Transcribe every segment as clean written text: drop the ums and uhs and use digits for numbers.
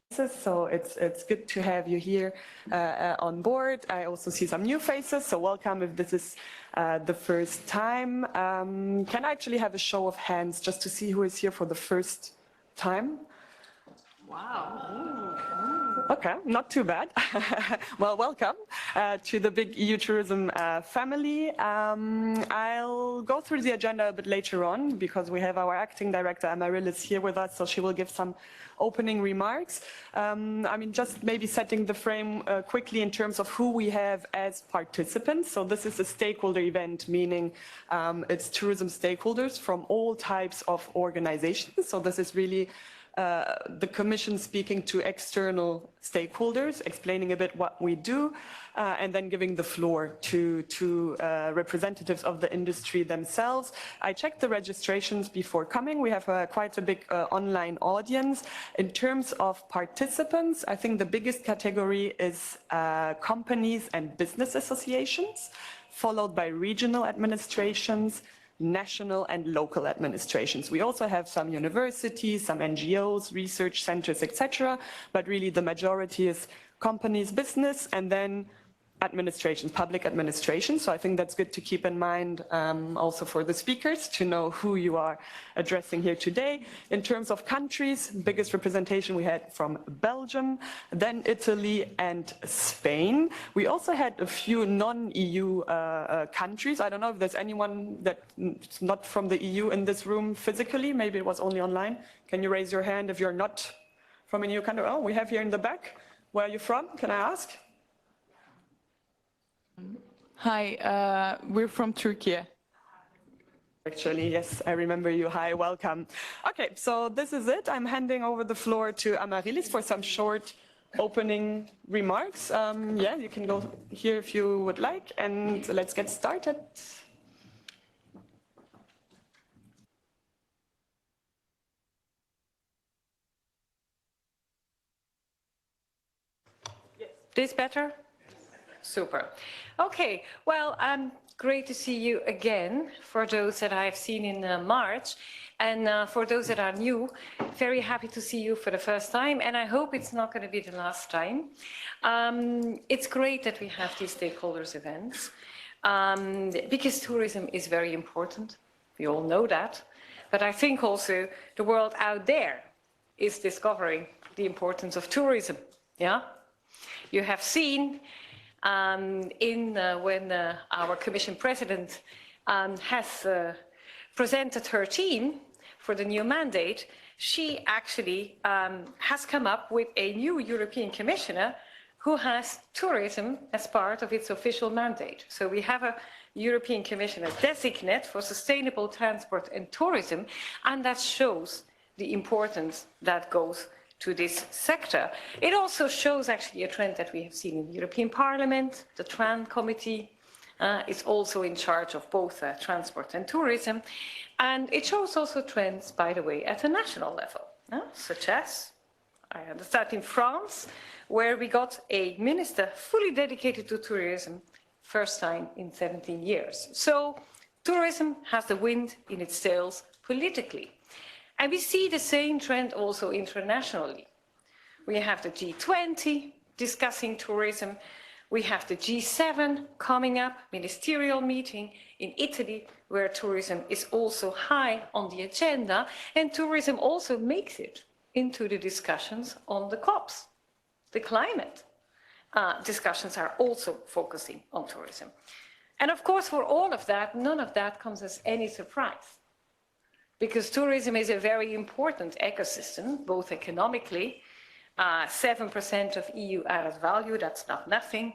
So it's good to have you here on board. I also see some new faces, so welcome if this is the first time. Can I actually have a show of hands just to see who is here for the first time? Wow. Okay, not too bad. Well, welcome to the big EU tourism family. I'll go through the agenda a bit later on because we have our acting director, Amaryllis, here with us, so she will give some opening remarks. I mean, just maybe setting the frame quickly in terms of who we have as participants. So this is a stakeholder event, meaning it's tourism stakeholders from all types of organizations. So this is really the Commission speaking to external stakeholders, explaining a bit what we do, and then giving the floor to representatives of the industry themselves. I checked the registrations before coming. We have quite a big online audience. In terms of participants, I think the biggest category is companies and business associations, followed by regional administrations, national and local administrations. We also have some universities, some NGOs, research centers, etc. But really the majority is companies, business, and then administrations, public administration. So I think that's good to keep in mind also for the speakers to know who you are addressing here today. In terms of countries, biggest representation we had from Belgium, then Italy and Spain. We also had a few non-EU countries. I don't know if there's anyone that's not from the EU in this room physically. Maybe it was only online. Can you raise your hand if you're not from an EU country? Oh, we have here in the back. Where are you from? Can I ask? Hi, we're from Turkey. Actually, yes, I remember you. Hi, welcome. Okay, so this is it. I'm handing over the floor to Amaryllis for some short opening remarks. Yeah, you can go here if you would like, and let's get started. This better? Super. Okay, well, great to see you again, for those that I've seen in March. And for those that are new, very happy to see you for the first time. And I hope it's not going to be the last time. It's great that we have these stakeholders events, because tourism is very important. We all know that. But I think also the world out there is discovering the importance of tourism. Yeah? You have seen when our Commission President has presented her team for the new mandate, she actually has come up with a new European Commissioner who has tourism as part of its official mandate. So we have a European Commissioner designate for sustainable transport and tourism, and that shows the importance that goes to this sector. It also shows actually a trend that we have seen in the European Parliament. The TRAN committee is also in charge of both transport and tourism. And it shows also trends, by the way, at a national level, such as, I understand, in France, where we got a minister fully dedicated to tourism, first time in 17 years. So tourism has the wind in its sails politically. And we see the same trend also internationally. We have the G20 discussing tourism. We have the G7 coming up, ministerial meeting in Italy, where tourism is also high on the agenda. And tourism also makes it into the discussions on the COPs. The climate discussions are also focusing on tourism. And of course, for all of that, none of that comes as any surprise. Because tourism is a very important ecosystem, both economically, 7% of EU added value, that's not nothing.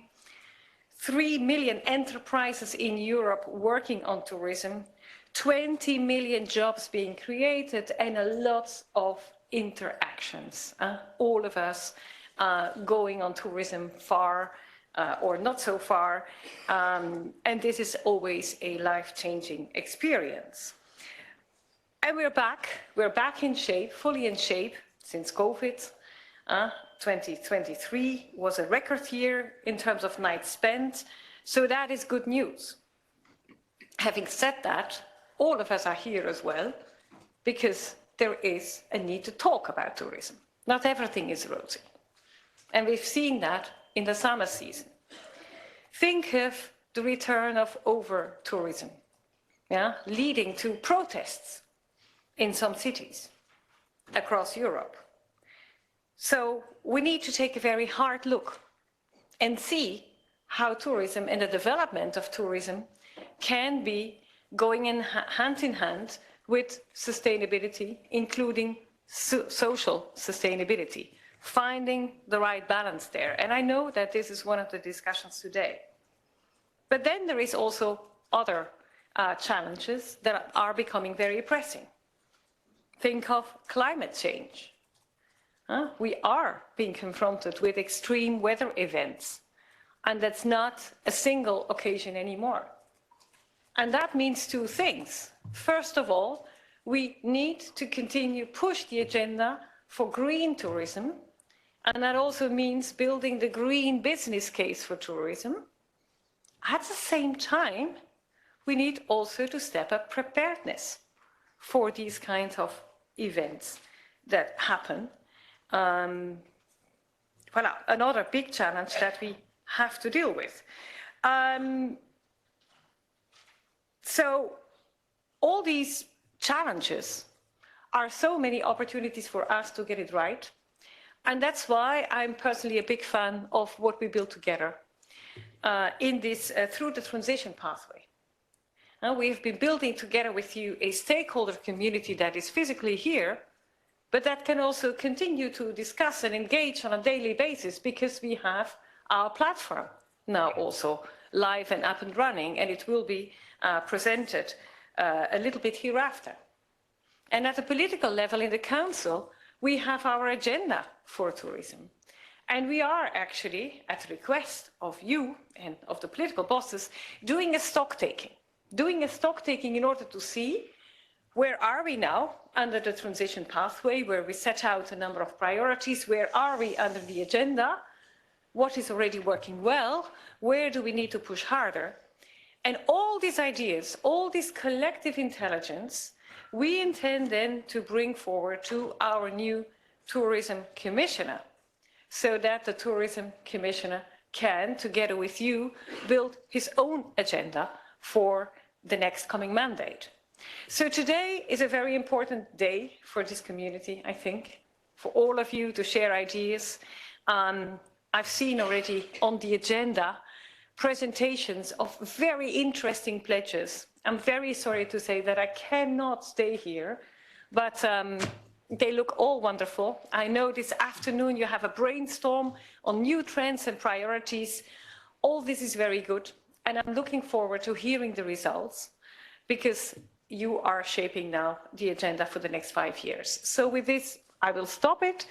3 million enterprises in Europe working on tourism, 20 million jobs being created, and a lot of interactions. All of us going on tourism far or not so far, and this is always a life-changing experience. And we're back in shape, fully in shape, since COVID. 2023 was a record year in terms of nights spent, so that is good news. Having said that, all of us are here as well, because there is a need to talk about tourism. Not everything is rosy. And we've seen that in the summer season. Think of the return of over-tourism, leading to protests in some cities across Europe. So we need to take a very hard look and see how tourism and the development of tourism can be going hand in hand with sustainability, including social sustainability, finding the right balance there. And I know that this is one of the discussions today. But then there is also other challenges that are becoming very pressing. Think of climate change. We are being confronted with extreme weather events, and that's not a single occasion anymore. And that means two things. First of all, we need to continue to push the agenda for green tourism, and that also means building the green business case for tourism. At the same time, we need also to step up preparedness for these kinds of events that happen. Voilà, another big challenge that we have to deal with. So all these challenges are so many opportunities for us to get it right. And that's why I'm personally a big fan of what we build together in this, through the transition pathway. We've been building together with you a stakeholder community that is physically here, but that can also continue to discuss and engage on a daily basis because we have our platform now also live and up and running, and it will be presented a little bit hereafter. And at the political level in the Council, we have our agenda for tourism. And we are actually, at the request of you and of the political bosses, doing a stock taking in order to see where are we now under the transition pathway, where we set out a number of priorities, where are we under the agenda, what is already working well, where do we need to push harder. And all these ideas, all this collective intelligence, we intend then to bring forward to our new tourism commissioner, so that the tourism commissioner can, together with you, build his own agenda for the next coming mandate. So today is a very important day for this community, I think, for all of you to share ideas. I've seen already on the agenda presentations of very interesting pledges. I'm very sorry to say that I cannot stay here, but they look all wonderful. I know this afternoon you have a brainstorm on new trends and priorities. All this is very good, and I'm looking forward to hearing the results, because you are shaping now the agenda for the next 5 years. So with this, I will stop it,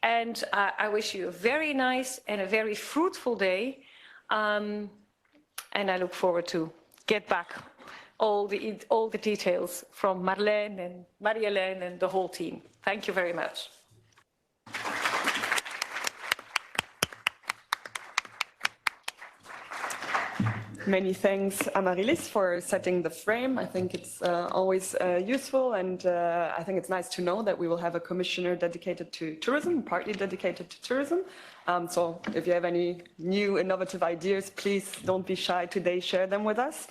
and I wish you a very nice and a very fruitful day, and I look forward to get back all the details from Marlene and Marie-Hélène and the whole team. Thank you very much. Many thanks, Amaryllis, for setting the frame. I think it's always useful, and I think it's nice to know that we will have a commissioner dedicated to tourism, partly dedicated to tourism. So if you have any new innovative ideas, please don't be shy today, share them with us.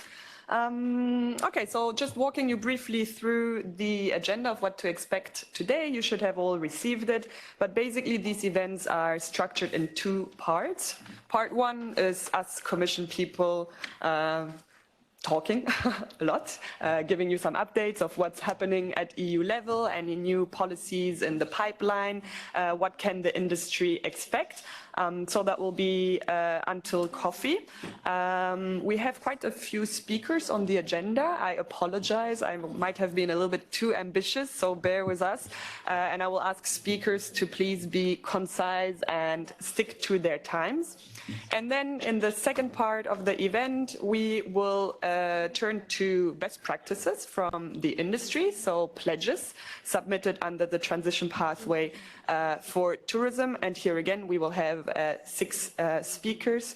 Okay, so just walking you briefly through the agenda of what to expect today. You should have all received it, but basically these events are structured in two parts. Part one is us Commission people talking a lot, giving you some updates of what's happening at EU level, any new policies in the pipeline, what can the industry expect. So that will be until coffee. We have quite a few speakers on the agenda. I apologize, I might have been a little bit too ambitious, so bear with us. And I will ask speakers to please be concise and stick to their times. And then in the second part of the event, we will turn to best practices from the industry, so pledges submitted under the transition pathway for tourism. And here again, we will have 6 speakers,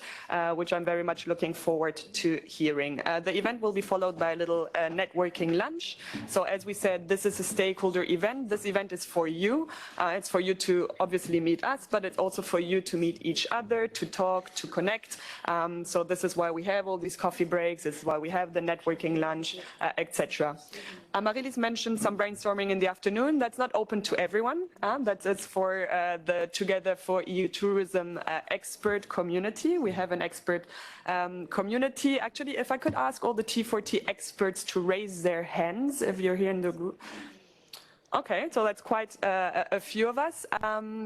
which I'm very much looking forward to hearing. The event will be followed by a little networking lunch. So as we said, this is a stakeholder event. This event is for you. It's for you to obviously meet us, but it's also for you to meet each other, to talk, to connect. So this is why we have all these coffee breaks. This is why we have the networking lunch, etc. Amarilis mentioned some brainstorming in the afternoon. That's not open to everyone. It's for the Together for EU Tourism expert community. We have an expert community. Actually, if I could ask all the T4T experts to raise their hands if you're here in the group. Okay, so that's quite a few of us.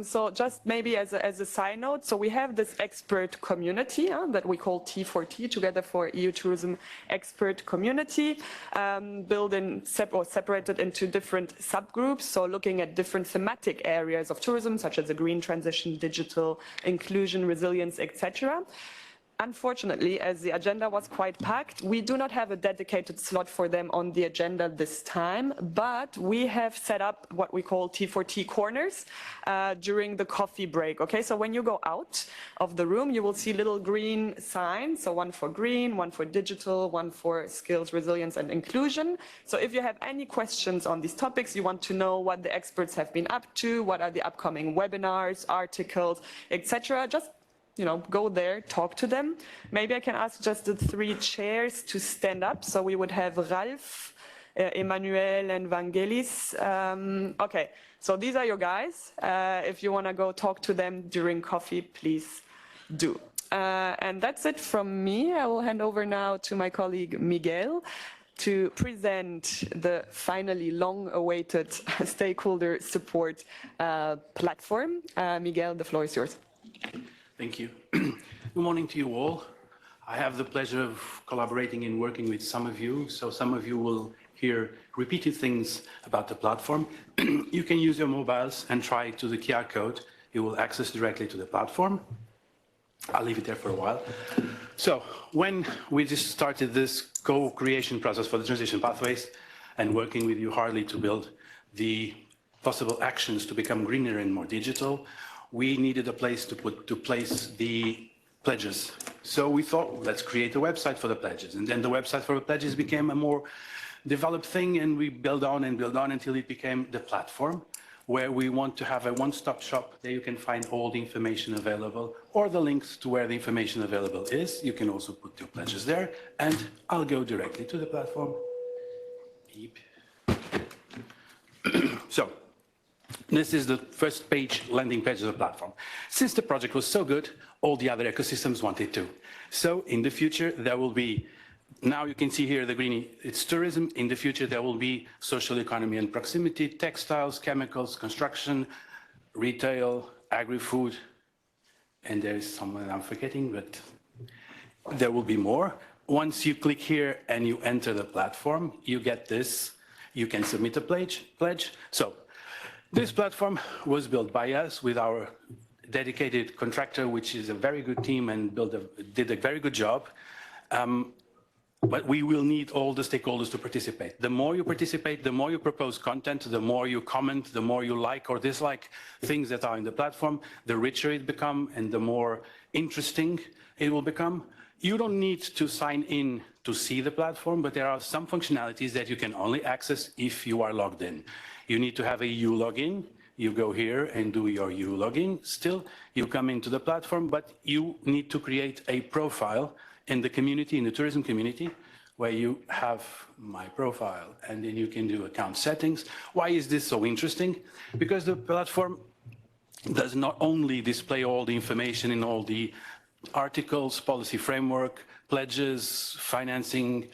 So just maybe as a side note, so we have this expert community that we call T4T, Together for EU Tourism Expert Community, separated into different subgroups, so looking at different thematic areas of tourism, such as the green transition, digital inclusion, resilience, etc. Unfortunately, as the agenda was quite packed, we do not have a dedicated slot for them on the agenda this time, but we have set up what we call T4T corners during the coffee break. Okay, so when you go out of the room, you will see little green signs. So one for green, one for digital, one for skills, resilience, and inclusion. So if you have any questions on these topics, you want to know what the experts have been up to, what are the upcoming webinars, articles, etc., just go there, talk to them. Maybe I can ask just the 3 chairs to stand up. So we would have Ralph, Emmanuel, and Vangelis. Okay, so these are your guys. If you want to go talk to them during coffee, please do. And that's it from me. I will hand over now to my colleague Miguel to present the finally long-awaited stakeholder support platform. Miguel, the floor is yours. Thank you. Good morning to you all. I have the pleasure of collaborating and working with some of you. So some of you will hear repeated things about the platform. You can use your mobiles and try to the QR code. You will access directly to the platform. I'll leave it there for a while. So when we just started this co-creation process for the transition pathways and working with you hardly to build the possible actions to become greener and more digital, we needed a place to place the pledges. So we thought, let's create a website for the pledges. And then the website for the pledges became a more developed thing, and we built on and built on until it became the platform, where we want to have a one-stop shop. There you can find all the information available, or the links to where the information available is. You can also put your pledges there, and I'll go directly to the platform. Beep. So, this is the first page, landing page of the platform. Since the project was so good, all the other ecosystems wanted to. So in the future, there will be, now you can see here the green, it's tourism. In the future, there will be social economy and proximity, textiles, chemicals, construction, retail, agri-food, and there's someone I'm forgetting, but there will be more. Once you click here and you enter the platform, you get this. You can submit a pledge. So, this platform was built by us with our dedicated contractor, which is a very good team and did a very good job. But we will need all the stakeholders to participate. The more you participate, the more you propose content, the more you comment, the more you like or dislike things that are in the platform, the richer it becomes and the more interesting it will become. You don't need to sign in to see the platform, but there are some functionalities that you can only access if you are logged in. You need to have a U login. You go here and do your U login. Still, you come into the platform, but you need to create a profile in the community, in the tourism community, where you have my profile, and then you can do account settings. Why is this so interesting? Because the platform does not only display all the information in all the articles, policy framework, pledges, financing,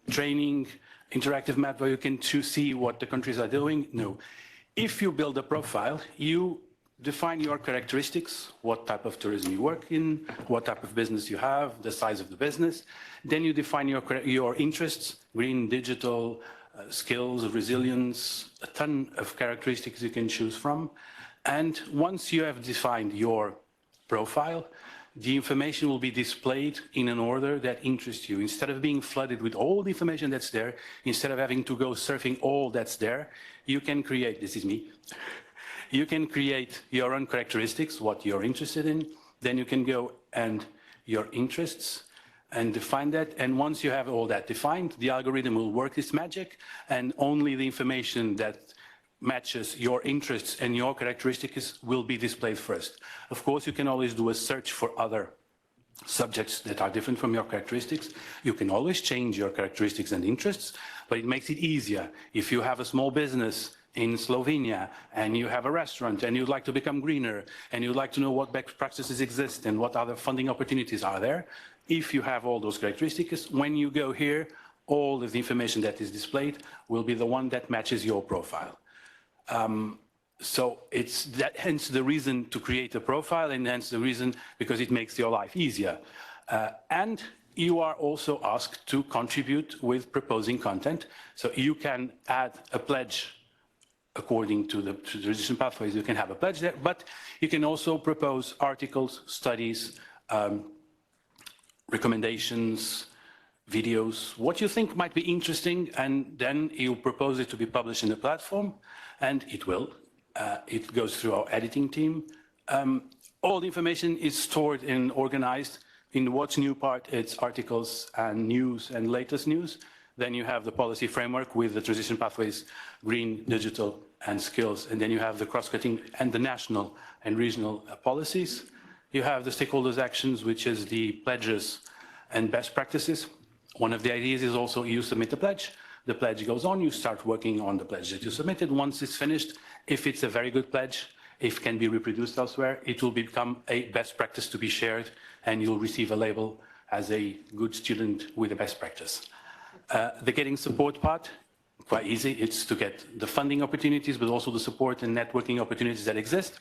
training, interactive map where you can see what the countries are doing. No. If you build a profile, you define your characteristics, what type of tourism you work in, what type of business you have, the size of the business. Then you define your interests, green, digital, skills, resilience, a ton of characteristics you can choose from. And once you have defined your profile, the information will be displayed in an order that interests you. Instead of being flooded with all the information that's there, instead of having to go surfing all that's there, you can create, this is me, you can create your own characteristics, what you're interested in. Then you can go and your interests and define that. And once you have all that defined, the algorithm will work its magic, and only the information that matches your interests and your characteristics will be displayed first. Of course, you can always do a search for other subjects that are different from your characteristics. You can always change your characteristics and interests, but it makes it easier. If you have a small business in Slovenia and you have a restaurant and you'd like to become greener and you'd like to know what best practices exist and what other funding opportunities are there, if you have all those characteristics, when you go here, all of the information that is displayed will be the one that matches your profile. So it's that, hence the reason to create a profile, and hence the reason because it makes your life easier. And you are also asked to contribute with proposing content. So you can add a pledge according to the transition pathways. You can have a pledge there, but you can also propose articles, studies, recommendations, videos, what you think might be interesting, and then you propose it to be published in the platform, and it will. It goes through our editing team. All the information is stored and organized. In the What's New part, it's articles and news and latest news. Then you have the policy framework with the transition pathways, green, digital, and skills. And then you have the cross-cutting and the national and regional policies. You have the stakeholders' actions, which is the pledges and best practices. One of the ideas is also you submit a pledge. The pledge goes on, you start working on the pledge that you submitted. Once it's finished, if it's a very good pledge, if it can be reproduced elsewhere, it will become a best practice to be shared, and you'll receive a label as a good student with a best practice. The getting support part, quite easy. It's to get the funding opportunities, but also the support and networking opportunities that exist.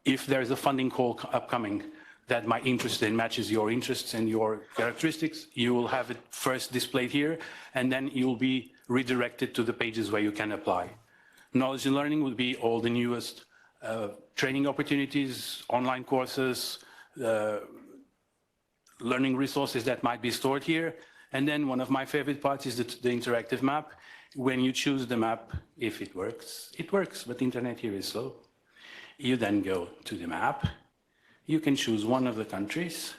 If there's a funding call upcoming that might interest and matches your interests and your characteristics, you will have it first displayed here, and then you'll be redirected to the pages where you can apply. Knowledge and learning would be all the newest training opportunities, online courses, learning resources that might be stored here. And then one of my favorite parts is the interactive map. When you choose the map, if it works, but the internet here is slow. You then go to the map. You can choose one of the countries,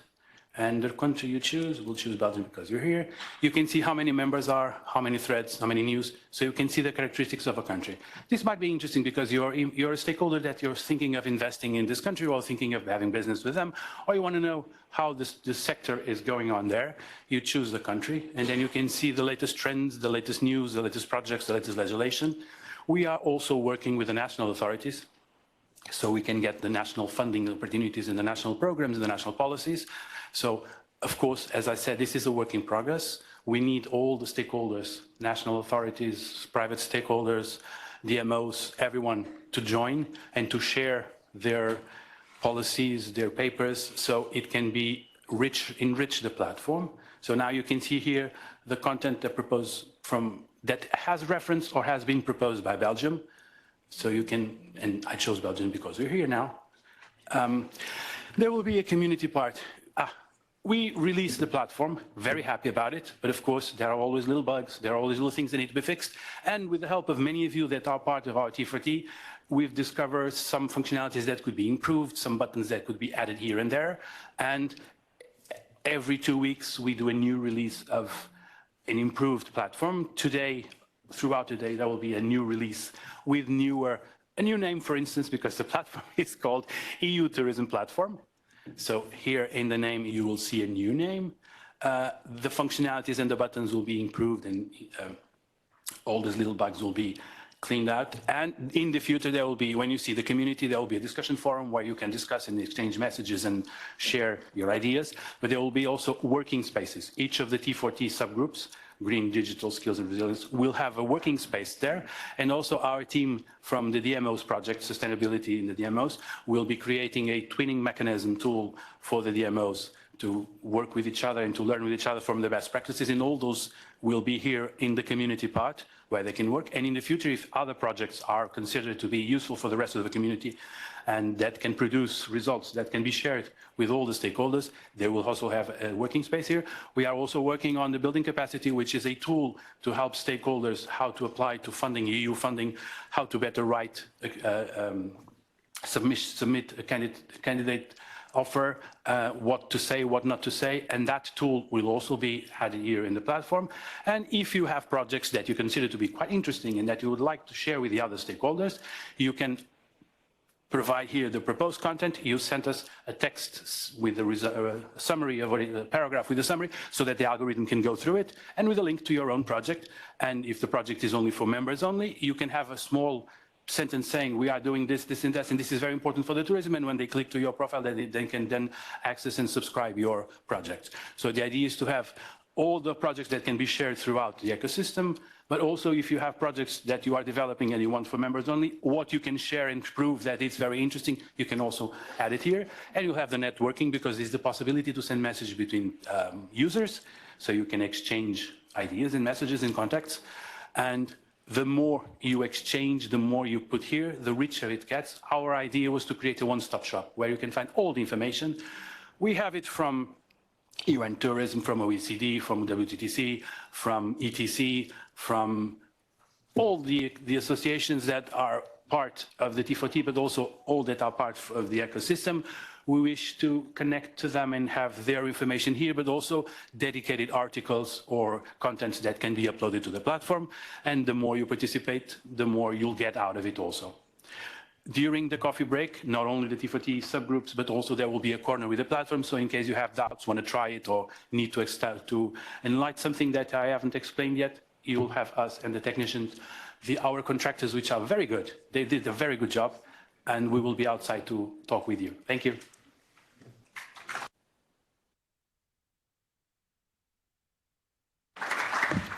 and the country you choose, we'll choose Belgium because you're here. You can see how many members are, how many threads, how many news, so you can see the characteristics of a country. This might be interesting because you're a stakeholder that you're thinking of investing in this country or thinking of having business with them, or you want to know how this sector is going on there. You choose the country, and then you can see the latest trends, the latest news, the latest projects, the latest legislation. We are also working with the national authorities, so we can get the national funding opportunities in the national programs and the national policies. So, of course, as I said, this is a work in progress. We need all the stakeholders, national authorities, private stakeholders, DMOs, everyone to join and to share their policies, their papers, so it can be enrich the platform. So now you can see here the content that has reference or has been proposed by Belgium. So you can, and I chose Belgium because we're here now. There will be a community part. We released the platform, very happy about it, but of course there are always little bugs, there are always little things that need to be fixed. And with the help of many of you that are part of our T4T, we've discovered some functionalities that could be improved, some buttons that could be added here and there. And every 2 weeks we do a new release of an improved platform. Today, throughout the day, there will be a new release with a new name, for instance, because the platform is called EU Tourism Platform. So here in the name, you will see a new name. The functionalities and the buttons will be improved, and all those little bugs will be cleaned out. And in the future, there will be, when you see the community, there will be a discussion forum where you can discuss and exchange messages and share your ideas. But there will be also working spaces. Each of the T4T subgroups, Green, Digital, Skills and Resilience, will have a working space there. And also our team from the DMOs project, Sustainability in the DMOs, will be creating a twinning mechanism tool for the DMOs to work with each other and to learn with each other from the best practices. And all those will be here in the community part where they can work. And in the future, if other projects are considered to be useful for the rest of the community and that can produce results that can be shared with all the stakeholders, they will also have a working space here. We are also working on the building capacity, which is a tool to help stakeholders how to apply to funding, EU funding, how to better write, submit a candidate offer, what to say, what not to say, and that tool will also be added here in the platform. And if you have projects that you consider to be quite interesting and that you would like to share with the other stakeholders, you can provide here the proposed content. You sent us a text with a summary of a paragraph with a summary so that the algorithm can go through it and with a link to your own project. And if the project is only for members only, you can have a small sentence saying we are doing this, this and that, and this is very important for the tourism, and when they click to your profile, they can then access and subscribe your project. So the idea is to have all the projects that can be shared throughout the ecosystem, but also if you have projects that you are developing and you want for members only, what you can share and prove that it's very interesting, you can also add it here. And you'll have the networking because there's the possibility to send messages between users, so you can exchange ideas and messages and contacts. And the more you exchange, the more you put here, the richer it gets. Our idea was to create a one-stop shop where you can find all the information. We have it from UN Tourism, from OECD, from WTTC, from ETC, from all the associations that are part of the T4T, but also all that are part of the ecosystem. We wish to connect to them and have their information here, but also dedicated articles or contents that can be uploaded to the platform. And the more you participate, the more you'll get out of it also. During the coffee break, not only the T4T subgroups, but also there will be a corner with the platform. So in case you have doubts, want to try it, or need to enlighten something that I haven't explained yet, you'll have us and the technicians, our contractors, which are very good. They did a very good job, and we will be outside to talk with you. Thank you.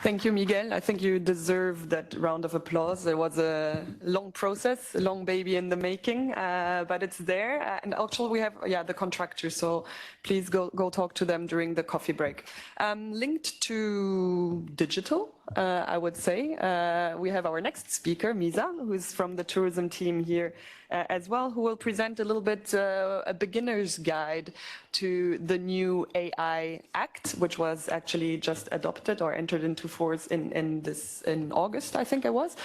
Thank you, Miguel. I think you deserve that round of applause. It was a long process, a long baby in the making, but it's there. And actually, we have the contractors, so please go talk to them during the coffee break. Linked to digital, I would say, we have our next speaker, Misa, who is from the tourism team here as well, who will present a little bit a beginner's guide to the new AI Act, which was actually just adopted or entered into force in August, I think it was.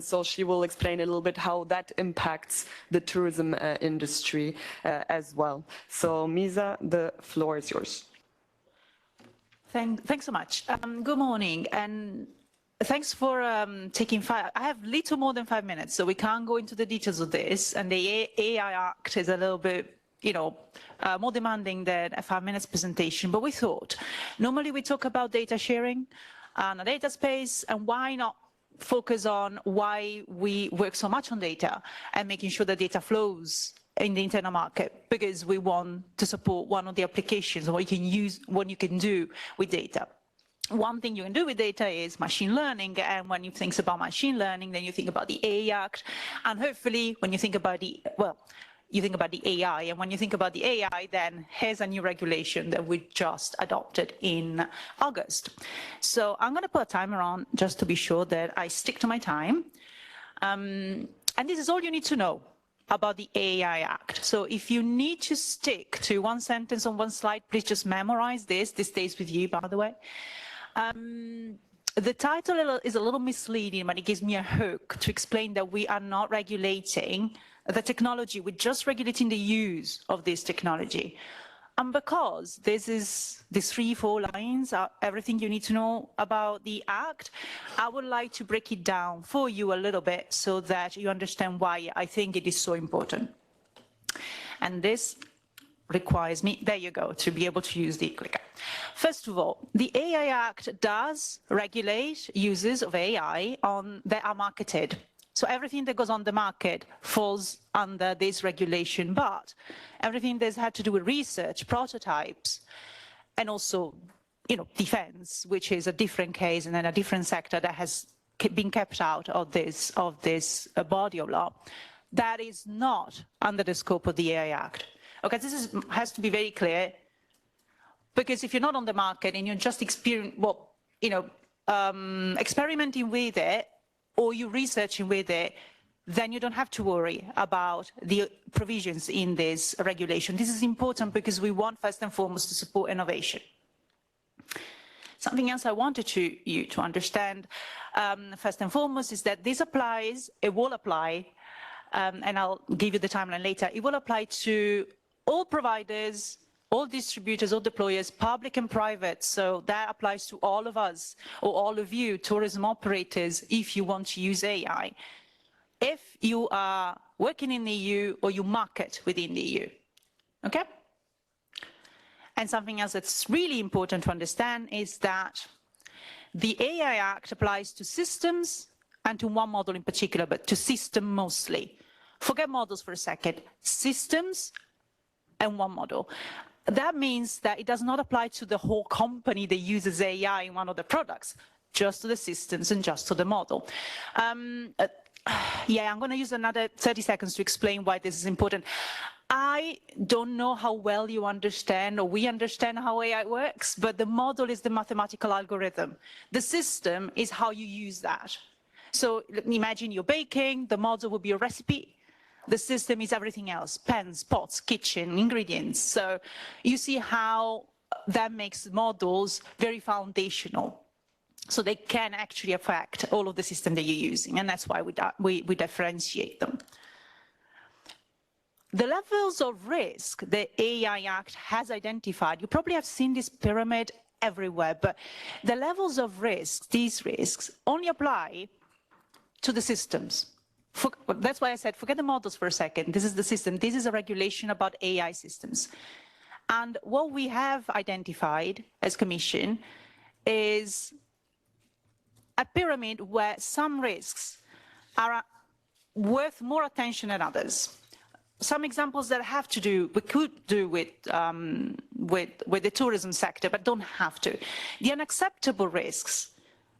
So she will explain a little bit how that impacts the tourism industry as well. So Misa, the floor is yours. Thanks so much. Good morning, and thanks for taking I have little more than 5 minutes, so we can't go into the details of this. And the AI Act is a little bit, more demanding than a 5 minutes presentation. But we thought, normally we talk about data sharing and a data space, and why not focus on why we work so much on data and making sure that data flows in the internal market, because we want to support one of the applications and what you can do with data. One thing you can do with data is machine learning, and when you think about machine learning, then you think about the AI Act, and hopefully when you think about you think about the AI, and when you think about the AI, then here's a new regulation that we just adopted in August. So I'm going to put a timer on just to be sure that I stick to my time. And this is all you need to know about the AI Act. So if you need to stick to one sentence on one slide, please just memorize this. This stays with you, by the way. The title is a little misleading, but it gives me a hook to explain that we are not regulating the technology, we're just regulating the use of this technology. And because these 3-4 lines are everything you need to know about the Act, I would like to break it down for you a little bit so that you understand why I think it is so important. And this requires me, there you go, to be able to use the clicker. First of all, the AI Act does regulate uses of AI that are marketed. So everything that goes on the market falls under this regulation, but everything that's had to do with research, prototypes, and also, defense, which is a different case and then a different sector that has been kept out of this body of law, that is not under the scope of the AI Act. Okay, this has to be very clear. Because if you're not on the market and you're just experimenting with it, or you're researching with it, then you don't have to worry about the provisions in this regulation. This is important because we want, first and foremost, to support innovation. Something else I wanted you to understand, first and foremost, is that this applies, it will apply, and I'll give you the timeline later, it will apply to all providers, all distributors, all deployers, public and private. So that applies to all of us, or all of you, tourism operators, if you want to use AI. If you are working in the EU or you market within the EU, okay? And something else that's really important to understand is that the AI Act applies to systems and to one model in particular, but to system mostly. Forget models for a second, systems and one model. That means that it does not apply to the whole company that uses AI in one of the products, just to the systems and just to the model. Yeah, I'm going to use another 30 seconds to explain why this is important. I don't know how well you understand or we understand how AI works, but the model is the mathematical algorithm. The system is how you use that. So imagine you're baking, the model will be a recipe. The system is everything else, pans, pots, kitchen, ingredients. So you see how that makes models very foundational. So they can actually affect all of the system that you're using, and that's why we differentiate them. The levels of risk the AI Act has identified, you probably have seen this pyramid everywhere, but the levels of risk, these risks, only apply to the systems. That's why I said, forget the models for a second. This is the system. This is a regulation about AI systems. And what we have identified as Commission is a pyramid where some risks are worth more attention than others. Some examples that have to do, we could do with the tourism sector, but don't have to. The unacceptable risks,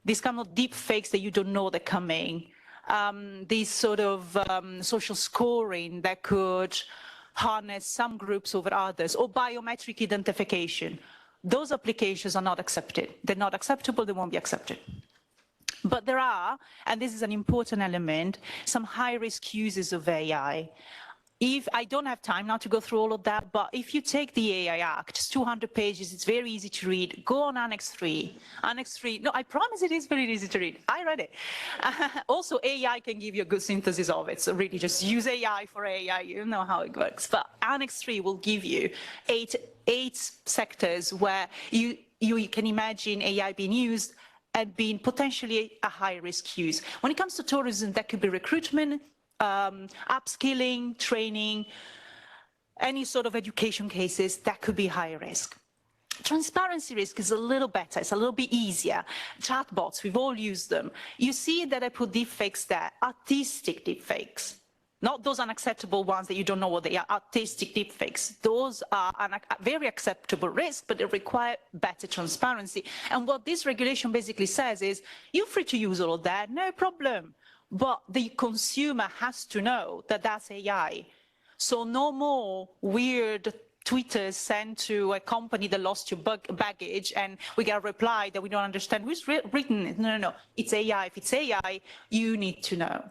these kind of deep fakes that you don't know they're coming, these sort of social scoring that could harness some groups over others, or biometric identification. Those applications are not accepted. They're not acceptable, they won't be accepted. But there are, and this is an important element, some high-risk uses of AI. If I don't have time now to go through all of that, but if you take the AI Act, it's 200 pages, it's very easy to read. Go on Annex 3. Annex 3, no, I promise it is very easy to read. I read it. Also, AI can give you a good synthesis of it, so really just use AI for AI, you know how it works. But Annex 3 will give you eight sectors where you can imagine AI being used and being potentially a high-risk use. When it comes to tourism, that could be recruitment, upskilling, training, any sort of education cases, that could be high risk. Transparency risk is a little better, it's a little bit easier. Chatbots, we've all used them. You see that I put deepfakes there, artistic deepfakes. Not those unacceptable ones that you don't know what they are, artistic deepfakes. Those are a very acceptable risk, but they require better transparency. And what this regulation basically says is, you're free to use all of that, no problem. But the consumer has to know that that's AI. So no more weird tweeters sent to a company that lost your baggage and we get a reply that we don't understand who's written it. No. It's AI. If it's AI, you need to know.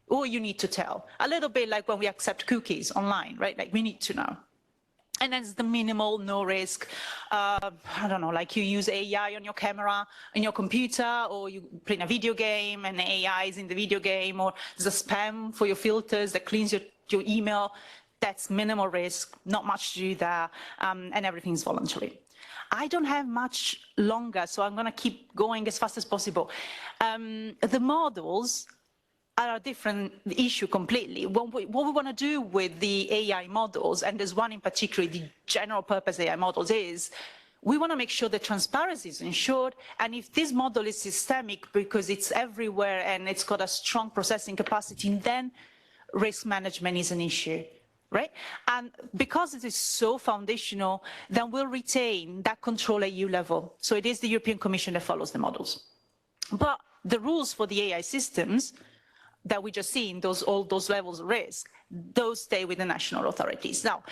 Or you need to tell. A little bit like when we accept cookies online, right? Like we need to know. And that's the minimal, no risk. I don't know, like you use AI on your camera, on your computer, or you play in a video game and AI is in the video game, or there's a spam for your filters that cleans your email. That's minimal risk, not much to do there, and everything's voluntary. I don't have much longer, so I'm gonna keep going as fast as possible. The models are a different issue completely. What we want to do with the AI models, and there's one in particular, the general purpose AI models, is we want to make sure that transparency is ensured, and if this model is systemic because it's everywhere and it's got a strong processing capacity, then risk management is an issue, right? And because it is so foundational, then we'll retain that control at EU level. So it is the European Commission that follows the models. But the rules for the AI systems that we just seen, all those levels of risk, those stay with the national authorities. Now,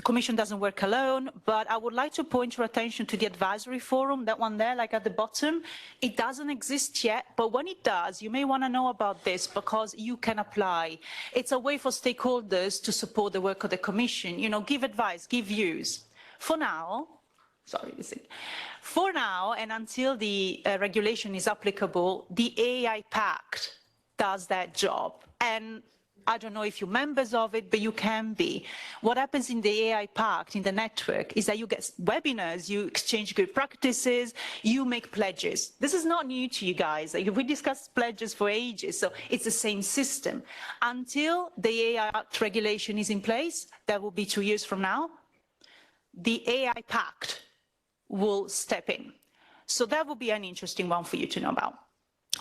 Commission doesn't work alone, but I would like to point your attention to the advisory forum, that one there, like at the bottom. It doesn't exist yet, but when it does, you may want to know about this because you can apply. It's a way for stakeholders to support the work of the Commission, you know, give advice, give views. For now, and until the regulation is applicable, the AI Pact does that job. And I don't know if you're members of it, but you can be. What happens in the AI Pact, in the network, is that you get webinars, you exchange good practices, you make pledges. This is not new to you guys. Like, we discussed pledges for ages, so it's the same system. Until the AI Act regulation is in place, that will be 2 years from now, the AI Pact will step in. So that will be an interesting one for you to know about.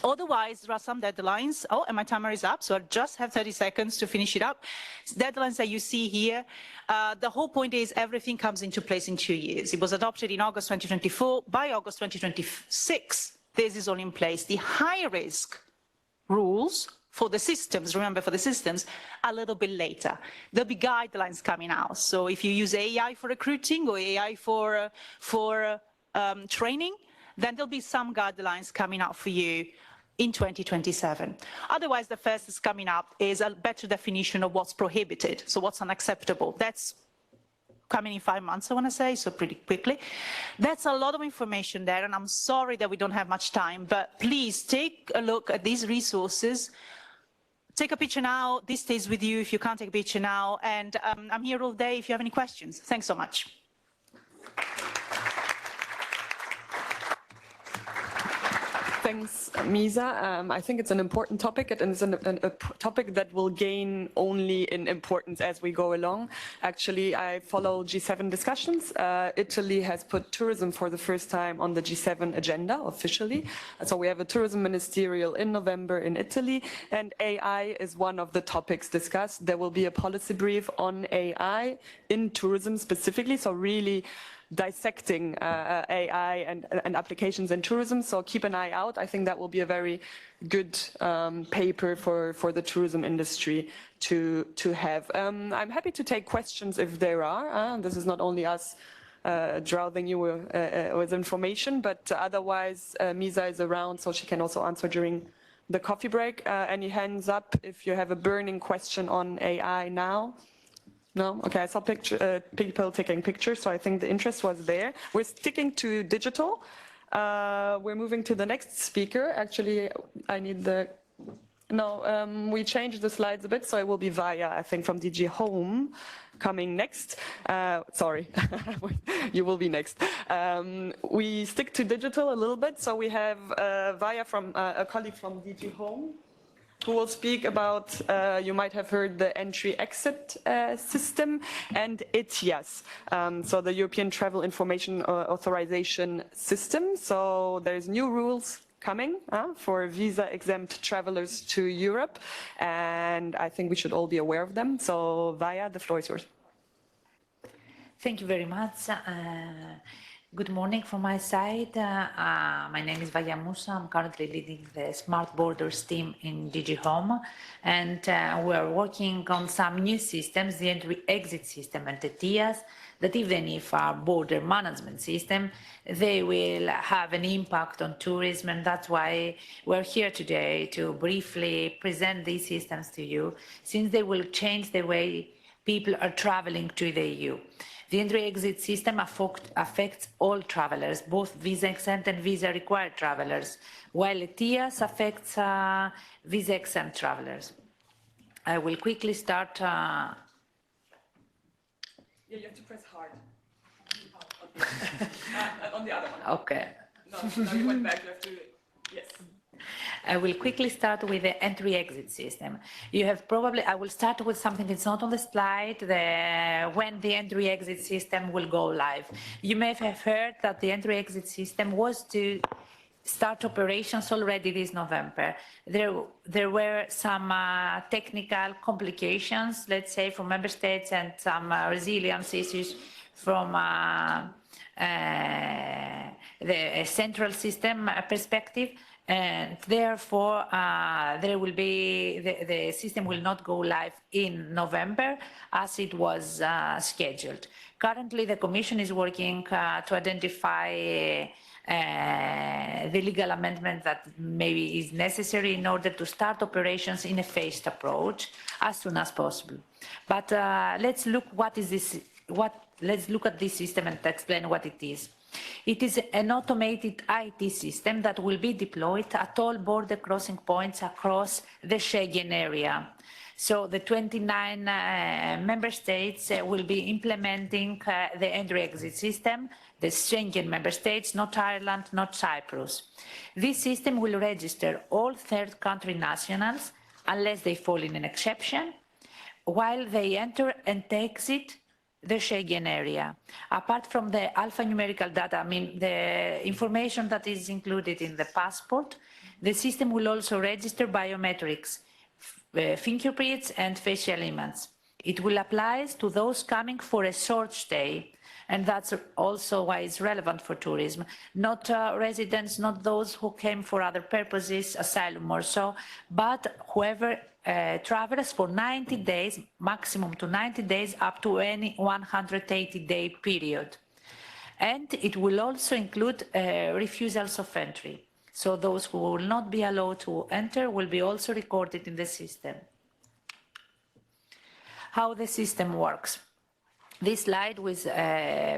Otherwise, there are some deadlines. Oh, and my timer is up, so I just have 30 seconds to finish it up. Deadlines that you see here, the whole point is everything comes into place in 2 years. It was adopted in August 2024. By August 2026, this is all in place. The high-risk rules for the systems, remember, for the systems, a little bit later. There'll be guidelines coming out. So if you use AI for recruiting or AI for training, then there'll be some guidelines coming out for you in 2027. Otherwise, the first that's coming up is a better definition of what's prohibited, so what's unacceptable. That's coming in 5 months, I want to say, so pretty quickly. That's a lot of information there, and I'm sorry that we don't have much time, but please take a look at these resources. Take a picture now. This stays with you if you can't take a picture now, and I'm here all day if you have any questions. Thanks so much. Thanks, Misa. I think it's an important topic, and it's a topic that will gain only in importance as we go along. Actually, I follow G7 discussions. Italy has put tourism for the first time on the G7 agenda officially. So we have a tourism ministerial in November in Italy, and AI is one of the topics discussed. There will be a policy brief on AI in tourism specifically, so really dissecting AI and applications in tourism, so keep an eye out. I think that will be a very good paper for the tourism industry to have. I'm happy to take questions if there are. This is not only us drowning you with information, but otherwise Misa is around, so she can also answer during the coffee break. Any hands up if you have a burning question on AI now? No? Okay, I saw people taking pictures, so I think the interest was there. We're sticking to digital. We're moving to the next speaker. Actually, I need the... No, we changed the slides a bit, so it will be Vaya, I think, from DG Home coming next. Sorry, you will be next. We stick to digital a little bit, so we have Vaya from a colleague from DG Home, who will speak about, you might have heard, the entry-exit system and ETIAS, so the European Travel Information Authorization System. So there's new rules coming for visa-exempt travelers to Europe, and I think we should all be aware of them. So Vaya, the floor is yours. Thank you very much. Good morning from my side. My name is Vaya Musa. I'm currently leading the Smart Borders team in DG Home, and we are working on some new systems, the entry-exit system and the ETIAS, that even if our border management system, they will have an impact on tourism, and that's why we're here today to briefly present these systems to you, since they will change the way people are traveling to the EU. The entry-exit system affects all travelers, both visa-exempt and visa-required travelers, while ETIAS affects visa-exempt travelers. I will quickly start. Yeah, you have to press hard. On the other one. Okay. No, you went back. You have to. Yes. I will quickly start with the entry-exit system. You have probably, I will start with something that's not on the slide, when the entry-exit system will go live. You may have heard that the entry-exit system was to start operations already this November. There were some technical complications, let's say, from member states, and some resilience issues from the central system perspective, And therefore, the system will not go live in November as it was scheduled. Currently, the Commission is working to identify the legal amendment that maybe is necessary in order to start operations in a phased approach as soon as possible. But let's look let's look at this system and explain what it is. It is an automated IT system that will be deployed at all border crossing points across the Schengen area. So the 29 member states will be implementing the entry-exit system, the Schengen member states, not Ireland, not Cyprus. This system will register all third country nationals, unless they fall in an exception, while they enter and exit the Schengen area. Apart from the alphanumerical data, I mean the information that is included in the passport, the system will also register biometrics, fingerprints and facial images. It will apply to those coming for a short stay, and that's also why it's relevant for tourism. Not residents, not those who came for other purposes, asylum or so, but whoever travels for 90 days, maximum to 90 days, up to any 180-day period. And it will also include refusals of entry. So those who will not be allowed to enter will be also recorded in the system. How the system works. This slide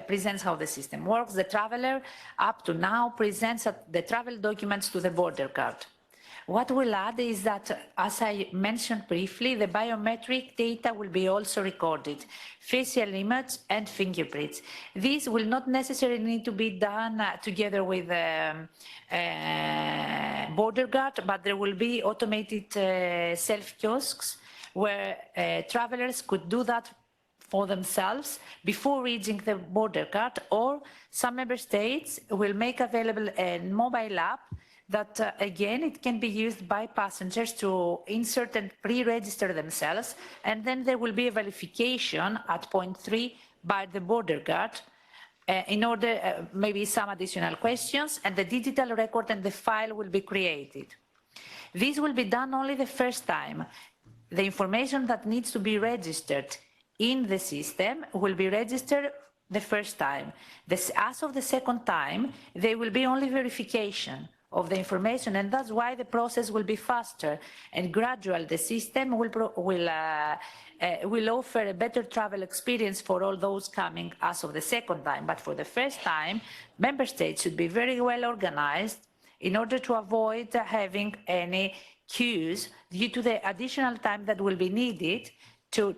presents how the system works. The traveler up to now presents the travel documents to the border guard. What we'll add is that, as I mentioned briefly, the biometric data will be also recorded, facial image and fingerprints. These will not necessarily need to be done together with border guard, but there will be automated self-kiosks where travelers could do that for themselves before reaching the border guard, or some member states will make available a mobile app that, again, it can be used by passengers to insert and pre-register themselves, and then there will be a verification at point 3 by the border guard in order, maybe some additional questions, and the digital record and the file will be created. This will be done only the first time. The information that needs to be registered in the system will be registered the first time. As of the second time, there will be only verification of the information, and that's why the process will be faster, and gradually the system will offer a better travel experience for all those coming as of the second time. But for the first time, member states should be very well organized in order to avoid having any queues due to the additional time that will be needed to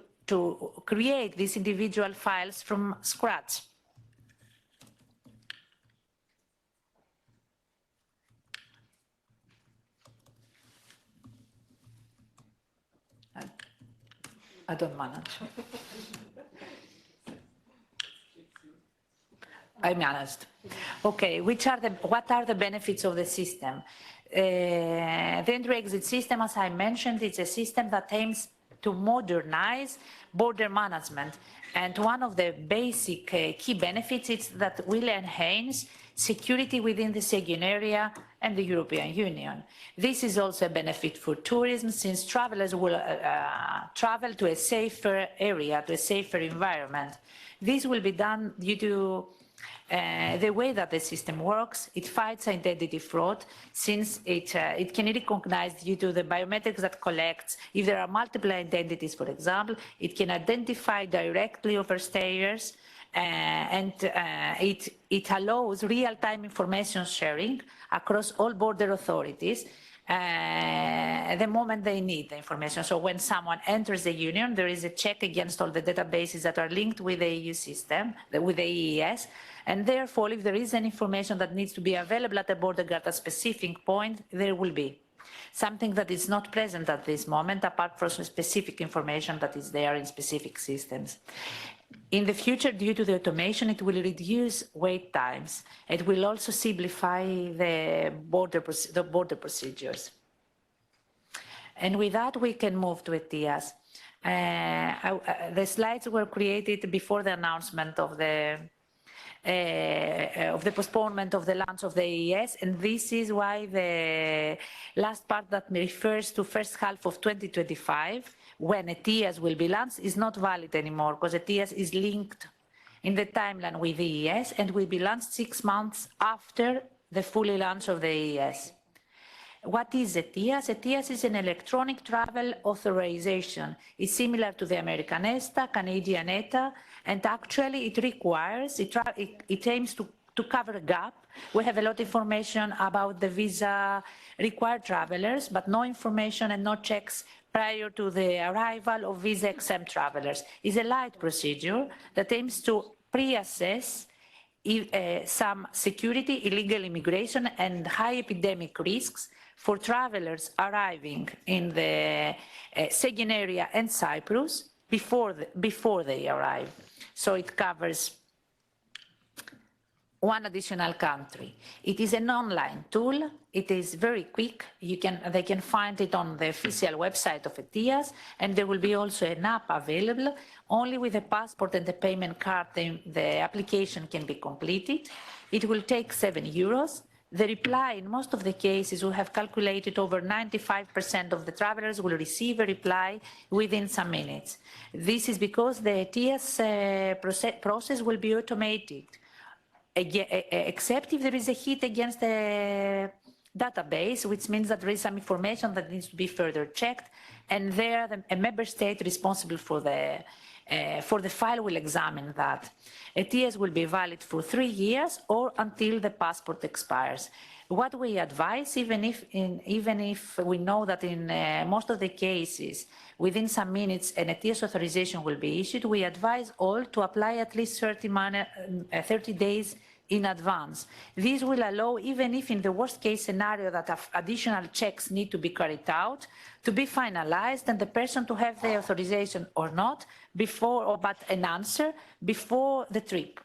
create these individual files from scratch. I don't manage. I managed. Okay, what are the benefits of the system? The entry-exit system, as I mentioned, it's a system that aims to modernize border management. And one of the basic key benefits is that will enhance security within the Schengen area and the European Union. This is also a benefit for tourism, since travelers will travel to a safer area, to a safer environment. This will be done due to the way that the system works. It fights identity fraud, since it can recognize, due to the biometrics that collects, if there are multiple identities, for example, it can identify directly overstayers, and it allows real-time information sharing across all border authorities the moment they need the information. So when someone enters the Union, there is a check against all the databases that are linked with the EU system, with the EES, and therefore, if there is any information that needs to be available at the border guard at a specific point, there will be. Something that is not present at this moment, apart from specific information that is there in specific systems. In the future, due to the automation, it will reduce wait times. It will also simplify the border procedures. And with that, we can move to ETIAS. The slides were created before the announcement of the of the postponement of the launch of the AES, and this is why the last part that refers to first half of 2025, when ETIAS will be launched, is not valid anymore, because ETIAS is linked in the timeline with the AES and will be launched 6 months after the fully launch of the AES. What is ETIAS? ETIAS is an electronic travel authorization. It's similar to the American ESTA, Canadian ETA, and actually it requires, it aims to cover a gap. We have a lot of information about the visa required travelers, but no information and no checks prior to the arrival of visa exempt travelers. It's a light procedure that aims to pre-assess some security, illegal immigration, and high epidemic risks for travelers arriving in the Schengen area and Cyprus before they arrive. So it covers one additional country. It is an online tool. It is very quick. They can find it on the official website of ETIAS, and there will be also an app available. Only with a passport and the payment card, the application can be completed. It will take €7. The reply, in most of the cases, we have calculated over 95% of the travelers will receive a reply within some minutes. This is because the ETIAS process will be automated, except if there is a hit against the database, which means that there is some information that needs to be further checked, and there a member state responsible for the file will examine that. ETIAS will be valid for 3 years or until the passport expires. What we advise, even if we know that in most of the cases, within some minutes an ETIAS authorization will be issued, we advise all to apply at least 30 days in advance. This will allow, even if in the worst case scenario that additional checks need to be carried out, to be finalized and the person to have the authorization or not before, but an answer before the trip.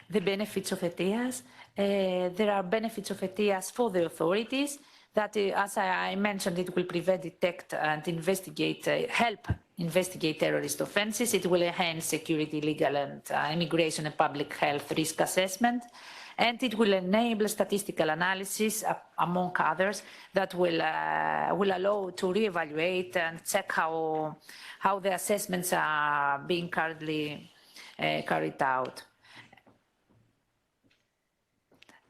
The benefits of ETIAS. There are benefits of ETIAS for the authorities that, as I mentioned, it will prevent, detect and investigate, help investigate terrorist offenses. It will enhance security, legal and immigration and public health risk assessment. And it will enable statistical analysis, among others, that will allow to reevaluate and check how the assessments are being currently carried out.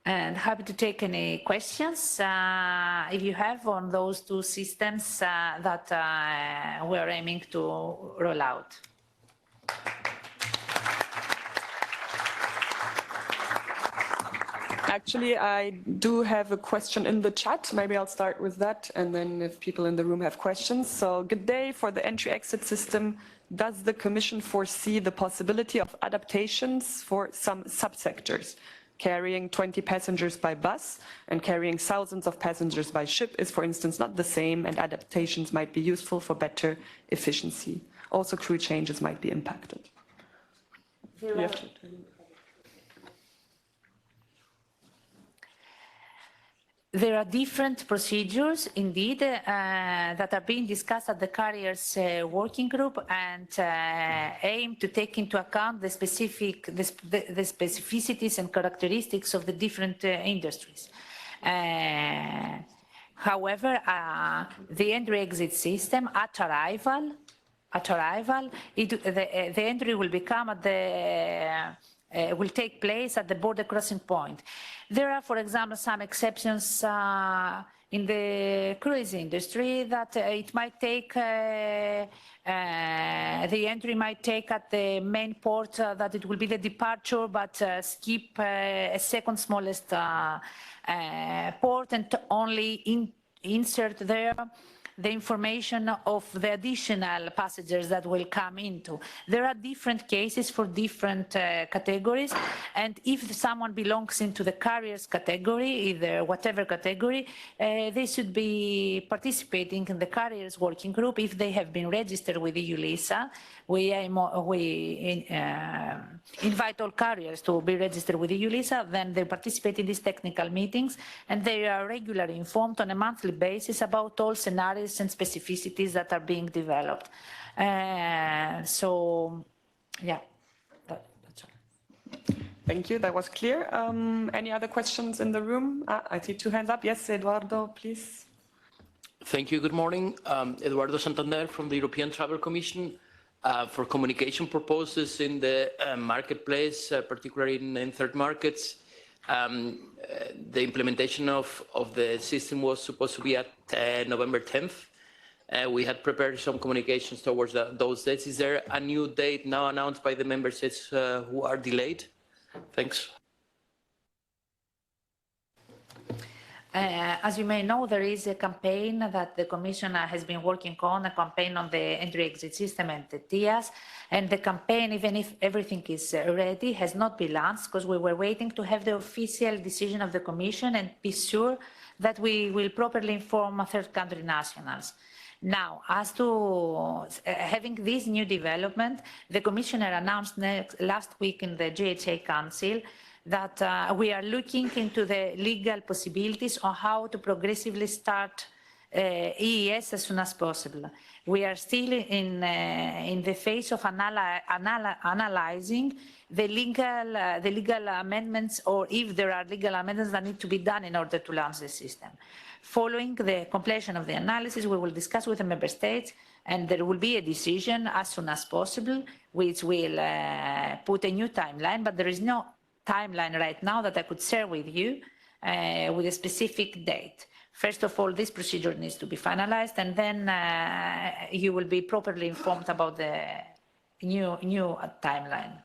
And happy to take any questions if you have on those two systems that we're aiming to roll out. Actually, I do have a question in the chat. Maybe I'll start with that, and then if people in the room have questions. So, good day. For the entry-exit system, does the Commission foresee the possibility of adaptations for some subsectors? Carrying 20 passengers by bus and carrying thousands of passengers by ship is, for instance, not the same, and adaptations might be useful for better efficiency. Also, crew changes might be impacted. There are different procedures, indeed, that are being discussed at the carriers working group and aim to take into account the specificities and characteristics of the different industries. However, the entry-exit system at arrival, the entry will become at the will take place at the border crossing point. There are, for example, some exceptions in the cruise industry that it might take, the entry might take at the main port, that it will be the departure, but skip a second smallest port and only insert there the information of the additional passengers that will come into. There are different cases for different categories, and if someone belongs into the carriers category, either whatever category, they should be participating in the carriers working group if they have been registered with EU-LISA. We invite all carriers to be registered with EU-LISA, then they participate in these technical meetings, and they are regularly informed on a monthly basis about all scenarios and specificities that are being developed. So, yeah, that's all. Thank you, that was clear. Any other questions in the room? I see two hands up. Yes, Eduardo, please. Thank you. Good morning. Eduardo Santander from the European Travel Commission. For communication purposes in the marketplace, particularly in third markets, the implementation of the system was supposed to be at November 10th. We had prepared some communications towards those dates. Is there a new date now announced by the member states who are delayed? Thanks. As you may know, there is a campaign that the Commission has been working on, a campaign on the entry-exit system and the TIAS, and the campaign, even if everything is ready, has not been launched because we were waiting to have the official decision of the Commission and be sure that we will properly inform third country nationals. Now, as to having this new development, the Commissioner announced last week in the GHA Council that we are looking into the legal possibilities on how to progressively start EES as soon as possible. We are still in the phase of analyzing the legal amendments, or if there are legal amendments that need to be done in order to launch the system. Following the completion of the analysis, we will discuss with the member states, and there will be a decision as soon as possible, which will put a new timeline, but there is no timeline right now that I could share with you with a specific date. First of all, this procedure needs to be finalized, and then you will be properly informed about the new timeline.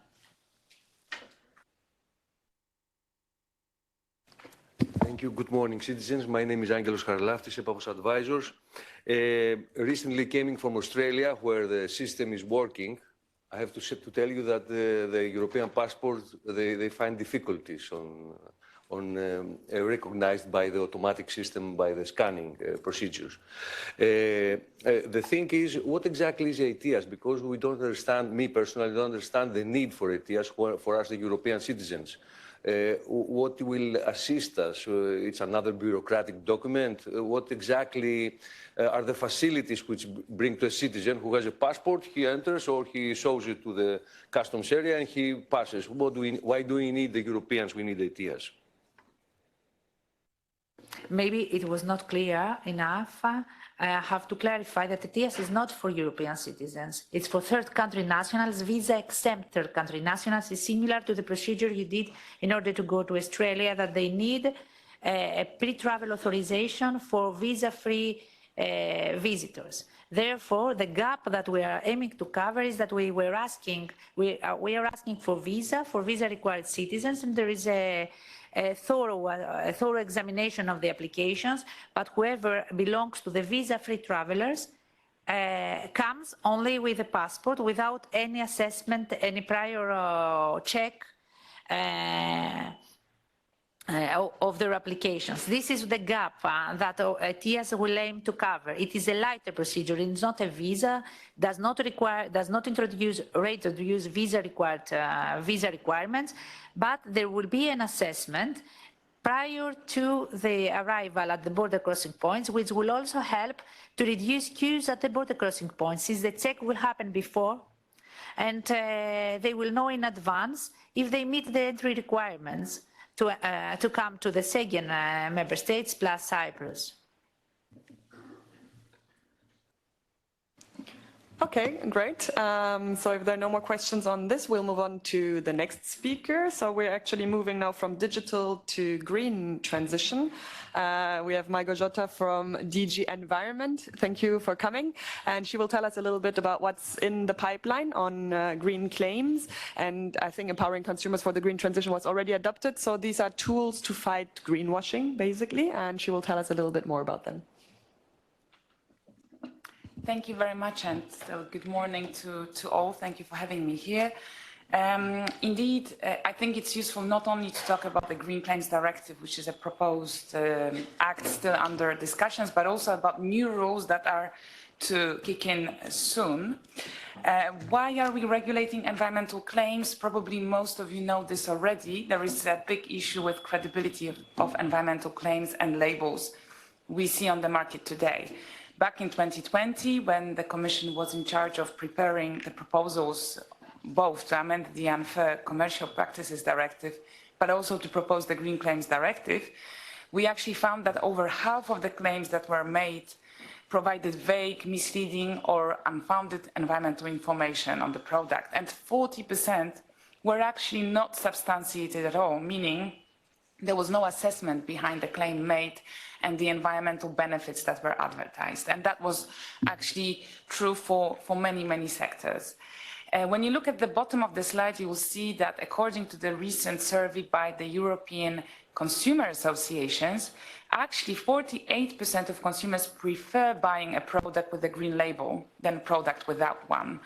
Thank you. Good morning, citizens. My name is Angelos Harlaftis, Epapos Advisors. Recently coming from Australia, where the system is working, I have to tell you that the European passport, they find difficulties recognized by the automatic system, by the scanning procedures. The thing is, what exactly is ETIAS? Because we don't understand, me personally, don't understand the need for ETIAS for us, the European citizens. What will assist us? It's another bureaucratic document. What exactly are the facilities which bring to a citizen who has a passport, he enters or he shows it to the customs area and he passes? Why do we need the Europeans? We need ETIAS. Maybe it was not clear enough. I have to clarify that ETIAS is not for European citizens. It's for third country nationals. Visa exempt third country nationals is similar to the procedure you did in order to go to Australia, that they need a pre-travel authorization for visa-free visitors. Therefore, the gap that we are aiming to cover is that we are asking for visa required citizens, and there is a thorough examination of the applications, but whoever belongs to the visa-free travelers comes only with a passport without any assessment, any prior check of their applications. This is the gap that ETIAS will aim to cover. It is a lighter procedure. It's not a visa, does not introduce visa requirements, but there will be an assessment prior to the arrival at the border crossing points, which will also help to reduce queues at the border crossing points, since the check will happen before, and they will know in advance if they meet the entry requirements to come to the Schengen member states plus Cyprus. Okay, great. So if there are no more questions on this, we'll move on to the next speaker. So we're actually moving now from digital to green transition. We have Maigo Jota from DG Environment. Thank you for coming. And she will tell us a little bit about what's in the pipeline on green claims. And I think empowering consumers for the green transition was already adopted. So these are tools to fight greenwashing, basically. And she will tell us a little bit more about them. Thank you very much, and good morning to all. Thank you for having me here. Indeed, I think it's useful not only to talk about the Green Claims Directive, which is a proposed act still under discussions, but also about new rules that are to kick in soon. Why are we regulating environmental claims? Probably most of you know this already. There is a big issue with credibility of environmental claims and labels we see on the market today. Back in 2020, when the Commission was in charge of preparing the proposals both to amend the Unfair Commercial Practices Directive, but also to propose the Green Claims Directive, we actually found that over half of the claims that were made provided vague, misleading, or unfounded environmental information on the product, and 40% were actually not substantiated at all, meaning there was no assessment behind the claim made and the environmental benefits that were advertised. And that was actually true for many, many sectors. When you look at the bottom of the slide, you will see that according to the recent survey by the European Consumer Associations, actually 48% of consumers prefer buying a product with a green label than a product without one.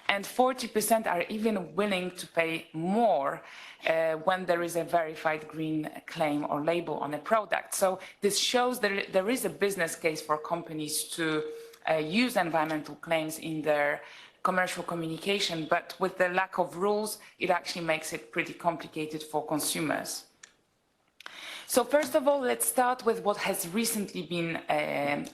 And 40% are even willing to pay more when there is a verified green claim or label on a product. So this shows that there is a business case for companies to use environmental claims in their commercial communication, but with the lack of rules, it actually makes it pretty complicated for consumers. So first of all, let's start with what has recently been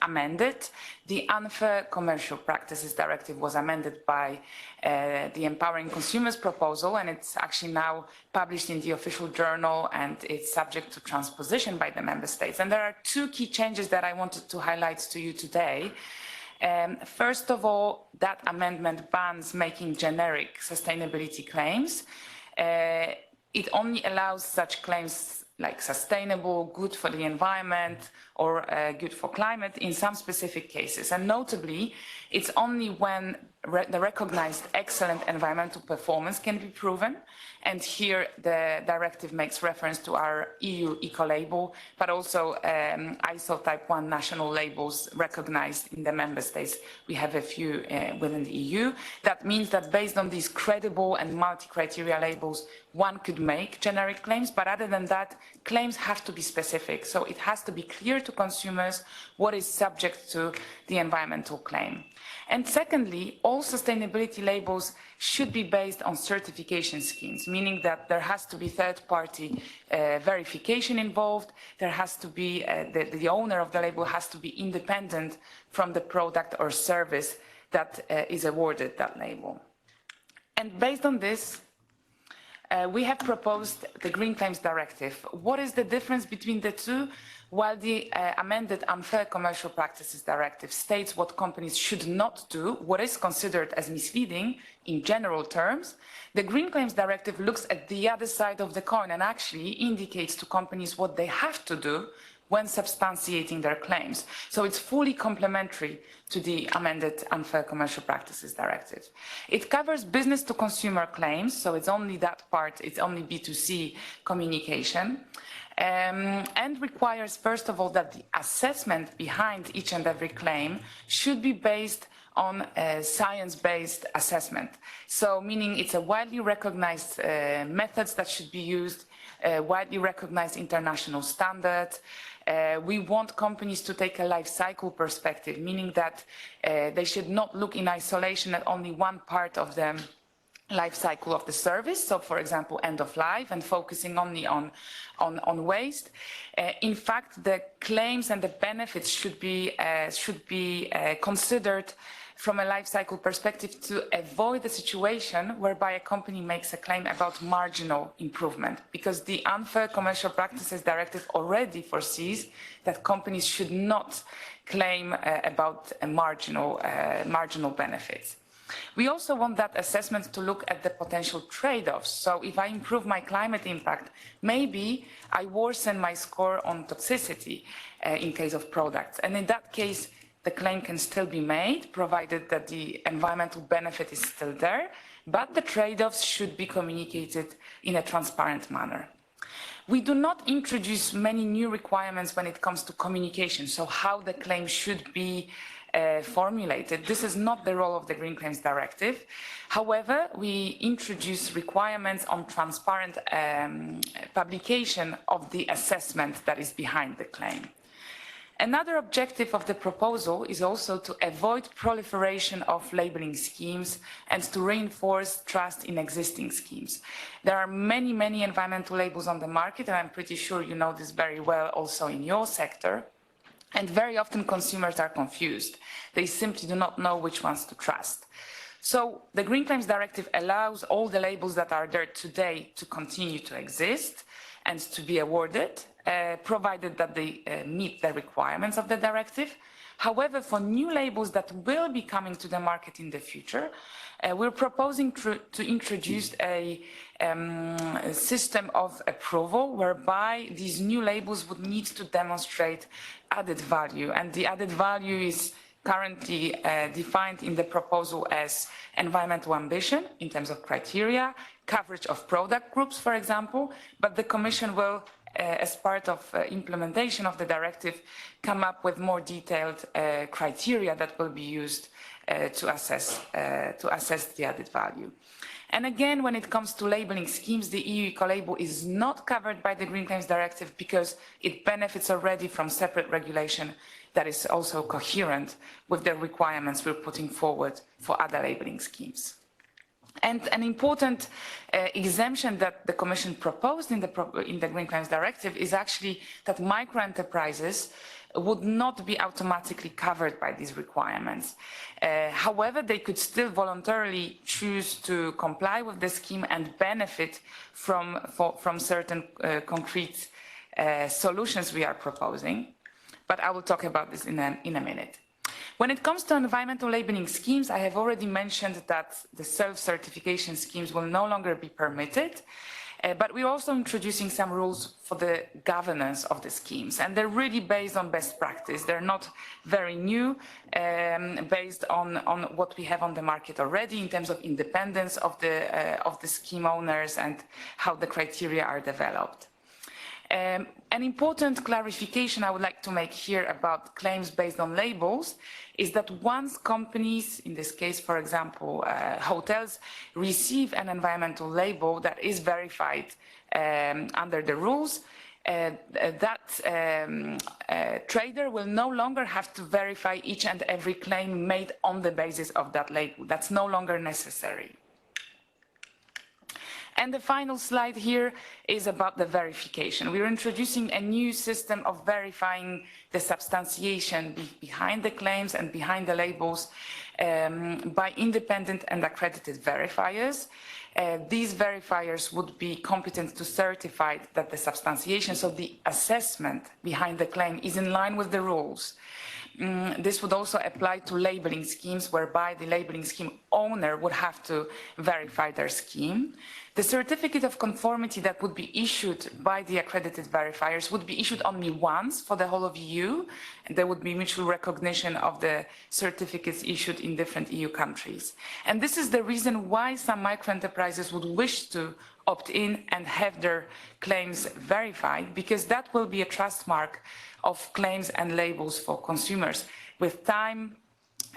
amended. The Unfair Commercial Practices Directive was amended by the Empowering Consumers proposal, and it's actually now published in the official journal, and it's subject to transposition by the member states. And there are two key changes that I wanted to highlight to you today. First of all, that amendment bans making generic sustainability claims. It only allows such claims like sustainable, good for the environment, or good for climate in some specific cases. And notably, it's only when the recognized excellent environmental performance can be proven. And here the directive makes reference to our EU eco-label, but also ISO Type 1 national labels recognized in the member states. We have a few within the EU. That means that based on these credible and multi-criteria labels, one could make generic claims, but other than that, claims have to be specific. So it has to be clear to consumers what is subject to the environmental claim. And secondly, all sustainability labels should be based on certification schemes, meaning that there has to be third-party verification involved. There has to be, the owner of the label has to be independent from the product or service that is awarded that label. And based on this, we have proposed the Green Claims Directive. What is the difference between the two? While the amended Unfair Commercial Practices Directive states what companies should not do, what is considered as misleading in general terms, the Green Claims Directive looks at the other side of the coin and actually indicates to companies what they have to do when substantiating their claims. So it's fully complementary to the amended Unfair Commercial Practices Directive. It covers business to consumer claims, so it's only that part, it's only B2C communication, and requires, first of all, that the assessment behind each and every claim should be based on a science-based assessment. So meaning it's a widely recognized methods that should be used, widely recognized international standards. We want companies to take a life cycle perspective, meaning that they should not look in isolation at only one part of the life cycle of the service. So, for example, end of life, and focusing only on waste. In fact, the claims and the benefits should be considered from a life cycle perspective to avoid the situation whereby a company makes a claim about marginal improvement, because the Unfair Commercial Practices Directive already foresees that companies should not claim about a marginal benefits. We also want that assessment to look at the potential trade-offs. So if I improve my climate impact, maybe I worsen my score on toxicity in case of products. And in that case, the claim can still be made, provided that the environmental benefit is still there, but the trade-offs should be communicated in a transparent manner. We do not introduce many new requirements when it comes to communication, so how the claim should be formulated. This is not the role of the Green Claims Directive. However, we introduce requirements on transparent publication of the assessment that is behind the claim. Another objective of the proposal is also to avoid proliferation of labeling schemes and to reinforce trust in existing schemes. There are many, many environmental labels on the market, and I'm pretty sure you know this very well also in your sector. And very often consumers are confused. They simply do not know which ones to trust. So the Green Claims Directive allows all the labels that are there today to continue to exist and to be awarded, provided that they meet the requirements of the directive. However, for new labels that will be coming to the market in the future, we're proposing to introduce a system of approval whereby these new labels would need to demonstrate added value. And the added value is currently defined in the proposal as environmental ambition in terms of criteria, coverage of product groups, for example, but the Commission will, as part of implementation of the directive, come up with more detailed criteria that will be used to assess the added value. And again, when it comes to labeling schemes, the EU Ecolabel is not covered by the Green Claims Directive because it benefits already from separate regulation that is also coherent with the requirements we're putting forward for other labeling schemes. And an important exemption that the Commission proposed in the Green Claims Directive is actually that micro-enterprises would not be automatically covered by these requirements. However, they could still voluntarily choose to comply with the scheme and benefit from certain concrete solutions we are proposing. But I will talk about this in a minute. When it comes to environmental labeling schemes, I have already mentioned that the self-certification schemes will no longer be permitted, but we're also introducing some rules for the governance of the schemes, and they're really based on best practice. They're not very new, based on what we have on the market already in terms of independence of the scheme owners and how the criteria are developed. An important clarification I would like to make here about claims based on labels is that once companies, in this case, for example, hotels, receive an environmental label that is verified under the rules, that trader will no longer have to verify each and every claim made on the basis of that label. That's no longer necessary. And the final slide here is about the verification. We're introducing a new system of verifying the substantiation behind the claims and behind the labels by independent and accredited verifiers. These verifiers would be competent to certify that the substantiation, so the assessment behind the claim, is in line with the rules. This would also apply to labeling schemes, whereby the labeling scheme owner would have to verify their scheme. The certificate of conformity that would be issued by the accredited verifiers would be issued only once for the whole of EU, and there would be mutual recognition of the certificates issued in different EU countries. And this is the reason why some micro-enterprises would wish to opt in and have their claims verified, because that will be a trust mark of claims and labels for consumers. With time,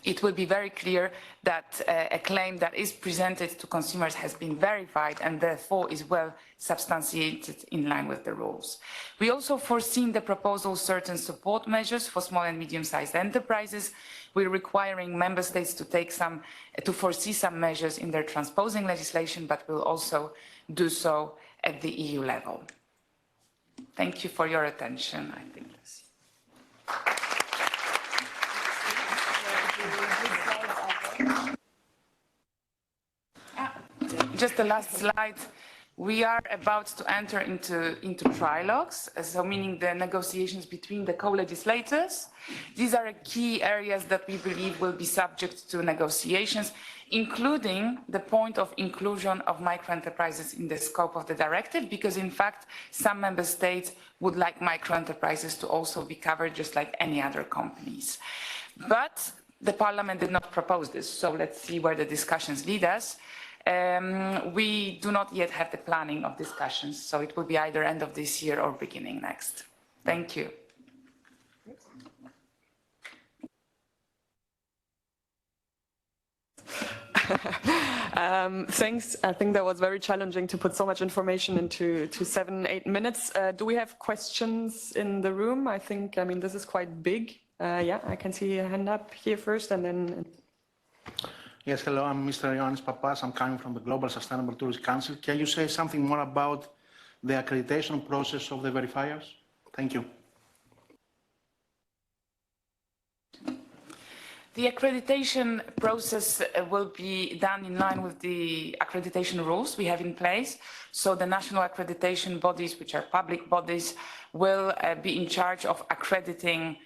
it will be very clear that a claim that is presented to consumers has been verified and therefore is well substantiated in line with the rules. We also foresee in the proposal certain support measures for small and medium-sized enterprises. We're requiring member states to foresee some measures in their transposing legislation, but will also do so at the EU level. Thank you for your attention. I think that's just the last slide. We are about to enter into trilogues, so meaning the negotiations between the co-legislators. These are key areas that we believe will be subject to negotiations, including the point of inclusion of micro-enterprises in the scope of the directive, because in fact, some member states would like micro-enterprises to also be covered just like any other companies. But the Parliament did not propose this, so let's see where the discussions lead us. We do not yet have the planning of discussions, so it will be either end of this year or beginning next. Thank you. Thanks. I think that was very challenging to put so much information into 7-8 minutes. Do we have questions in the room? I mean, this is quite big. Yeah, I can see a hand up here first and then... Yes, hello, I'm Mr. Ioannis Papas. I'm coming from the Global Sustainable Tourism Council. Can you say something more about the accreditation process of the verifiers? Thank you. The accreditation process will be done in line with the accreditation rules we have in place. So the national accreditation bodies, which are public bodies, will be in charge of accrediting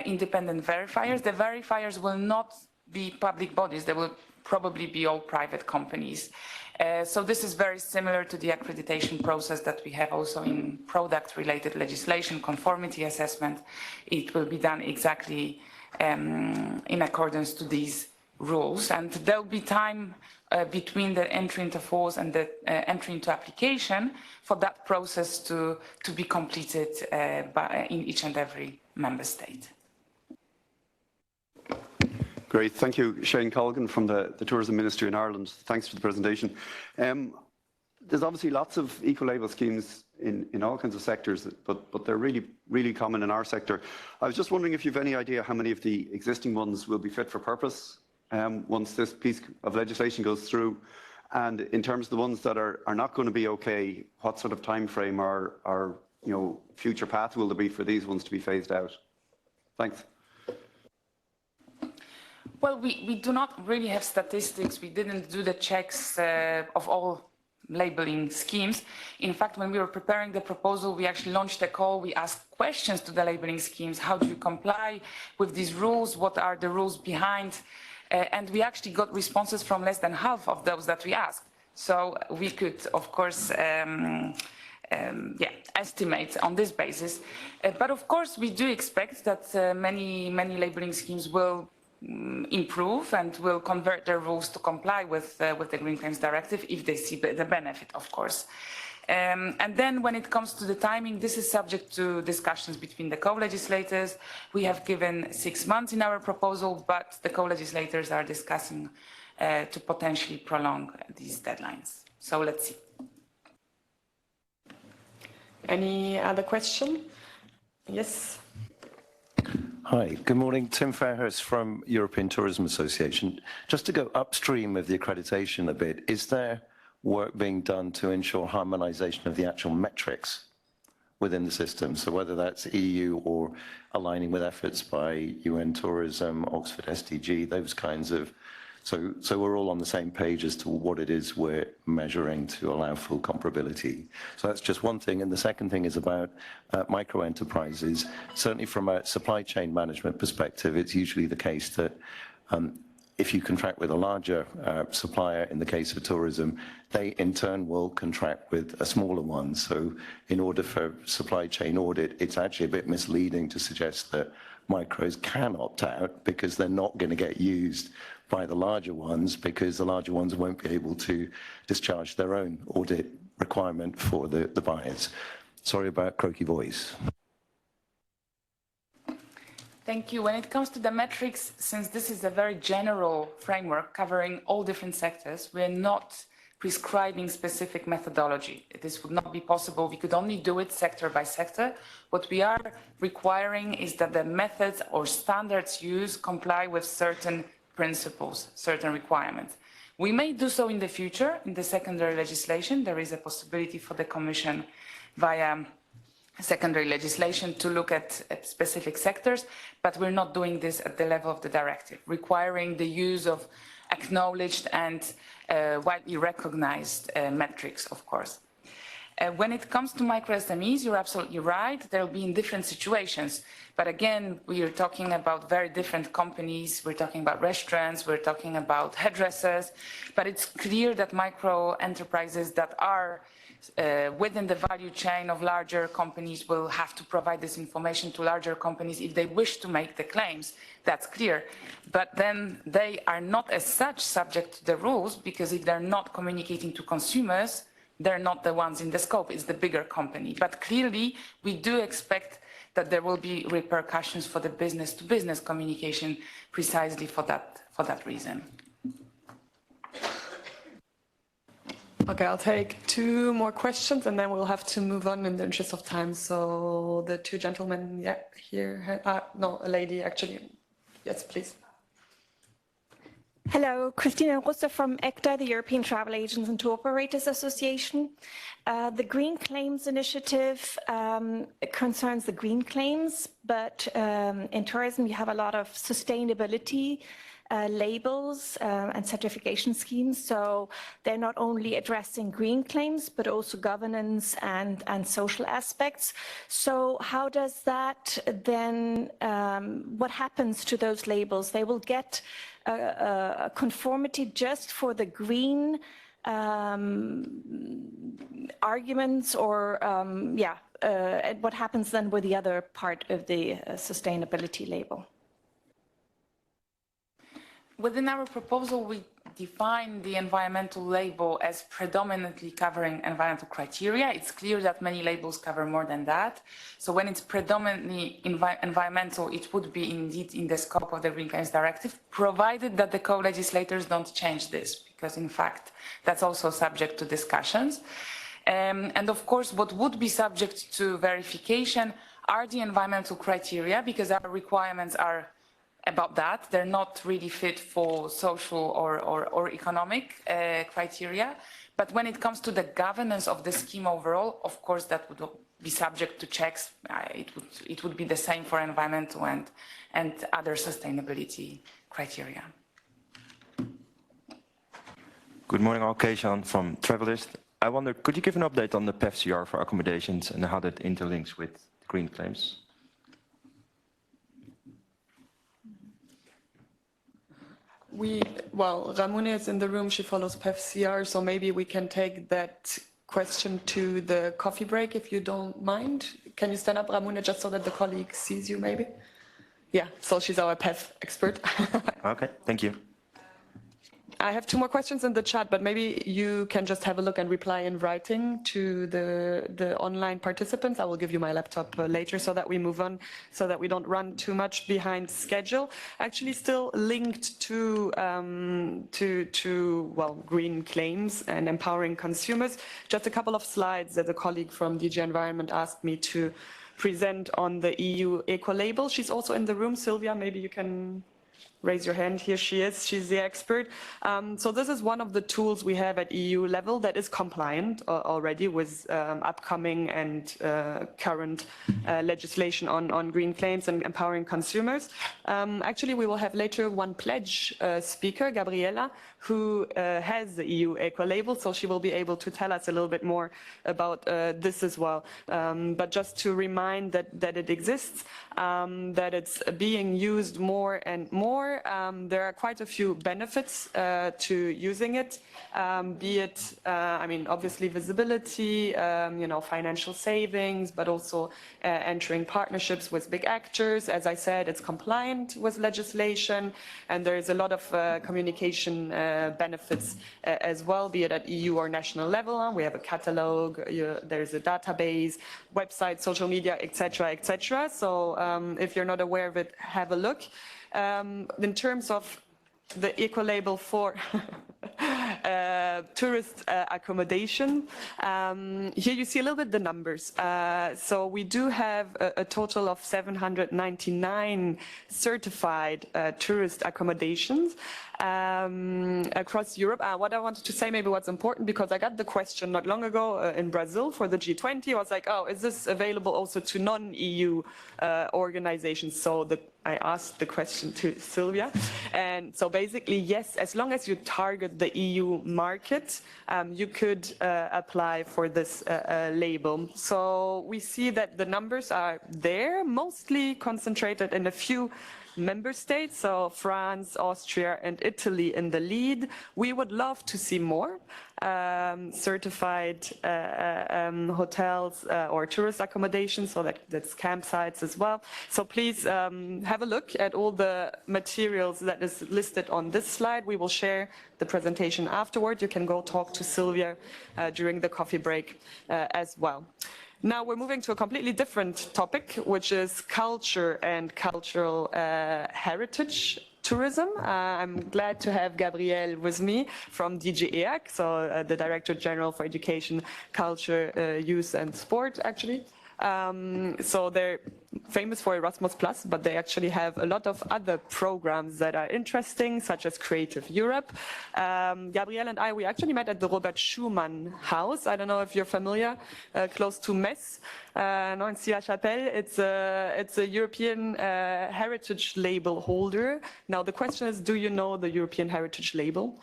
independent verifiers. The verifiers will not be public bodies. They will probably be all private companies. So this is very similar to the accreditation process that we have also in product-related legislation, conformity assessment. It will be done exactly in accordance to these rules. And there will be time between the entry into force and the entry into application for that process to be completed in each and every member state. Great, thank you. Shane Colgan from the Tourism Ministry in Ireland. Thanks for the presentation. There's obviously lots of eco-label schemes in all kinds of sectors, but they're really common in our sector. I was just wondering if you've any idea how many of the existing ones will be fit for purpose once this piece of legislation goes through, and in terms of the ones that are not going to be okay, what sort of time frame or future path will there be for these ones to be phased out? Thanks. Well, we do not really have statistics. We didn't do the checks of all labeling schemes. In fact, when we were preparing the proposal, we actually launched a call. We asked questions to the labeling schemes. How do you comply with these rules? What are the rules behind? And we actually got responses from less than half of those that we asked. So we could, of course, estimate on this basis. But of course, we do expect that many labeling schemes will improve and will convert their rules to comply with the Green Claims Directive if they see the benefit, of course. And then when it comes to the timing, this is subject to discussions between the co-legislators. We have given 6 months in our proposal, but the co-legislators are discussing to potentially prolong these deadlines. So let's see. Any other question? Yes. Hi, good morning. Tim Fairhurst from European Tourism Association. Just to go upstream of the accreditation a bit, is there work being done to ensure harmonization of the actual metrics within the system? So whether that's EU or aligning with efforts by UN Tourism, Oxford SDG, those kinds of, so we're all on the same page as to what it is we're measuring to allow full comparability. So that's just one thing. And the second thing is about micro enterprises. Certainly from a supply chain management perspective, it's usually the case that if you contract with a larger supplier, in the case of tourism, they in turn will contract with a smaller one. So in order for supply chain audit, it's actually a bit misleading to suggest that micros can opt out because they're not going to get used by the larger ones, because the larger ones won't be able to discharge their own audit requirement for the buyers. Sorry about croaky voice. Thank you. When it comes to the metrics, since this is a very general framework covering all different sectors, we're not prescribing specific methodology. This would not be possible. We could only do it sector by sector. What we are requiring is that the methods or standards used comply with certain principles, certain requirements. We may do so in the future in the secondary legislation. There is a possibility for the Commission via secondary legislation to look at specific sectors, but we're not doing this at the level of the directive, requiring the use of acknowledged and widely recognized metrics, of course. When it comes to micro SMEs, you're absolutely right. They'll be in different situations. But again, we are talking about very different companies. We're talking about restaurants. We're talking about hairdressers. But it's clear that micro enterprises that are within the value chain of larger companies will have to provide this information to larger companies if they wish to make the claims. That's clear. But then they are not as such subject to the rules, because if they're not communicating to consumers, they're not the ones in the scope, it's the bigger company. But clearly, we do expect that there will be repercussions for the business-to-business communication precisely for that reason. Okay, I'll take 2 more questions and then we'll have to move on in the interest of time. So the 2 gentlemen, yeah, here, no, a lady actually. Yes, please. Hello, Christina Russe from ECTA, the European Travel Agents and Tour Operators Association. The Green Claims Initiative concerns the green claims, but in tourism you have a lot of sustainability labels and certification schemes. So they're not only addressing green claims, but also governance and social aspects. So how does that then, what happens to those labels? They will get a conformity just for the green arguments, or what happens then with the other part of the sustainability label? Within our proposal, we define the environmental label as predominantly covering environmental criteria. It's clear that many labels cover more than that. So when it's predominantly environmental, it would be indeed in the scope of the Green Claims Directive, provided that the co-legislators don't change this, because in fact, that's also subject to discussions. And of course, what would be subject to verification are the environmental criteria, because our requirements are about that. They're not really fit for social or economic criteria. But when it comes to the governance of the scheme overall, of course, that would be subject to checks. It would be the same for environmental and other sustainability criteria. Good morning, Alkeishan from Travelist. I wonder, could you give an update on the PEFCR for accommodations and how that interlinks with green claims? Well, Ramune is in the room, she follows PEFCR, so maybe we can take that question to the coffee break, if you don't mind. Can you stand up, Ramune, just so that the colleague sees you, maybe? Yeah, so she's our PEF expert. Okay, thank you. I have 2 more questions in the chat, but maybe you can just have a look and reply in writing to the online participants. I will give you my laptop later so that we move on, so that we don't run too much behind schedule. Actually, still linked to green claims and empowering consumers. Just a couple of slides that a colleague from DG Environment asked me to present on the EU eco-label. She's also in the room. Sylvia, maybe you can raise your hand. Here she is. She's the expert. So this is one of the tools we have at EU level that is compliant already with upcoming and current legislation on green claims and empowering consumers. Actually, we will have later one pledge speaker, Gabriela, who has the EU eco-label, so she will be able to tell us a little bit more about this as well. But just to remind that it exists, that it's being used more and more. There are quite a few benefits to using it, be it, obviously visibility, financial savings, but also entering partnerships with big actors. As I said, it's compliant with legislation, and there is a lot of communication benefits as well, be it at EU or national level. We have a catalog, there's a database, website, social media, etc., etc. So if you're not aware of it, have a look. In terms of the eco-label for tourist accommodation, here you see a little bit the numbers. So we do have a total of 799 certified tourist accommodations across Europe. What I wanted to say, maybe what's important, because I got the question not long ago in Brazil for the G20. I was like, oh, is this available also to non-EU organizations? So I asked the question to Sylvia. And so basically, yes, as long as you target the EU market, you could apply for this label. So we see that the numbers are there, mostly concentrated in a few member states, so France, Austria, and Italy in the lead. We would love to see more certified hotels or tourist accommodations, so that's campsites as well. So please have a look at all the materials that is listed on this slide. We will share the presentation afterward. You can go talk to Sylvia during the coffee break as well. Now we're moving to a completely different topic, which is culture and cultural heritage tourism. I'm glad to have Gabrielle with me from DG EAC, so the Director General for Education, Culture, Youth and Sport, actually. So they're famous for Erasmus+, but they actually have a lot of other programs that are interesting, such as Creative Europe. Gabrielle and I, we actually met at the Robert Schumann House. I don't know if you're familiar, close to Metz, in Silla-Chapelle. It's a European heritage label holder. Now the question is, do you know the European heritage label?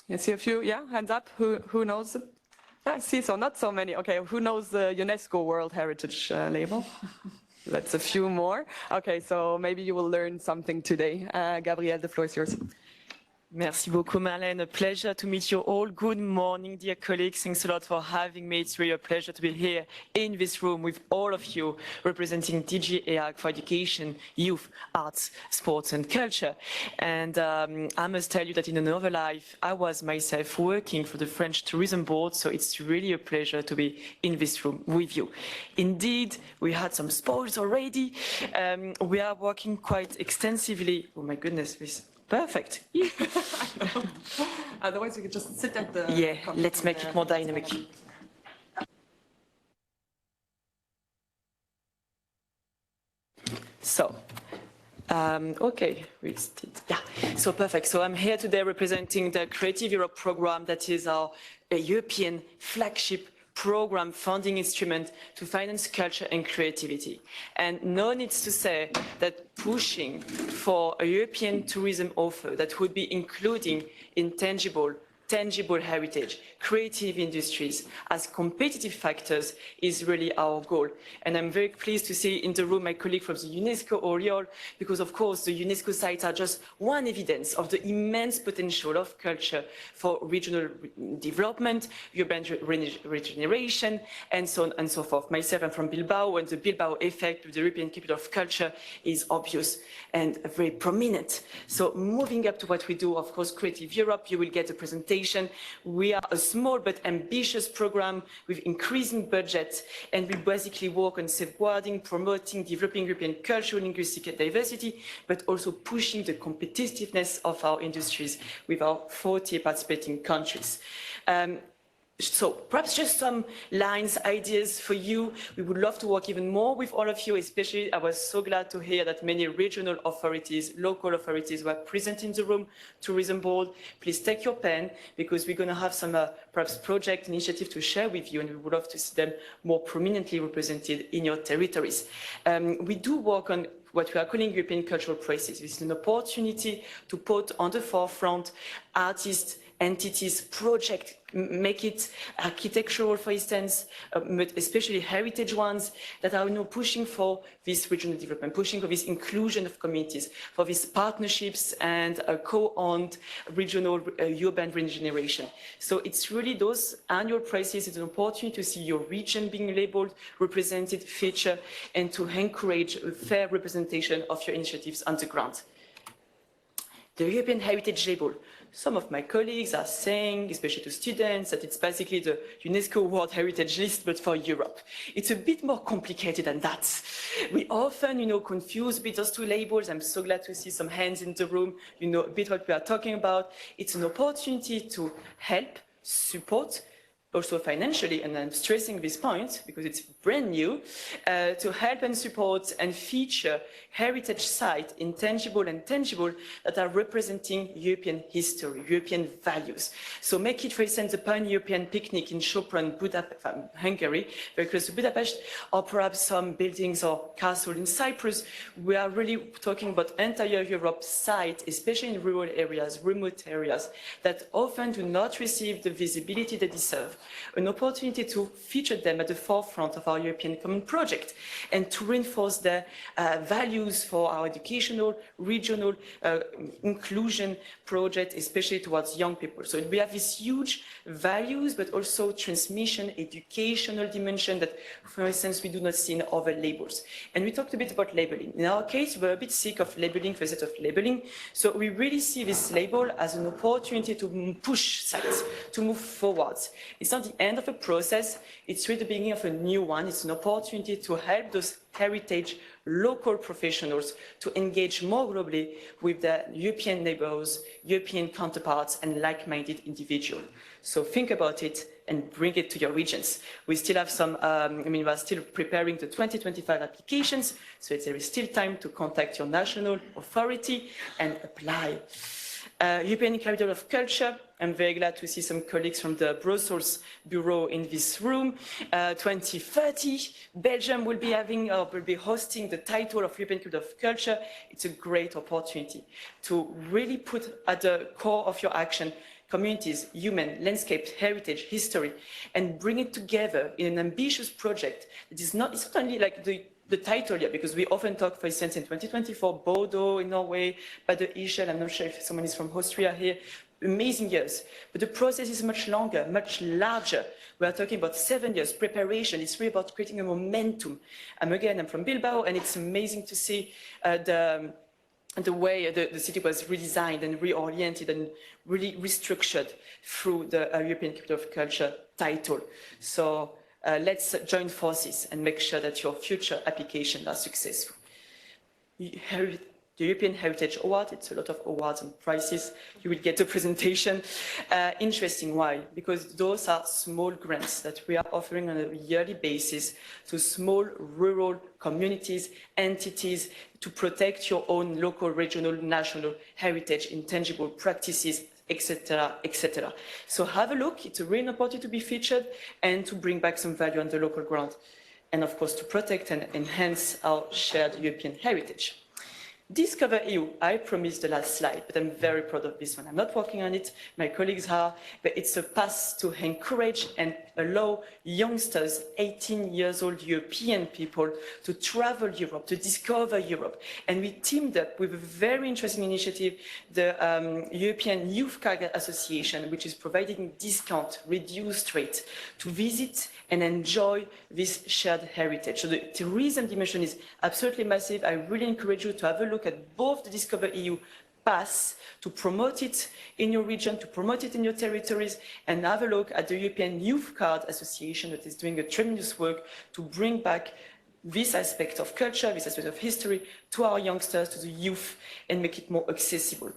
You see a few, yeah, hands up, who knows it? I see, so not so many. Okay, who knows the UNESCO World Heritage label? That's a few more. Okay, so maybe you will learn something today. Gabrielle, the floor is yours. Merci beaucoup, Marlène. A pleasure to meet you all. Good morning, dear colleagues. Thanks a lot for having me. It's really a pleasure to be here in this room with all of you representing DG EAC for Education, Youth, Arts, Sports and Culture. And I must tell you that in another life, I was myself working for the French Tourism Board, so it's really a pleasure to be in this room with you. Indeed, we had some spoils already. We are working quite extensively. Oh my goodness, this. Perfect. Otherwise, we could just sit at the... Yeah, let's make it more dynamic. So, okay, yeah, so perfect. So I'm here today representing the Creative Europe program, that is our European flagship program funding instrument to finance culture and creativity. And no needs to say that pushing for a European tourism offer that would be including intangible, tangible heritage, creative industries as competitive factors is really our goal. And I'm very pleased to see in the room my colleague from the UNESCO, Oriol, because of course the UNESCO sites are just one evidence of the immense potential of culture for regional development, urban regeneration, and so on and so forth. Myself, I'm from Bilbao, and the Bilbao effect with the European Capital of Culture is obvious and very prominent. So moving up to what we do, of course, Creative Europe, you will get a presentation. We are a small but ambitious program with increasing budget, and we basically work on safeguarding, promoting, developing European cultural and linguistic diversity, but also pushing the competitiveness of our industries with our 40 participating countries. So perhaps just some lines, ideas for you. We would love to work even more with all of you, especially I was so glad to hear that many regional authorities, local authorities were present in the room. Tourism Board, please take your pen, because we're going to have some perhaps project initiative to share with you, and we would love to see them more prominently represented in your territories. We do work on what we are calling European cultural prices. This is an opportunity to put on the forefront artists, entities, projects, make it architectural, for instance, but especially heritage ones that are pushing for this regional development, pushing for this inclusion of communities, for these partnerships and co-owned regional urban regeneration. So it's really those annual prizes. It's an opportunity to see your region being labeled, represented, featured, and to encourage a fair representation of your initiatives on the ground. The European Heritage Label. Some of my colleagues are saying, especially to students, that it's basically the UNESCO World Heritage List, but for Europe. It's a bit more complicated than that. We often, confuse a bit those two labels. I'm so glad to see some hands in the room, a bit what we are talking about. It's an opportunity to help, support, also financially, and I'm stressing this point because it's brand new, to help and support and feature heritage sites, intangible and tangible, that are representing European history, European values. So make it, for instance, a pan-European picnic in Sopron, Hungary, very close to Budapest, or perhaps some buildings or castle in Cyprus. We are really talking about entire Europe sites, especially in rural areas, remote areas, that often do not receive the visibility they deserve. An opportunity to feature them at the forefront of our European Common Project and to reinforce their values for our educational, regional inclusion project, especially towards young people. So we have these huge values, but also transmission, educational dimension that, for instance, we do not see in other labels. And we talked a bit about labeling. In our case, we're a bit sick of labeling for the sake of labeling. So we really see this label as an opportunity to push sites, to move forwards. It's It's not the end of a process, it's really the beginning of a new one. It's an opportunity to help those heritage local professionals to engage more globally with their European neighbors, European counterparts, and like-minded individuals. So think about it and bring it to your regions. We still have some, we are still preparing the 2025 applications, so there is still time to contact your national authority and apply. European Capital of Culture, I'm very glad to see some colleagues from the Brussels Bureau in this room. 2030, Belgium will be hosting the title of European Capital of Culture. It's a great opportunity to really put at the core of your action communities, human, landscape, heritage, history, and bring it together in an ambitious project. It's not only like the title yet, because we often talk, for instance, in 2024, Bordeaux in Norway, Bad Ischl, I'm not sure if someone is from Austria here, amazing years. But the process is much longer, much larger. We are talking about 7 years preparation. It's really about creating a momentum. I'm from Bilbao, and it's amazing to see the way the city was redesigned and reoriented and really restructured through the European Capital of Culture title. So let's join forces and make sure that your future applications are successful. The European Heritage Award, it's a lot of awards and prizes. You will get a presentation. Interesting, why? Because those are small grants that we are offering on a yearly basis to small rural communities, entities, to protect your own local, regional, national heritage, intangible practices, etc., etc. So have a look. It's a real opportunity to be featured and to bring back some value on the local ground. And of course, to protect and enhance our shared European heritage. Discover EU, I promised the last slide, but I'm very proud of this one. I'm not working on it, my colleagues are, but it's a path to encourage and allow youngsters, 18 years old European people, to travel Europe, to discover Europe. And we teamed up with a very interesting initiative, the European Youth Card Association, which is providing discount, reduced rate, to visit and enjoy this shared heritage. So the tourism dimension is absolutely massive. I really encourage you to have a look at both the Discover EU pass, to promote it in your region, to promote it in your territories, and have a look at the European Youth Card Association that is doing a tremendous work to bring back this aspect of culture, this aspect of history to our youngsters, to the youth, and make it more accessible.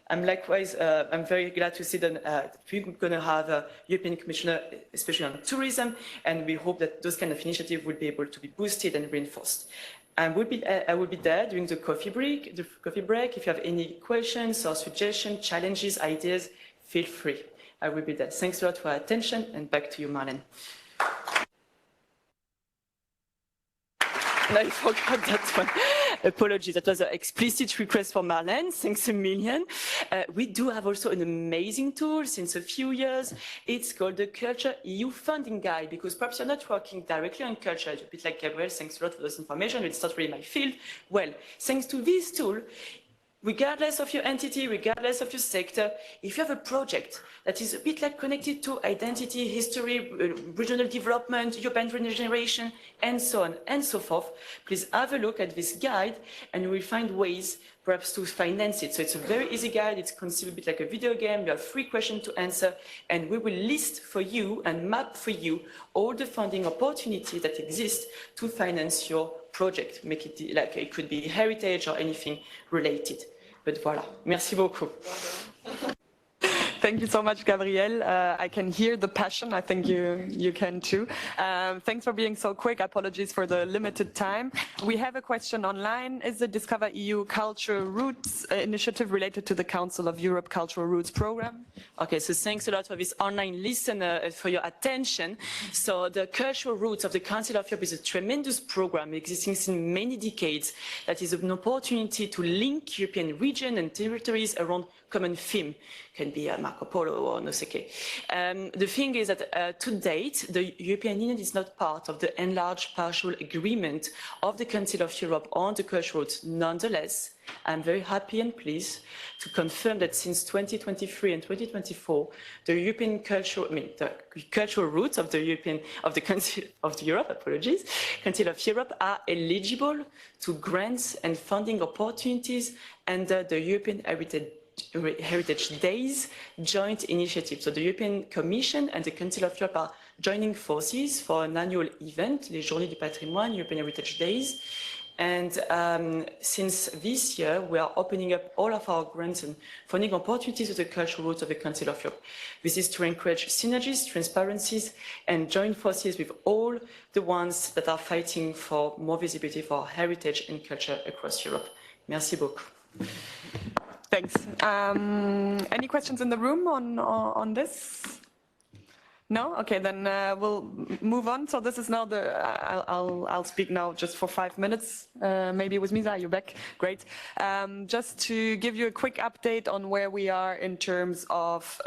I'm very glad to see that we're going to have a European Commissioner, especially on tourism, and we hope that those kind of initiatives will be able to be boosted and reinforced. I will be there during the coffee break. If you have any questions or suggestions, challenges, ideas, feel free. I will be there. Thanks a lot for your attention, and back to you, Marlene. And I forgot that one. Apologies, that was an explicit request from Marlene. Thanks a million. We do have also an amazing tool since a few years. It's called the Culture EU Funding Guide, because perhaps you're not working directly on culture. It's a bit like Gabriel, thanks a lot for this information. It's not really my field. Well, thanks to this tool, regardless of your entity, regardless of your sector, if you have a project that is a bit like connected to identity, history, regional development, European regeneration, and so on and so forth, please have a look at this guide and you will find ways perhaps to finance it. So it's a very easy guide. It's conceived a bit like a video game. You have 3 questions to answer, and we will list for you and map for you all the funding opportunities that exist to finance your project. Make it like it could be heritage or anything related. But voilà. Merci beaucoup. Thank you so much, Gabrielle. I can hear the passion. I think you can too. Thanks for being so quick. Apologies for the limited time. We have a question online. Is the Discover EU Cultural Roots initiative related to the Council of Europe Cultural Roots program? Okay, so thanks a lot for this online listener, for your attention. So the Cultural Roots of the Council of Europe is a tremendous program existing since many decades that is an opportunity to link European regions and territories around common theme. Can be Marco Polo or Noseke. The thing is that to date, the European Union is not part of the enlarged partial agreement of the Council of Europe on the cultural roots. Nonetheless, I'm very happy and pleased to confirm that since 2023 and 2024, the cultural roots of the Council of Europe, Council of Europe are eligible to grants and funding opportunities under the European Heritage Heritage Days joint initiative. So the European Commission and the Council of Europe are joining forces for an annual event, les Journées du Patrimoine, European Heritage Days. And since this year, we are opening up all of our grants and funding opportunities to the cultural roots of the Council of Europe. This is to encourage synergies, transparencies, and join forces with all the ones that are fighting for more visibility for heritage and culture across Europe. Merci beaucoup. Thanks. Any questions in the room on this? No? Okay, then we'll move on. So this is now I'll speak now just for 5 minutes, maybe with Misa. You're back. Great. Just to give you a quick update on where we are in terms of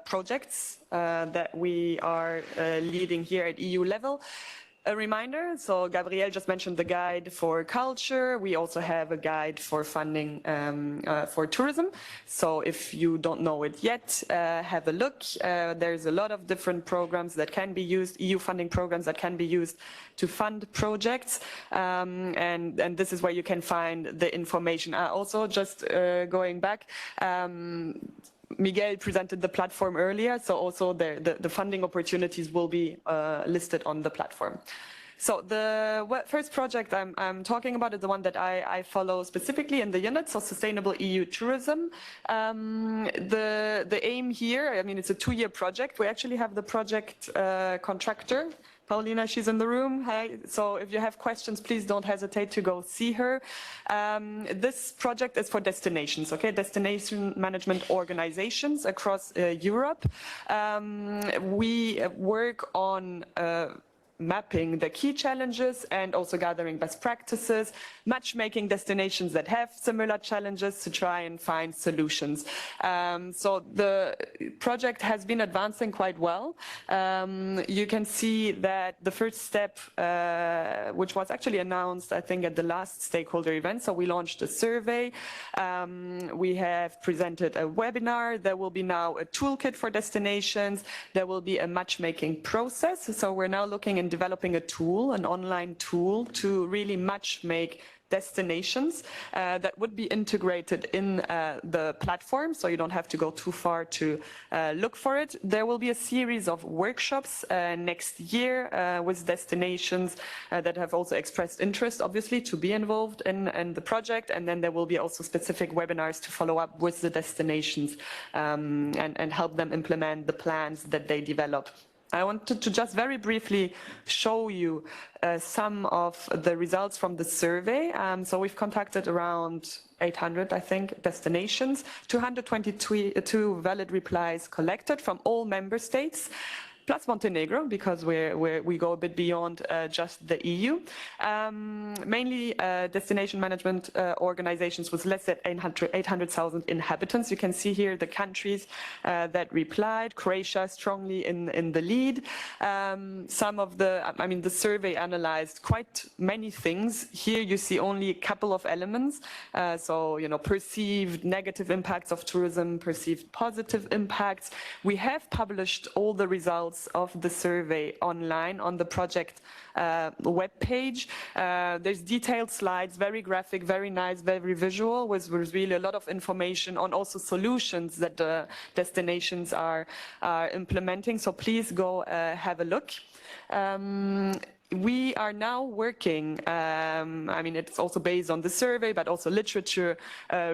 projects that we are leading here at EU level. A reminder, so Gabrielle just mentioned the guide for culture. We also have a guide for funding for tourism. So if you don't know it yet, have a look. There's a lot of different programs that can be used, EU funding programs that can be used to fund projects. And this is where you can find the information. Also, just going back, Miguel presented the platform earlier, so also the funding opportunities will be listed on the platform. So the first project I'm talking about is the one that I follow specifically in the unit, so Sustainable EU Tourism. The aim here, I mean, it's a 2-year project. We actually have the project contractor, Paulina, she's in the room. Hi. So if you have questions, please don't hesitate to go see her. This project is for destinations, okay? Destination management organizations across Europe. We work on mapping the key challenges and also gathering best practices, matchmaking destinations that have similar challenges to try and find solutions. So the project has been advancing quite well. You can see that the first step, which was actually announced, I think, at the last stakeholder event, so we launched a survey. We have presented a webinar. There will be now a toolkit for destinations. There will be a matchmaking process. So we're now looking in developing a tool, an online tool, to really matchmake destinations that would be integrated in the platform, so you don't have to go too far to look for it. There will be a series of workshops next year with destinations that have also expressed interest, obviously, to be involved in the project, and then there will be also specific webinars to follow up with the destinations and help them implement the plans that they develop. I wanted to just very briefly show you some of the results from the survey. So we've contacted around 800, I think, destinations, 222 valid replies collected from all member states, plus Montenegro, because we go a bit beyond just the EU. Mainly destination management organizations with less than 800,000 inhabitants. You can see here the countries that replied. Croatia strongly in the lead. Some of the survey analyzed quite many things. Here you see only a couple of elements. So, you know, perceived negative impacts of tourism, perceived positive impacts. We have published all the results of the survey online on the project webpage. There's detailed slides, very graphic, very nice, very visual, with really a lot of information on also solutions that the destinations are implementing. So please go have a look. We are now working, I mean, it's also based on the survey, but also literature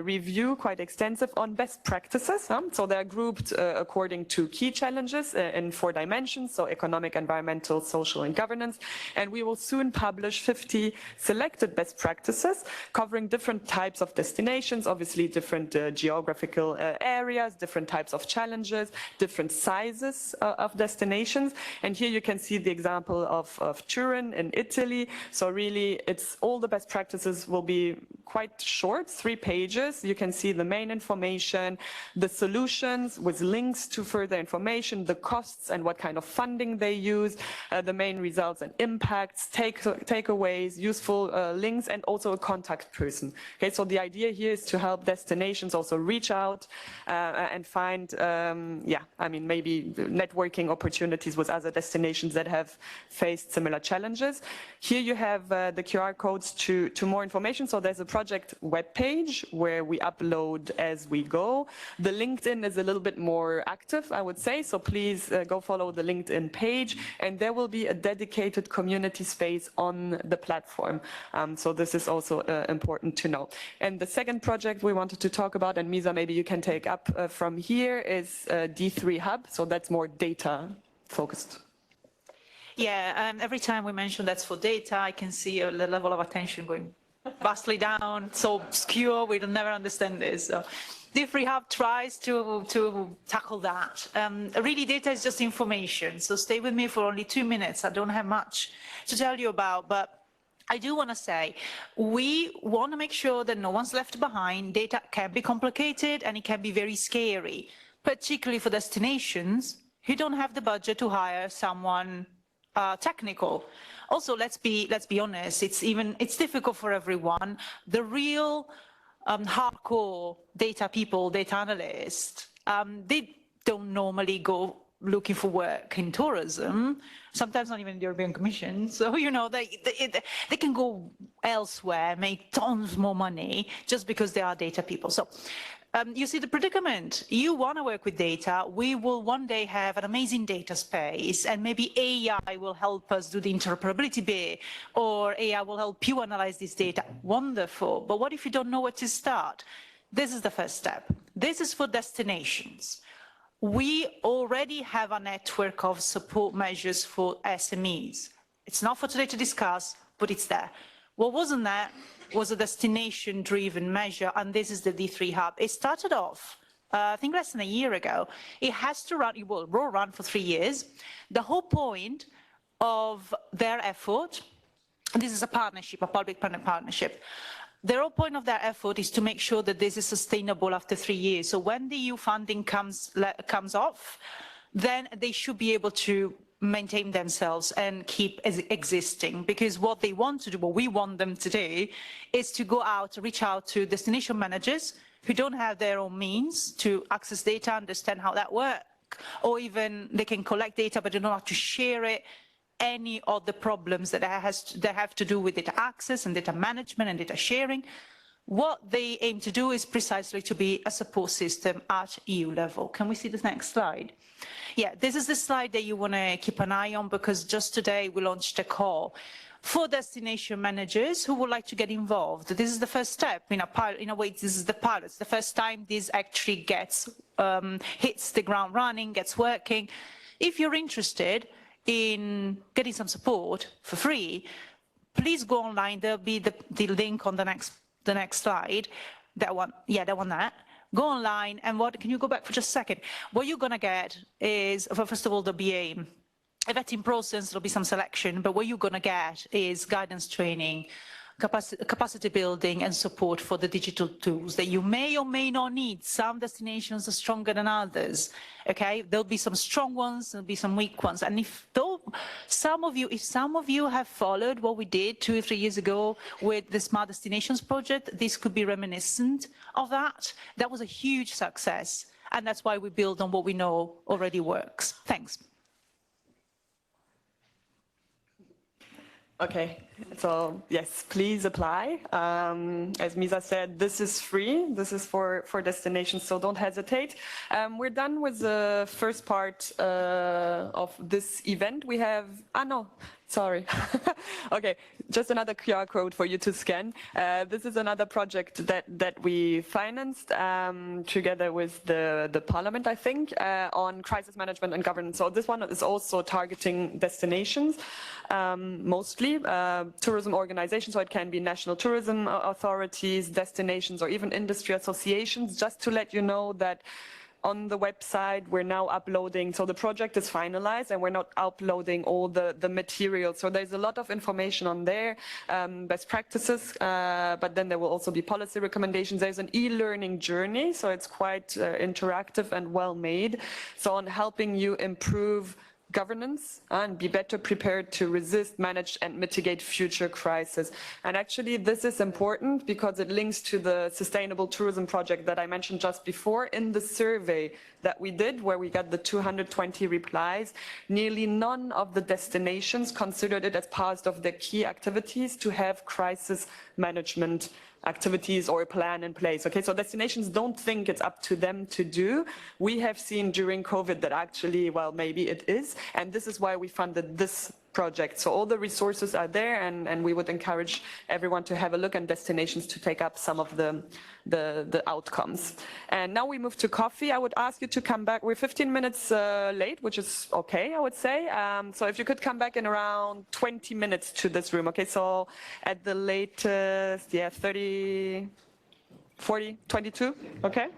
review, quite extensive, on best practices. So they're grouped according to key challenges in 4 dimensions, so economic, environmental, social, and governance. And we will soon publish 50 selected best practices covering different types of destinations, obviously different geographical areas, different types of challenges, different sizes of destinations. And here you can see the example of Turin in Italy. So really, it's all the best practices will be quite short, 3 pages. You can see the main information, the solutions with links to further information, the costs and what kind of funding they use, the main results and impacts, takeaways, useful links, and also a contact person. Okay, so the idea here is to help destinations also reach out and find, I mean, maybe networking opportunities with other destinations that have faced similar challenges. Here you have the QR codes to more information. So there's a project webpage where we upload as we go. The LinkedIn is a little bit more active, I would say, so please go follow the LinkedIn page, and there will be a dedicated community space on the platform. So this is also important to know. And the second project we wanted to talk about, and Misa, maybe you can take up from here, is D3 Hub, so that's more data focused. Yeah, every time we mention that's for data, I can see the level of attention going vastly down, so obscure, we'll never understand this. So D3 Hub tries to tackle that. Really, data is just information, so stay with me for only 2 minutes. I don't have much to tell you about, but I do want to say, we want to make sure that no one's left behind. Data can be complicated and it can be very scary, particularly for destinations who don't have the budget to hire someone technical. Also, let's be honest, it's difficult for everyone. The real hardcore data people, data analysts, they don't normally go looking for work in tourism, sometimes not even the European Commission. So, you know, they can go elsewhere, make tons more money just because they are data people. So you see the predicament. You want to work with data. We will one day have an amazing data space, and maybe AI will help us do the interoperability bit, or AI will help you analyze this data. Wonderful. But what if you don't know where to start? This is the first step. This is for destinations. We already have a network of support measures for SMEs. It's not for today to discuss, but it's there. What wasn't there was a destination-driven measure, and this is the D3 Hub. It started off, I think less than a year ago. It has to run, it will run for 3 years. The whole point of their effort, and this is a partnership, a public-private partnership, the whole point of their effort is to make sure that this is sustainable after 3 years. So when the EU funding comes off, then they should be able to maintain themselves and keep existing, because what they want to do, what we want them to do, is to go out, reach out to destination managers who don't have their own means to access data, understand how that works, or even they can collect data but they don't know how to share it. Any of the problems that have to do with data access and data management and data sharing. What they aim to do is precisely to be a support system at EU level. Can we see the next slide? Yeah, this is the slide that you want to keep an eye on, because just today we launched a call for destination managers who would like to get involved. This is the first step in a pilot. In a way, this is the pilot. It's the first time this actually gets hits the ground running, gets working. If you're interested in getting some support for free, please go online. There'll be the link on the next slide. That one, yeah, that one there. Go online, and what, can you go back for just a second? What you're gonna get is, first of all, there'll be a vetting process, there'll be some selection, but what you're gonna get is guidance training, capacity building and support for the digital tools that you may or may not need. Some destinations are stronger than others, okay? There'll be some strong ones, there'll be some weak ones. And if some of you have followed what we did 2 or 3 years ago with the Smart Destinations project, this could be reminiscent of that. That was a huge success. And that's why we build on what we know already works. Thanks. Okay, so yes, please apply. As Misa said, this is free. This is for destinations, so don't hesitate. We're done with the first part of this event. We have, sorry. Okay, just another QR code for you to scan. This is another project that we financed together with the Parliament, I think, on crisis management and governance. So this one is also targeting destinations, mostly tourism organizations. So it can be national tourism authorities, destinations, or even industry associations. Just to let you know that on the website, we're now uploading, so the project is finalized and we're not uploading all the material. So there's a lot of information on there, best practices, but then there will also be policy recommendations. There's an e-learning journey, so it's quite interactive and well made. So on helping you improve governance and be better prepared to resist, manage and mitigate future crises. And actually this is important because it links to the sustainable tourism project that I mentioned just before. In the survey that we did, where we got the 220 replies, nearly none of the destinations considered it as part of their key activities to have crisis management activities or a plan in place. Okay, so destinations don't think it's up to them to do. We have seen during COVID that actually, well, maybe it is, and this is why we funded this project. So all the resources are there, and we would encourage everyone to have a look and destinations to take up some of the outcomes. And now we move to coffee. I would ask you to come back. We're 15 minutes late, which is okay, I would say. So if you could come back in around 20 minutes to this room. Okay, so at the latest, yeah, 30, 40, 22, okay?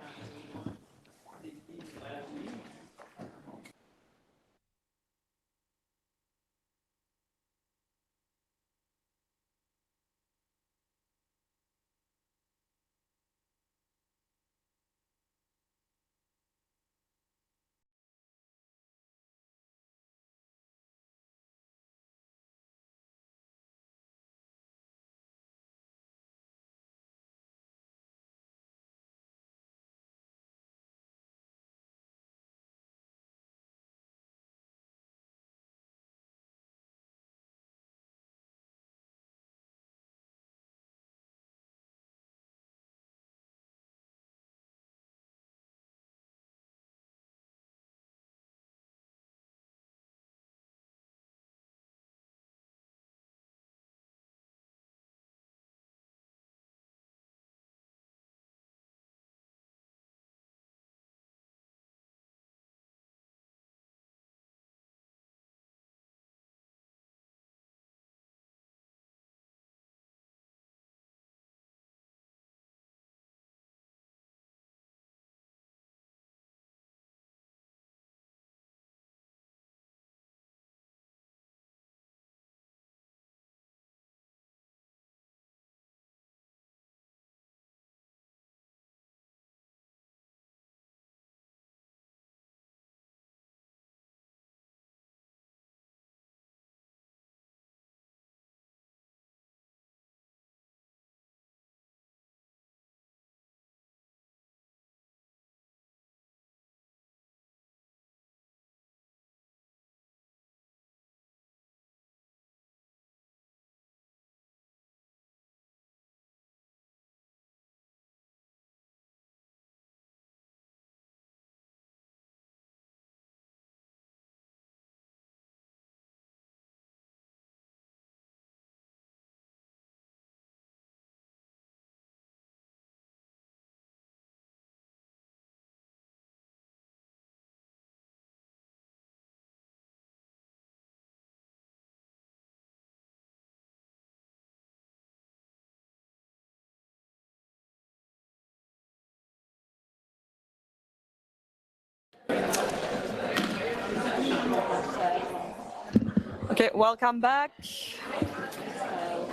Okay, welcome back.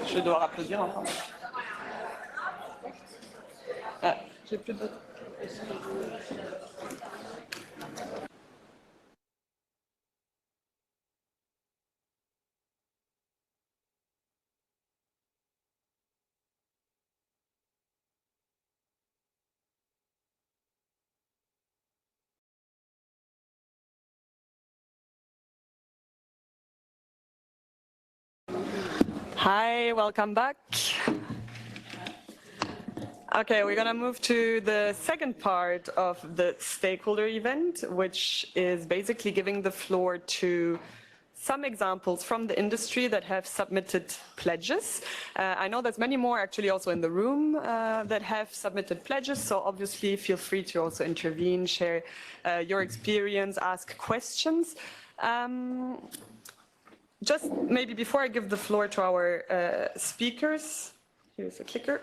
Je dois applaudir encore. J'ai plus de... Hi, welcome back. Okay, we're gonna move to the second part of the stakeholder event, which is basically giving the floor to some examples from the industry that have submitted pledges. I know there's many more actually also in the room that have submitted pledges, so obviously feel free to also intervene, share your experience, ask questions. Just maybe before I give the floor to our speakers, here's a clicker.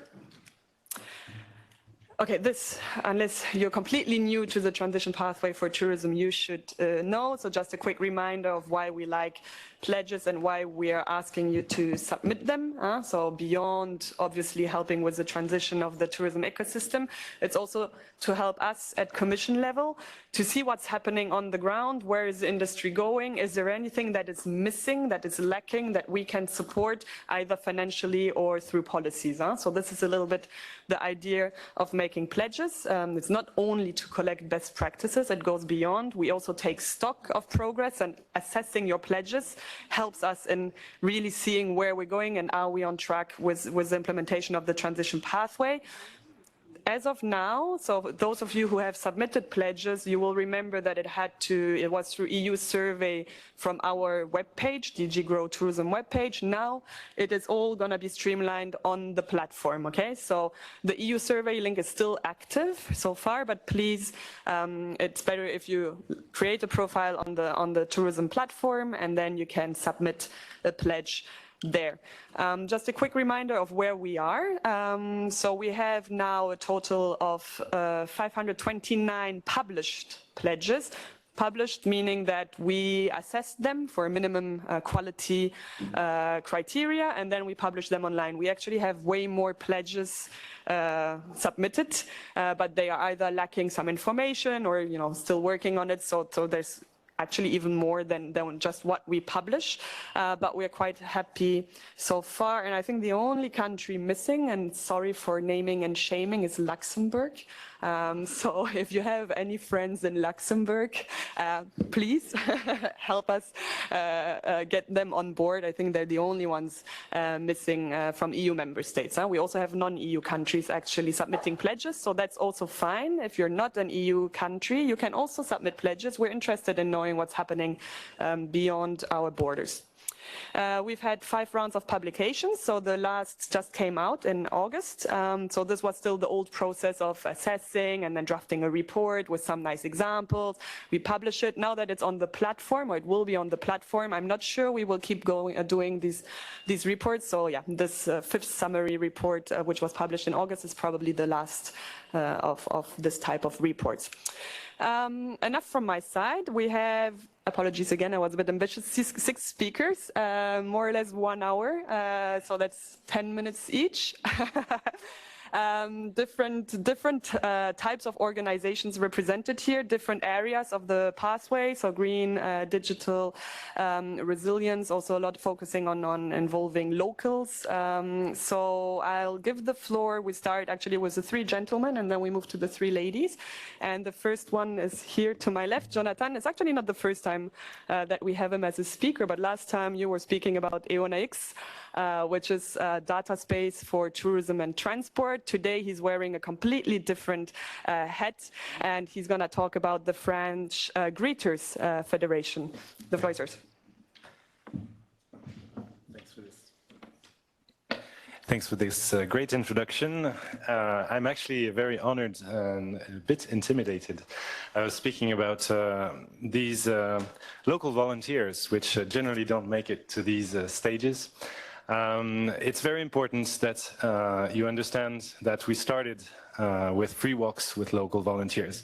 Okay, this, unless you're completely new to the transition pathway for tourism, you should know. So just a quick reminder of why we like pledges and why we are asking you to submit them. So beyond obviously helping with the transition of the tourism ecosystem, it's also to help us at Commission level to see what's happening on the ground. Where is the industry going? Is there anything that is missing, that is lacking, that we can support either financially or through policies? So this is a little bit the idea of making pledges. It's not only to collect best practices, it goes beyond. We also take stock of progress and assessing your pledges helps us in really seeing where we're going and are we on track with the implementation of the transition pathway. As of now, so those of you who have submitted pledges, you will remember that it was through EU survey from our webpage, DG Grow Tourism webpage. Now it is all going to be streamlined on the platform, okay? So the EU survey link is still active so far, but please, it's better if you create a profile on the tourism platform and then you can submit a pledge there. Just a quick reminder of where we are. So we have now a total of 529 published pledges. Published meaning that we assessed them for minimum quality criteria and then we publish them online. We actually have way more pledges submitted, but they are either lacking some information or still working on it. So there's actually even more than just what we publish, but we're quite happy so far. And I think the only country missing, and sorry for naming and shaming, is Luxembourg. So if you have any friends in Luxembourg, please help us get them on board. I think they're the only ones missing from EU member states. We also have non-EU countries actually submitting pledges, so that's also fine. If you're not an EU country, you can also submit pledges. We're interested in knowing what's happening beyond our borders. We've had 5 rounds of publications, so the last just came out in August. So this was still the old process of assessing and then drafting a report with some nice examples. We publish it. Now that it's on the platform, or it will be on the platform, I'm not sure we will keep going doing these reports. So yeah, this 5th summary report, which was published in August, is probably the last of this type of reports. Enough from my side. We have, apologies again, I was a bit ambitious, 6 speakers, more or less 1 hour, so that's 10 minutes each. Different types of organizations represented here, different areas of the pathway, so green, digital, resilience, also a lot focusing on involving locals. So I'll give the floor. We start actually with the 3 gentlemen and then we move to the 3 ladies. And the first one is here to my left, Jonathan. It's actually not the first time that we have him as a speaker, but last time you were speaking about EONAX, which is a data space for tourism and transport. Today he's wearing a completely different hat and he's going to talk about the French Greeters Federation. The floor is yours. Thanks for this great introduction. I'm actually very honored and a bit intimidated. I was speaking about these local volunteers, which generally don't make it to these stages. It's very important that you understand that we started with free walks with local volunteers.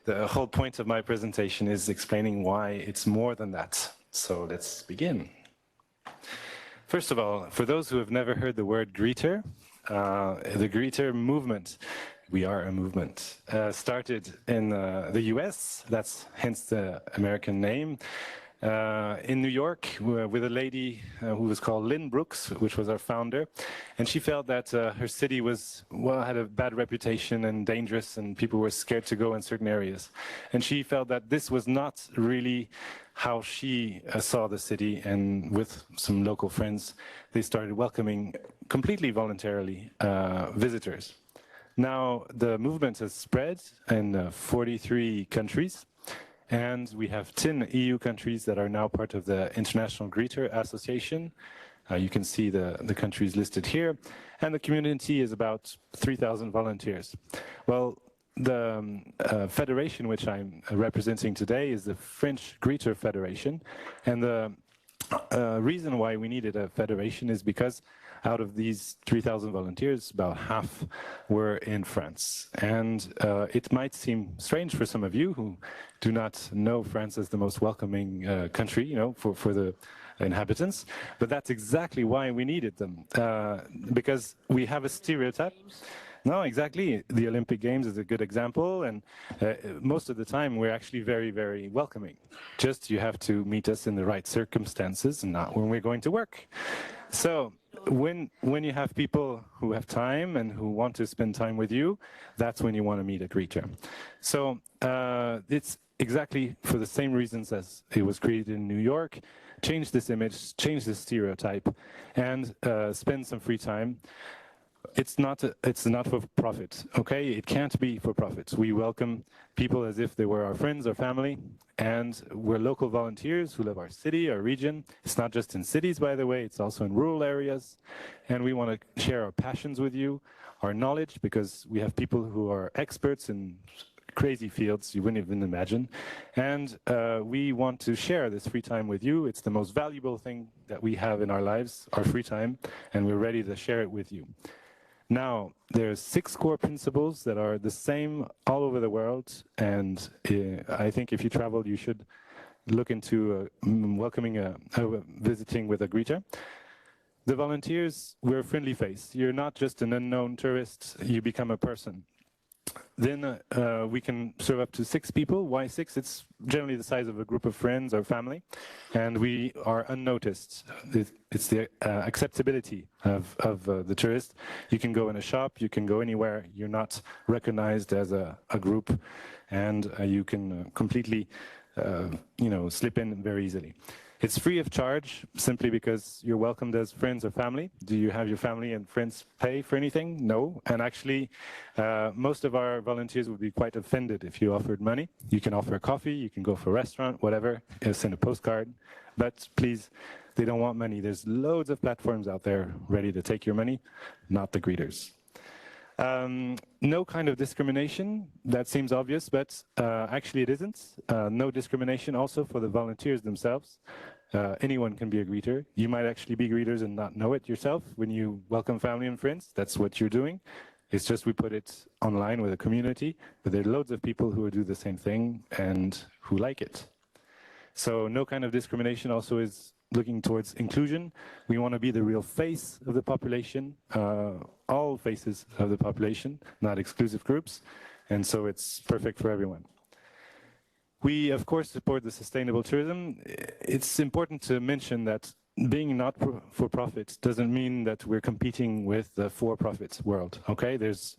The whole point of my presentation is explaining why it's more than that. So let's begin. First of all, for those who have never heard the word greeter, the greeter movement, we are a movement, started in the US, that's hence the American name, in New York with a lady who was called Lynn Brooks, which was our founder, and she felt that her city was, well, had a bad reputation and dangerous and people were scared to go in certain areas. And she felt that this was not really how she saw the city, and with some local friends, they started welcoming completely voluntarily visitors. Now the movement has spread in 43 countries. And we have 10 EU countries that are now part of the International Greeter Association. You can see the countries listed here. And the community is about 3,000 volunteers. Well, the federation which I'm representing today is the French Greeter Federation. And the reason why we needed a federation is because out of these 3,000 volunteers, about half were in France. And it might seem strange for some of you who do not know France as the most welcoming country, you know, for the inhabitants, but that's exactly why we needed them, because we have a stereotype. No, exactly. The Olympic Games is a good example, and most of the time we're actually very, very welcoming. Just you have to meet us in the right circumstances and not when we're going to work. So when you have people who have time and who want to spend time with you, that's when you want to meet a greeter. So it's exactly for the same reasons as it was created in New York. change this image, change this stereotype, and spend some free time. It's not for profit, okay? It can't be for profit. We welcome people as if they were our friends or family, and we're local volunteers who love our city, our region. It's not just in cities, by the way, it's also in rural areas. And we want to share our passions with you, our knowledge, because we have people who are experts in crazy fields you wouldn't even imagine. And we want to share this free time with you. It's the most valuable thing that we have in our lives, our free time, and we're ready to share it with you. Now, there's 6 core principles that are the same all over the world, and I think if you travel, you should look into visiting with a greeter. The volunteers, we're a friendly face. You're not just an unknown tourist, you become a person. Then we can serve up to 6 people. Why 6? It's generally the size of a group of friends or family, and we are unnoticed. It's the acceptability of the tourist. You can go in a shop, you can go anywhere. You're not recognized as a group, and you can completely, slip in very easily. It's free of charge, simply because you're welcomed as friends or family. Do you have your family and friends pay for anything? No. And actually, most of our volunteers would be quite offended if you offered money. You can offer a coffee, you can go for a restaurant, whatever, send a postcard. But please, they don't want money. There's loads of platforms out there ready to take your money, not the greeters. No kind of discrimination. That seems obvious, but actually it isn't. No discrimination also for the volunteers themselves. Anyone can be a greeter. You might actually be greeters and not know it yourself when you welcome family and friends. That's what you're doing. It's just we put it online with a community, but there are loads of people who do the same thing and who like it. So no kind of discrimination also is looking towards inclusion. We want to be the real face of the population, all faces of the population, not exclusive groups, and so it's perfect for everyone. We, of course, support the sustainable tourism. It's important to mention that being not for profit doesn't mean that we're competing with the for-profit world, okay? There's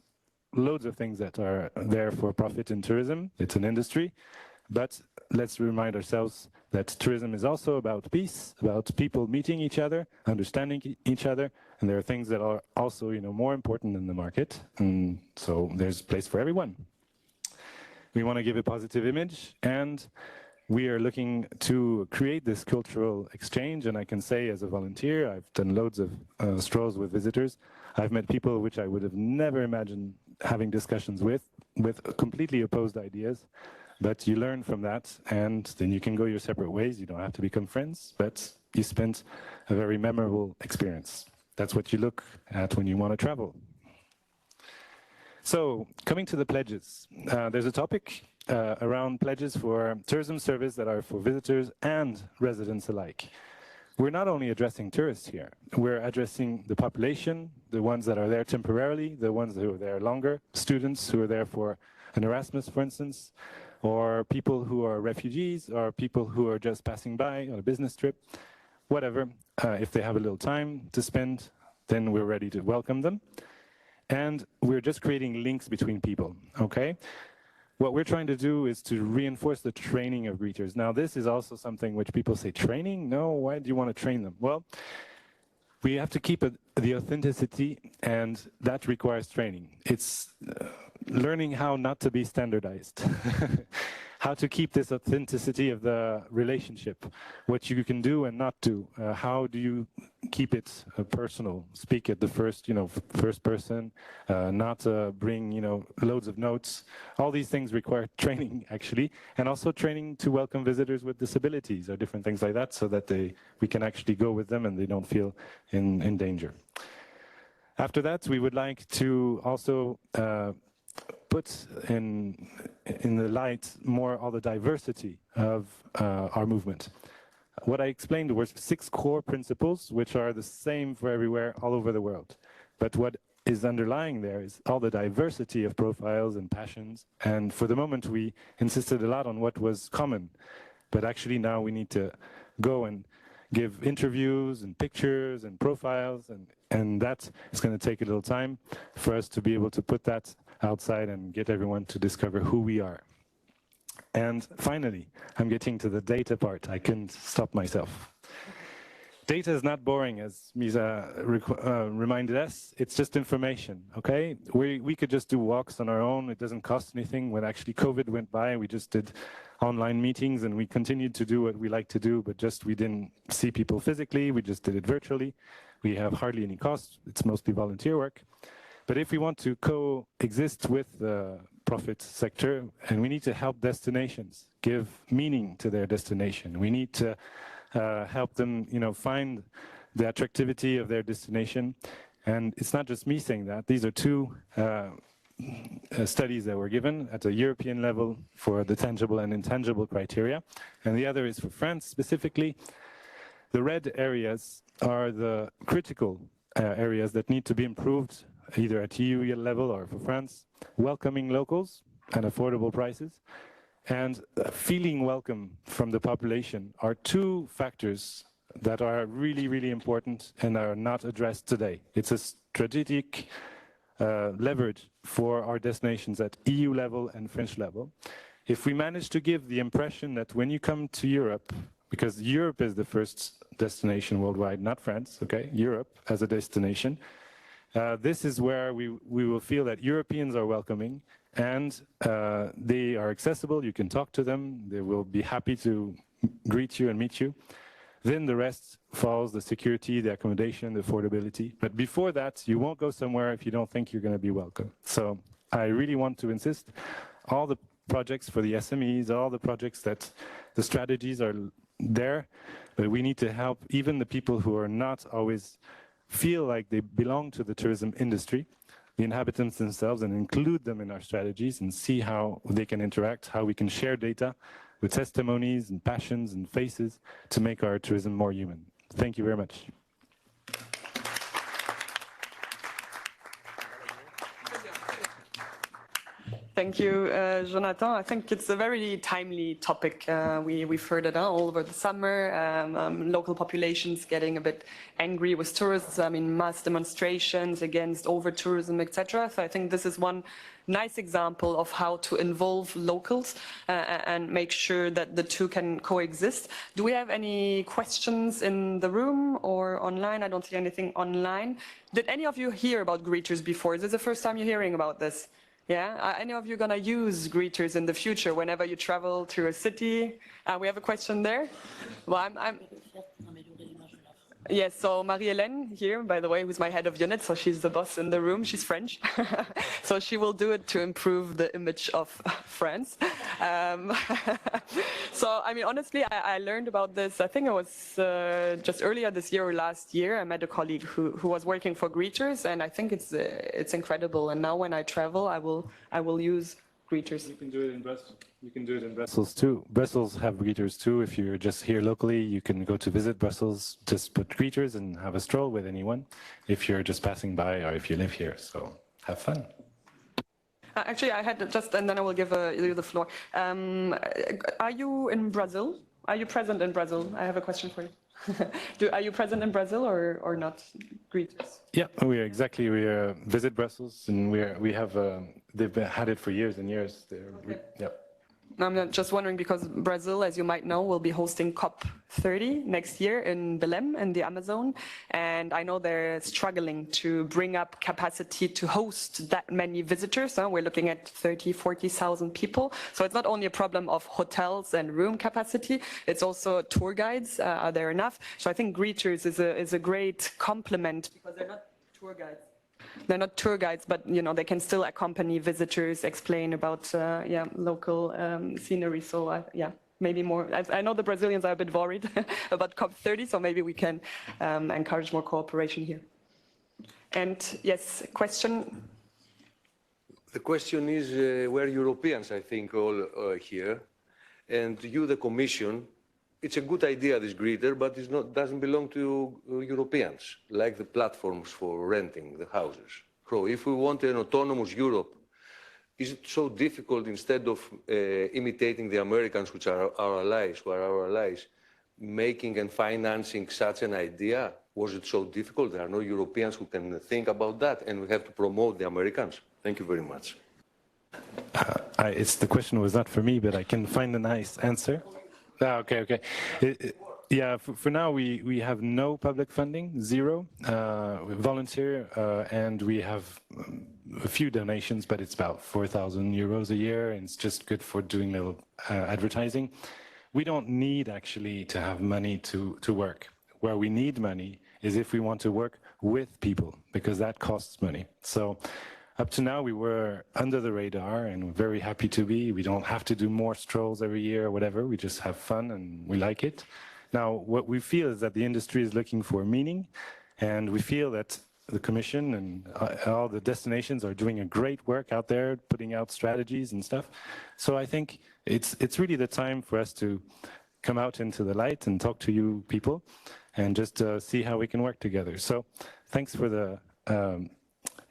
loads of things that are there for profit in tourism. It's an industry. But let's remind ourselves that tourism is also about peace, about people meeting each other, understanding each other, and there are things that are also, more important in the market, and so there's a place for everyone. We want to give a positive image, and we are looking to create this cultural exchange, and I can say as a volunteer, I've done loads of strolls with visitors. I've met people which I would have never imagined having discussions with completely opposed ideas. But you learn from that, and then you can go your separate ways. You don't have to become friends, but you spent a very memorable experience. That's what you look at when you want to travel. So, coming to the pledges. There's a topic around pledges for tourism service that are for visitors and residents alike. We're not only addressing tourists here, we're addressing the population, the ones that are there temporarily, the ones who are there longer, students who are there for an Erasmus, for instance, or people who are refugees, or people who are just passing by on a business trip, whatever. If they have a little time to spend, then we're ready to welcome them. And we're just creating links between people, okay? What we're trying to do is to reinforce the training of greeters. Now, this is also something which people say, training? No, why do you want to train them? Well, we have to keep the authenticity, and that requires training. It's learning how not to be standardized, how to keep this authenticity of the relationship, what you can do and not do. How do you keep it personal? Speak at the first person, not bring, loads of notes. All these things require training, actually, and also training to welcome visitors with disabilities or different things like that, so that we can actually go with them and they don't feel in danger. After that, we would like to also put in the light more all the diversity of our movement. What I explained were 6 core principles, which are the same for everywhere, all over the world. But what is underlying there is all the diversity of profiles and passions. And for the moment, we insisted a lot on what was common. But actually now we need to go and give interviews and pictures and profiles, and that is going to take a little time for us to be able to put that outside and get everyone to discover who we are. And finally, I'm getting to the data part. I couldn't stop myself. data is not boring, as Misa reminded us. It's just information, okay? We could just do walks on our own. It doesn't cost anything. When actually COVID went by, we just did online meetings, and we continued to do what we like to do, but just we didn't see people physically. We just did it virtually. We have hardly any costs. It's mostly volunteer work. But if we want to coexist with the profit sector, and we need to help destinations give meaning to their destination. We need to help them, find the attractivity of their destination. And it's not just me saying that. These are two studies that were given at a European level for the tangible and intangible criteria. And the other is for France specifically. The red areas are the critical areas that need to be improved, either at EU level or for France. Welcoming locals and affordable prices, and feeling welcome from the population are two factors that are really, really important and are not addressed today. It's a strategic leverage for our destinations at EU level and French level. If we manage to give the impression that when you come to Europe, because Europe is the first destination worldwide, not France, okay? Europe as a destination. This is where we will feel that Europeans are welcoming and they are accessible. You can talk to them. They will be happy to greet you and meet you. Then the rest falls, the security, the accommodation, the affordability. But before that, you won't go somewhere if you don't think you're going to be welcome. So I really want to insist, all the projects for the SMEs, all the projects that the strategies are there, but we need to help even the people who are not always feel like they belong to the tourism industry, the inhabitants themselves, and include them in our strategies and see how they can interact, how we can share data with testimonies and passions and faces to make our tourism more human. Thank you very much. Thank you, Jonathan. I think it's a very timely topic. We've heard it all over the summer. Local populations getting a bit angry with tourism, mass demonstrations against over-tourism, etc. So I think this is one nice example of how to involve locals and make sure that the two can coexist. Do we have any questions in the room or online? I don't see anything online. Did any of you hear about greeters before? Is this the first time you're hearing about this? Yeah, are any of you going to use greeters in the future whenever you travel to a city? We have a question there. Well, yes, so Marie-Hélène here, by the way, who's my head of unit, so she's the boss in the room, she's French. So she will do it to improve the image of France. So, honestly, I learned about this, I think it was just earlier this year or last year. I met a colleague who was working for greeters, and I think it's incredible. And now when I travel, I will use greeters. You can do it in Brussels. You can do it in Brussels too. Brussels have greeters too. If you're just here locally, you can go to visit Brussels, just put greeters and have a stroll with anyone. If you're just passing by or if you live here, so have fun. Actually, I had just, and then I will give you the floor. Are you in Brazil? Are you present in Brazil? I have a question for you. Are you present in Brazil or not? Greeters. Yeah, we visit Brussels, and we have they've had it for years and years. Yeah. I'm just wondering because Brazil, as you might know, will be hosting COP30 next year in Belém in the Amazon. And I know they're struggling to bring up capacity to host that many visitors. We're looking at 30, 40,000 people. So it's not only a problem of hotels and room capacity, it's also tour guides. Are there enough? So I think greeters is a great complement because they're not tour guides. They're not tour guides, but they can still accompany visitors, explain about local scenery. So maybe more. I know the Brazilians are a bit worried about COP30, so maybe we can encourage more cooperation here. And yes, question. The question is, we're Europeans, I think, all here, and you, the Commission. It's a good idea, this greeter, but it doesn't belong to Europeans, like the platforms for renting the houses. So if we want an autonomous Europe, is it so difficult, instead of imitating the Americans, which are our allies, making and financing such an idea? Was it so difficult? There are no Europeans who can think about that, and we have to promote the Americans. Thank you very much. The question was not for me, but I can find a nice answer. Okay. Yeah, for now we have no public funding, zero. We volunteer and we have a few donations, but it's about 4,000 euros a year, and it's just good for doing little advertising. We don't need actually to have money to work. Where we need money is if we want to work with people, because that costs money. So up to now we were under the radar, and we're very happy to be. We don't have to do more strolls every year or whatever. We just have fun and we like it. Now, what we feel is that the industry is looking for meaning, and we feel that the Commission and all the destinations are doing a great work out there, putting out strategies and stuff. So I think it's really the time for us to come out into the light and talk to you people, and just see how we can work together. So thanks for the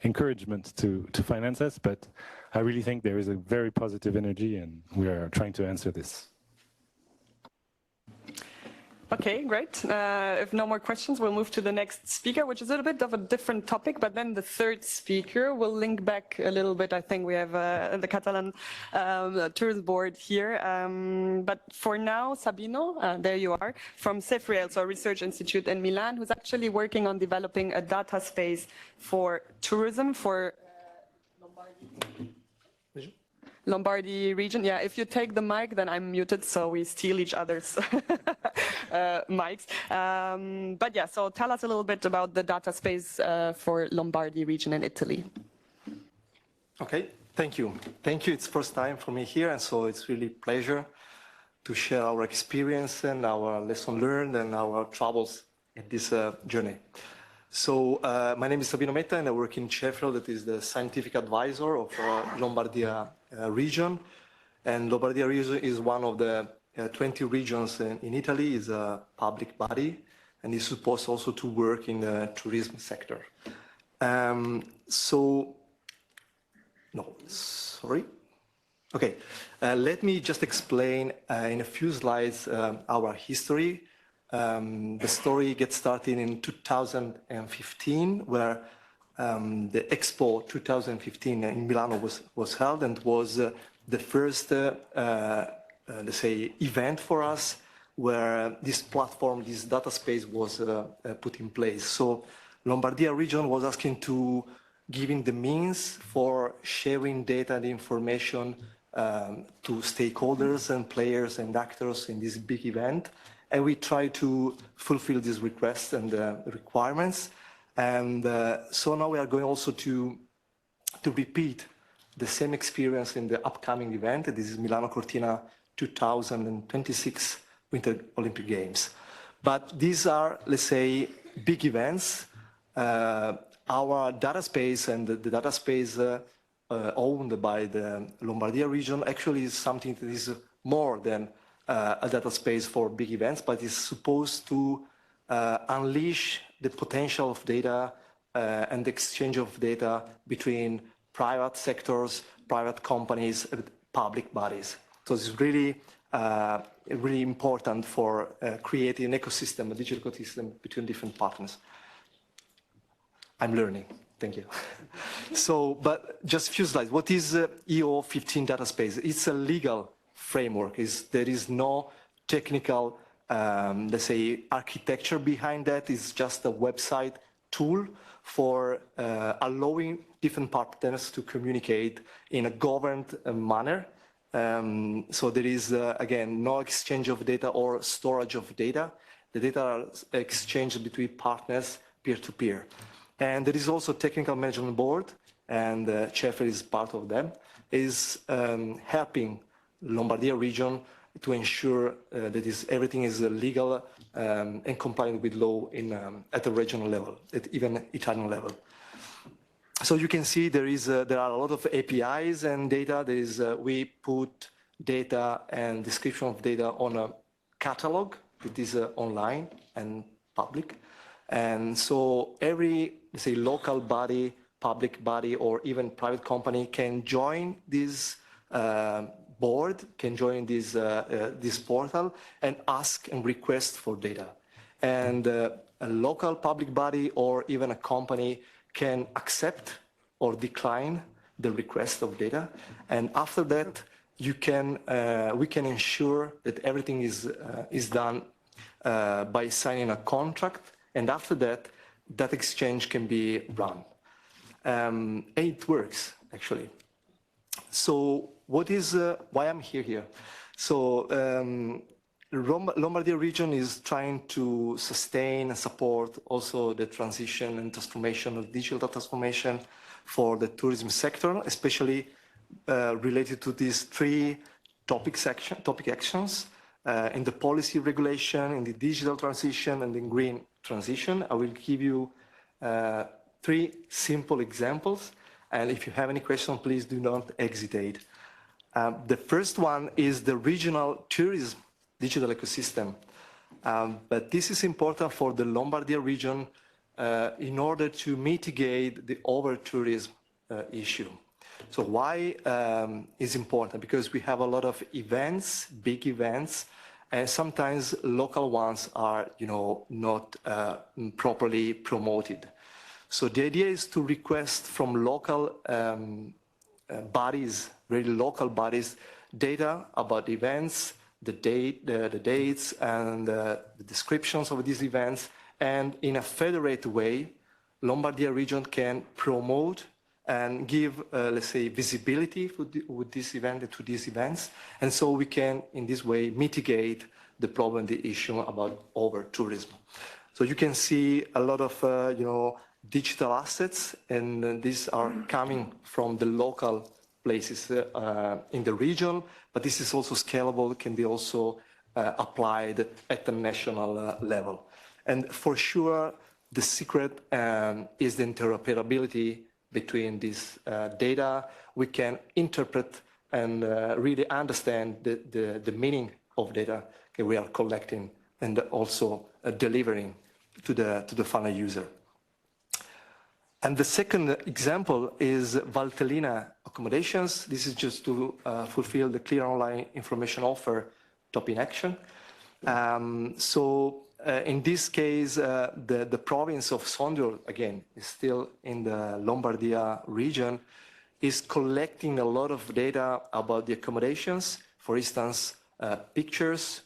encouragement to finance us, but I really think there is a very positive energy, and we are trying to answer this. Okay, great. If no more questions, we'll move to the next speaker, which is a little bit of a different topic, but then the third speaker will link back a little bit. I think we have the Catalan Tourism Board here. But for now, Sabino, there you are, from CEFRIEL, so Research Institute in Milan, who's actually working on developing a data space for tourism for Lombardy region. Yeah, if you take the mic, then I'm muted, so we steal each other's mics. But yeah, so tell us a little bit about the data space for Lombardy region in Italy. Okay, thank you. Thank you. It's first time for me here, and so it's really a pleasure to share our experience and our lesson learned and our troubles in this journey. So my name is Sabino Metta, and I work in CEFRIEL, that is the scientific advisor of Lombardia region. And Lombardia region is one of the 20 regions in Italy, is a public body, and is supposed also to work in the tourism sector. Okay, let me just explain in a few slides our history. The story gets started in 2015, where the Expo 2015 in Milano was held, and was the first, let's say, event for us where this platform, this data space was put in place. So Lombardia region was asking to giving the means for sharing data and information to stakeholders and players and actors in this big event. And we try to fulfill these requests and requirements. And so now we are going also to repeat the same experience in the upcoming event. This is Milano Cortina 2026 Winter Olympic Games. But these are, let's say, big events. Our data space and the data space owned by the Lombardia region actually is something that is more than a data space for big events, but is supposed to unleash the potential of data and the exchange of data between private sectors, private companies, and public bodies. So it's really, really important for creating an ecosystem, a digital ecosystem between different partners. I'm learning. Thank you. So, but just a few slides. What is EO 15 data space? It's a legal framework. There is no technical, let's say, architecture behind that. It's just a website tool for allowing different partners to communicate in a governed manner. So there is, again, no exchange of data or storage of data. The data are exchanged between partners peer-to-peer. And there is also a technical management board, and CEFRIEL is part of them, is helping Lombardia region to ensure that everything is legal and compliant with law at the regional level, at even Italian level. So you can see there are a lot of APIs and data. We put data and description of data on a catalog that is online and public. And so every, let's say, local body, public body, or even private company can join this board, can join this portal and ask and request for data. And a local public body or even a company can accept or decline the request of data. And after that, we can ensure that everything is done by signing a contract, and after that, that exchange can be run. And it works, actually. So what is, why I'm here? So Lombardy region is trying to sustain and support also the transition and transformation of digital transformation for the tourism sector, especially related to these three topic actions in the policy regulation, in the digital transition, and in green transition. I will give you three simple examples, and if you have any questions, please do not hesitate. The first one is the regional tourism digital ecosystem. But this is important for the Lombardia region in order to mitigate the over-tourism issue. So why is important? Because we have a lot of events, big events, and sometimes local ones are, not properly promoted. So the idea is to request from local bodies, really local bodies, data about events, the dates, and the descriptions of these events, and in a federated way, Lombardia region can promote and give, let's say, visibility with this event to these events, and so we can, in this way, mitigate the problem, the issue about over-tourism. So you can see a lot of, digital assets, and these are coming from the local places in the region, but this is also scalable, can be also applied at the national level. And for sure, the secret is the interoperability between this data. We can interpret and really understand the meaning of data that we are collecting and also delivering to the final user. And the second example is Valtellina accommodations. This is just to fulfill the clear online information offer top in action. In this case, the province of Sondrio, again, is still in the Lombardia region, is collecting a lot of data about the accommodations, for instance, pictures,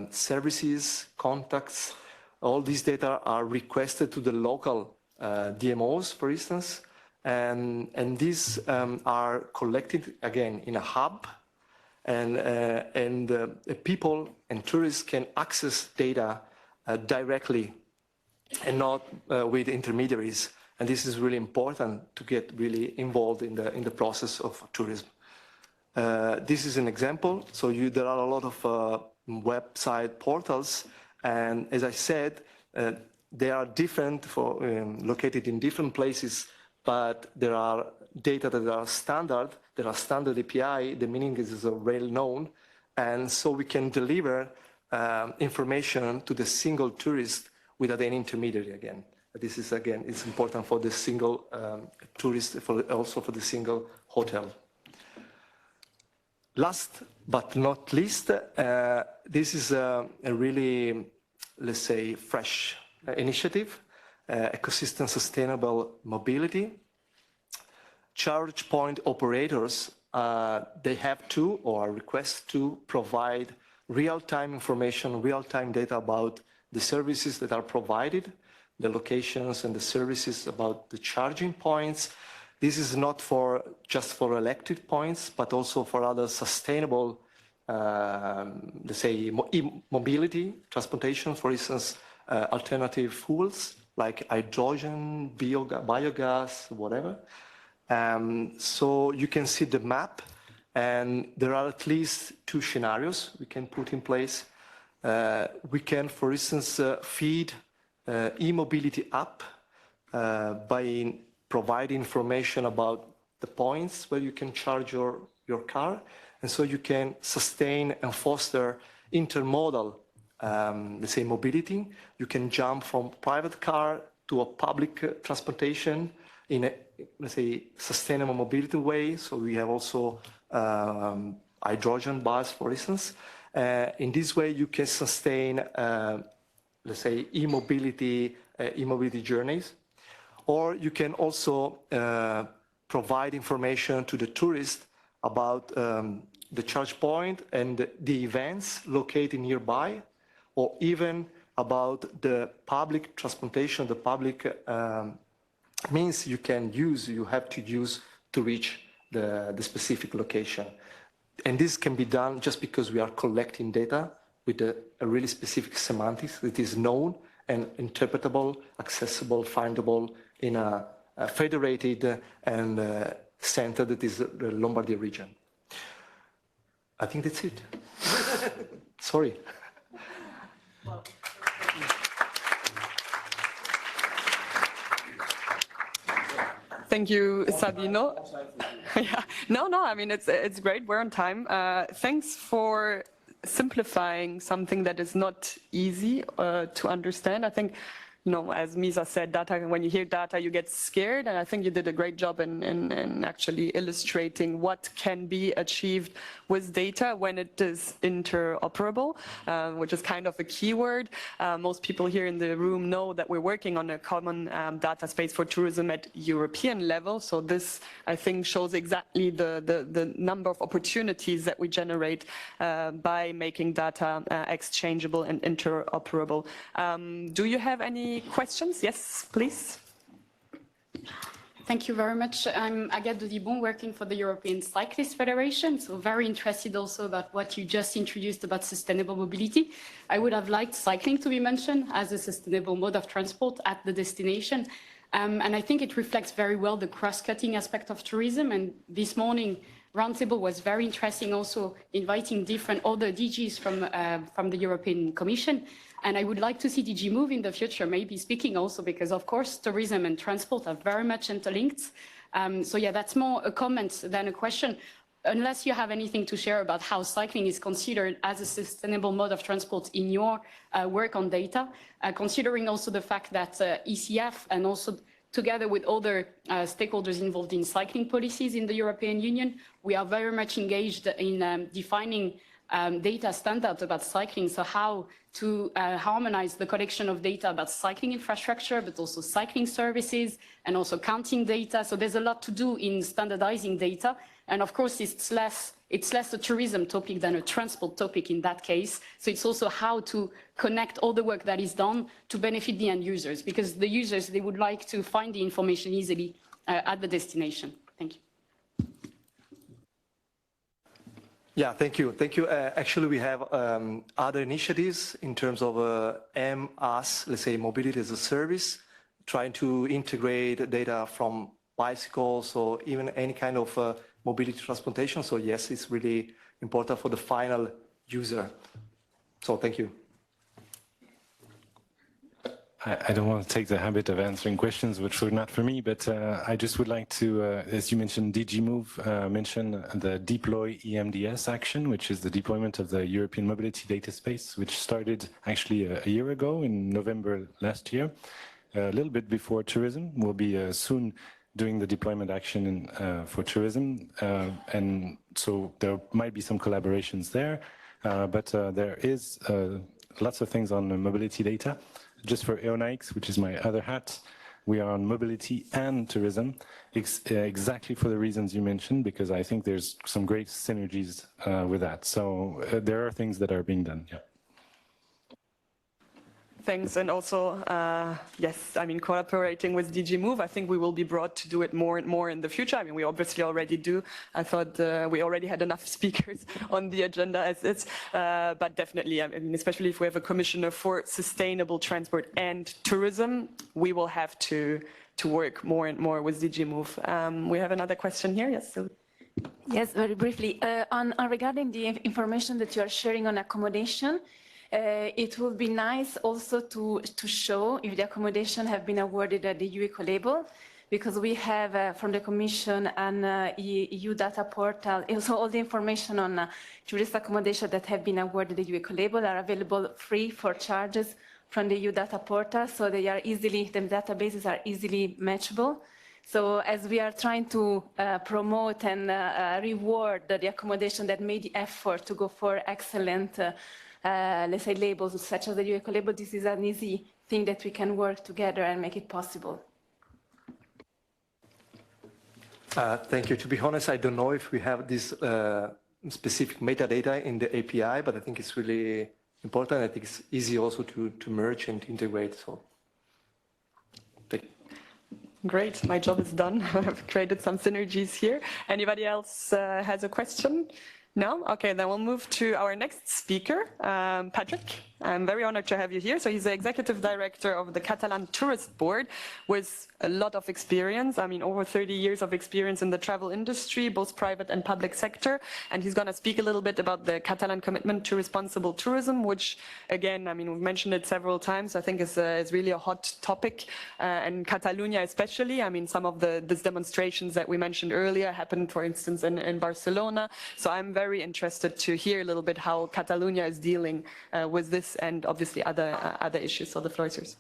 services, contacts. All these data are requested to the local DMOs, for instance, and these are collected, again, in a hub, and people and tourists can access data directly and not with intermediaries. And this is really important to get really involved in the process of tourism. This is an example. So there are a lot of website portals, and as I said, they are different, located in different places, but there are data that are standard. There are standard API. The meaning is well known, and so we can deliver information to the single tourist without any intermediary. Again, this is it's important for the single tourist, also for the single hotel. Last but not least, this is a really, let's say, fresh initiative, ecosystem sustainable mobility. Charge point operators, they have to or request to provide real-time information, real-time data about the services that are provided, the locations and the services about the charging points. This is not just for electric points, but also for other sustainable, let's say, mobility, transportation, for instance, alternative fuels like hydrogen, biogas, whatever. So you can see the map, and there are at least two scenarios we can put in place. We can, for instance, feed e-mobility app by providing information about the points where you can charge your car, and so you can sustain and foster intermodal, let's say, mobility. You can jump from private car to a public transportation in a, let's say, sustainable mobility way. So we have also hydrogen bus, for instance. In this way, you can sustain, let's say, e-mobility journeys. Or you can also provide information to the tourist about the charge point and the events located nearby, or even about the public transportation, the public means you have to use to reach the specific location. And this can be done just because we are collecting data with a really specific semantics that is known and interpretable, accessible, findable in a federated and center that is the Lombardy region. I think that's it. Sorry. Thank you, Sabino. Yeah. No, I mean, it's great. We're on time. Thanks for simplifying something that is not easy to understand. I think, you know, as Misa said, data, when you hear data, you get scared. And I think you did a great job in actually illustrating what can be achieved with data when it is interoperable, which is kind of a keyword. Most people here in the room know that we're working on a common data space for tourism at European level. So this, I think, shows exactly the number of opportunities that we generate by making data exchangeable and interoperable. Do you have any questions? Yes, please. Thank you very much. I'm Agathe Dodibon, working for the European Cyclist Federation. So very interested also about what you just introduced about sustainable mobility. I would have liked cycling to be mentioned as a sustainable mode of transport at the destination. And I think it reflects very well the cross-cutting aspect of tourism. And this morning, Roundtable was very interesting, also inviting different other DGs from the European Commission. And I would like to see DG Move in the future, maybe speaking also, because of course, tourism and transport are very much interlinked. So yeah, that's more a comment than a question. Unless you have anything to share about how cycling is considered as a sustainable mode of transport in your work on data, considering also the fact that ECF and also together with other stakeholders involved in cycling policies in the European Union, we are very much engaged in defining data standards about cycling, so how to harmonize the collection of data about cycling infrastructure, but also cycling services, and also counting data. So there's a lot to do in standardizing data. And of course, it's less a tourism topic than a transport topic in that case. So it's also how to connect all the work that is done to benefit the end users, because the users, they would like to find the information easily at the destination. Thank you. Yeah, thank you. Thank you. Actually, we have other initiatives in terms of MaaS, let's say mobility as a service, trying to integrate data from bicycles or even any kind of mobility transportation. So yes, it's really important for the final user. So thank you. I don't want to take the habit of answering questions which were not for me, but I just would like to, as you mentioned, DG Move, mention the Deploy EMDS action, which is the deployment of the European Mobility Data Space, which started actually a year ago in November last year, a little bit before tourism. We'll be soon doing the deployment action for tourism, and so there might be some collaborations there, but there is lots of things on mobility data. Just for Eonix, which is my other hat, we are on mobility and tourism, exactly for the reasons you mentioned, because I think there's some great synergies with that. So there are things that are being done, yeah. Thanks, and also, yes, I mean, cooperating with DG Move, I think we will be brought to do it more and more in the future. I mean, we obviously already do. I thought we already had enough speakers on the agenda as is, but definitely, I mean, especially if we have a commissioner for sustainable transport and tourism, we will have to work more and more with DG Move. We have another question here, yes? So. Yes, very briefly. Regarding the information that you are sharing on accommodation, it would be nice also to show if the accommodation have been awarded the EU Eco label, because we have from the Commission an EU data portal. Also, all the information on tourist accommodation that have been awarded the EU Eco label are available free for charges from the EU data portal, so they are easily, the databases are easily matchable. So as we are trying to promote and reward the accommodation that made the effort to go for excellent let's say labels such as the EU Eco label, this is an easy thing that we can work together and make it possible. Thank you. To be honest, I don't know if we have this specific metadata in the API, but I think it's really important. I think it's easy also to merge and integrate. So, great, my job is done. I've created some synergies here. Anybody else has a question? No? Okay, then we'll move to our next speaker, Patrick. I'm very honored to have you here. So he's the executive director of the Catalan Tourist Board with a lot of experience. I mean, over 30 years of experience in the travel industry, both private and public sector. And he's going to speak a little bit about the Catalan commitment to responsible tourism, which, again, I mean, we've mentioned it several times. I think is really a hot topic, and Catalonia especially. I mean, some of these demonstrations that we mentioned earlier happened, for instance, in Barcelona. So I'm very interested to hear a little bit how Catalonia is dealing with this and obviously other issues. So the floor is yours.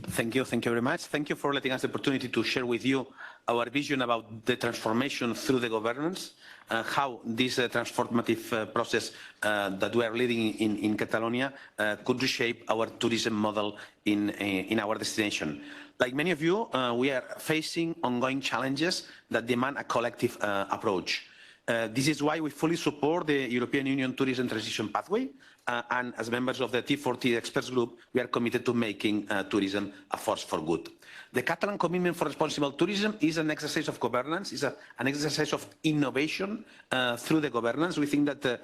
Thank you very much. Thank you for letting us the opportunity to share with you our vision about the transformation through the governance, how this transformative process that we are leading in Catalonia could reshape our tourism model in our destination. Like many of you, we are facing ongoing challenges that demand a collective approach. This is why we fully support the European Union Tourism Transition Pathway, and as members of the T40 Experts Group, we are committed to making tourism a force for good. The Catalan Commitment for Responsible Tourism is an exercise of governance, is an exercise of innovation through the governance. We think that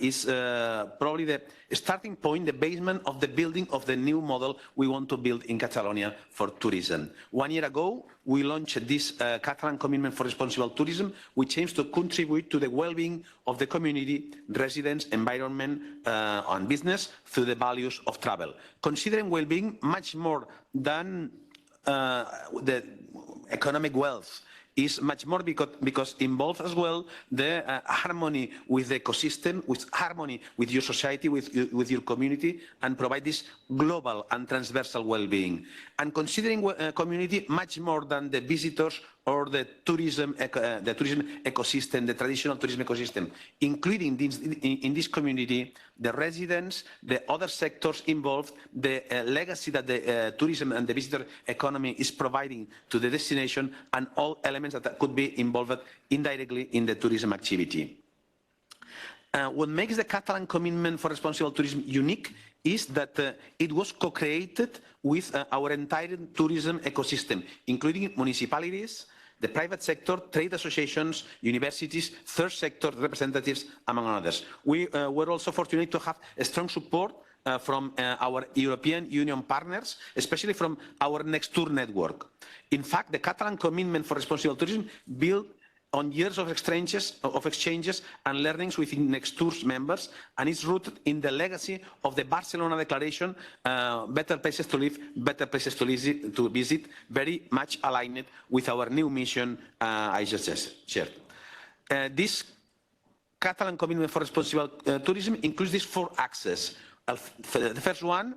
is probably the starting point, the basement of the building of the new model we want to build in Catalonia for tourism. 1 year ago, we launched this Catalan Commitment for Responsible Tourism, which aims to contribute to the well-being of the community, residents, environment, and business through the values of travel. Considering well-being much more than the economic wealth, is much more because involves as well the harmony with the ecosystem, with harmony with your society, with your community, and provide this global and transversal well-being. And considering community much more than the visitors or the tourism ecosystem, the traditional tourism ecosystem, including in this community, the residents, the other sectors involved, the legacy that the tourism and the visitor economy is providing to the destination, and all elements that could be involved indirectly in the tourism activity. What makes the Catalan Commitment for Responsible Tourism unique is that it was co-created with our entire tourism ecosystem, including municipalities, the private sector, trade associations, universities, third sector representatives, among others. We were also fortunate to have a strong support from our European Union partners, especially from our Next-Tour network. In fact, the Catalan Commitment for Responsible Tourism built on years of exchanges and learnings within Next-Tour's members, and is rooted in the legacy of the Barcelona Declaration, better places to live, better places to visit, very much aligned with our new mission I just shared. This Catalan Commitment for Responsible Tourism includes these 4 axes. The first one,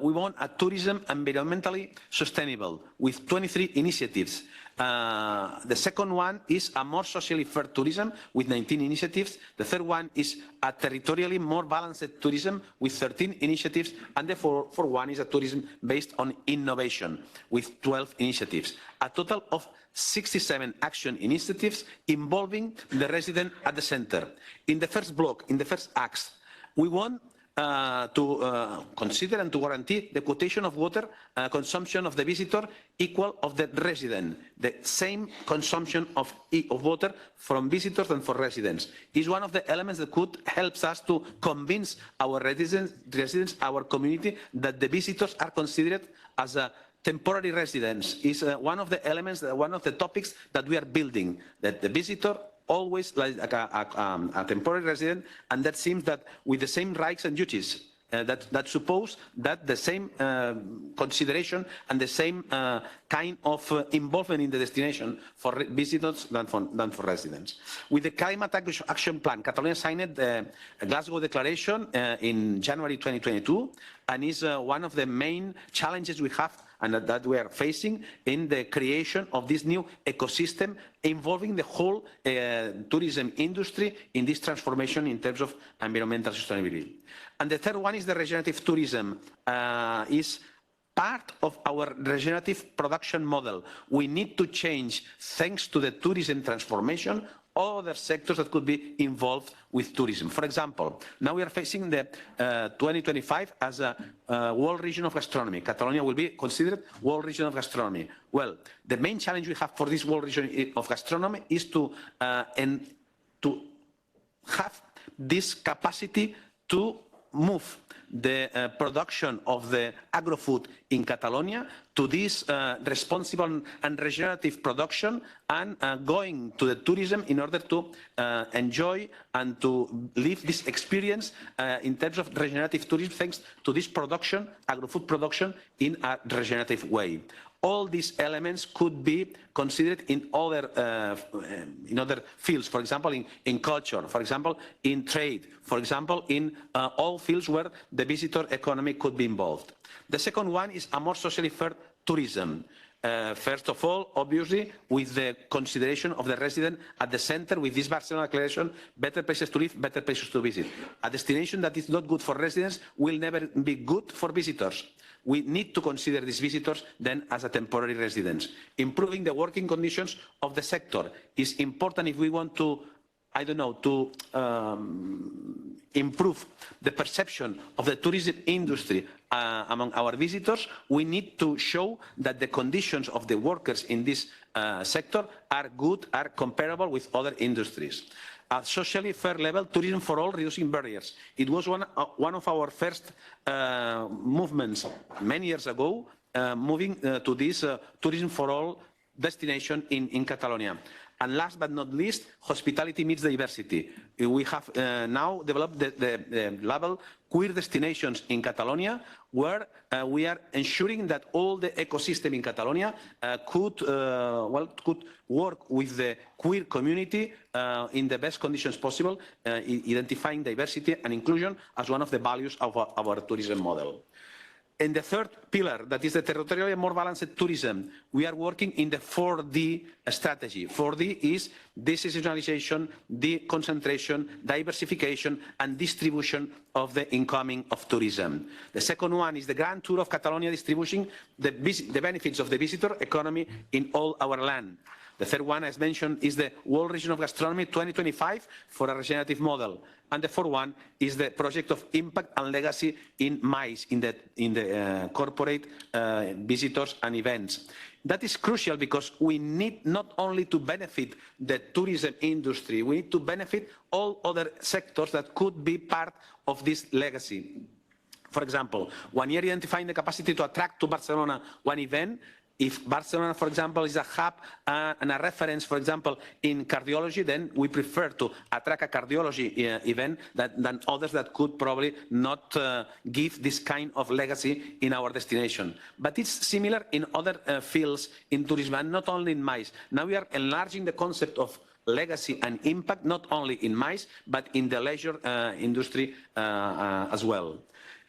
we want a tourism environmentally sustainable with 23 initiatives. The second one is a more socially fair tourism with 19 initiatives. The third one is a territorially more balanced tourism with 13 initiatives. And the fourth one is a tourism based on innovation with 12 initiatives. A total of 67 action initiatives involving the resident at the center. In the first block, in the first axe, we want to consider and to guarantee the quotation of water consumption of the visitor equal of the resident. The same consumption of water from visitors and for residents is one of the elements that could help us to convince our residents, our community, that the visitors are considered as a temporary residents. Is one of the elements, one of the topics that we are building, that the visitor always like a temporary resident, and that seems that with the same rights and duties, that suppose that the same consideration and the same kind of involvement in the destination for visitors than for residents. With the Climate Action Plan, Catalonia signed the Glasgow Declaration in January 2022, and is one of the main challenges we have and that we are facing in the creation of this new ecosystem involving the whole tourism industry in this transformation in terms of environmental sustainability. And the third one is the regenerative tourism, is part of our regenerative production model. We need to change, thanks to the tourism transformation, other sectors that could be involved with tourism. For example, now we are facing the 2025 as a world region of gastronomy. Catalonia will be considered world region of gastronomy. Well, the main challenge we have for this world region of gastronomy is to have this capacity to move the production of the agro-food in Catalonia to this responsible and regenerative production and going to the tourism in order to enjoy and to live this experience in terms of regenerative tourism thanks to this production, agro-food production, in a regenerative way. All these elements could be considered in other fields, for example, in culture, for example, in trade, for example, in all fields where the visitor economy could be involved. The second one is a more socially fair tourism. First of all, obviously, with the consideration of the resident at the center, with this Barcelona Declaration, better places to live, better places to visit. A destination that is not good for residents will never be good for visitors. We need to consider these visitors then as a temporary residence. Improving the working conditions of the sector is important if we want to, I don't know, to improve the perception of the tourism industry among our visitors. We need to show that the conditions of the workers in this sector are good, are comparable with other industries. At socially fair level, tourism for all, reducing barriers. It was one of our first movements many years ago, moving to this tourism for all destination in Catalonia. And last but not least, hospitality meets diversity. We have now developed the label Queer Destinations in Catalonia, where we are ensuring that all the ecosystem in Catalonia could work with the queer community in the best conditions possible, identifying diversity and inclusion as one of the values of our tourism model. And the third pillar, that is the territorially more balanced tourism, we are working in the 4D strategy. 4D is deseasonalization, deconcentration, diversification, and distribution of the incoming of tourism. The second one is the Grand Tour of Catalonia, distributing the benefits of the visitor economy in all our land. The third one, as mentioned, is the World Region of Gastronomy 2025 for a regenerative model. And the fourth one is the project of impact and legacy in MICE, in the corporate visitors and events. That is crucial because we need not only to benefit the tourism industry, we need to benefit all other sectors that could be part of this legacy. For example, one year identifying the capacity to attract to Barcelona one event. If Barcelona, for example, is a hub and a reference, for example, in cardiology, then we prefer to attract a cardiology event than others that could probably not give this kind of legacy in our destination. But it's similar in other fields in tourism, and not only in MICE. Now we are enlarging the concept of legacy and impact, not only in MICE, but in the leisure industry as well.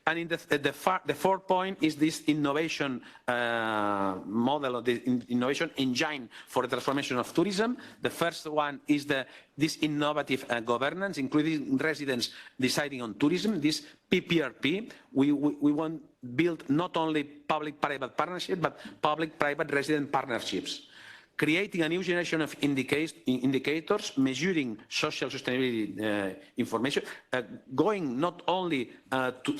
And in the fourth point is this innovation model, or the innovation engine for the transformation of tourism. The first one is this innovative governance, including residents deciding on tourism, this PPRP. We want to build not only public-private partnerships, but public-private resident partnerships. Creating a new generation of indicators, measuring social sustainability information, going not only to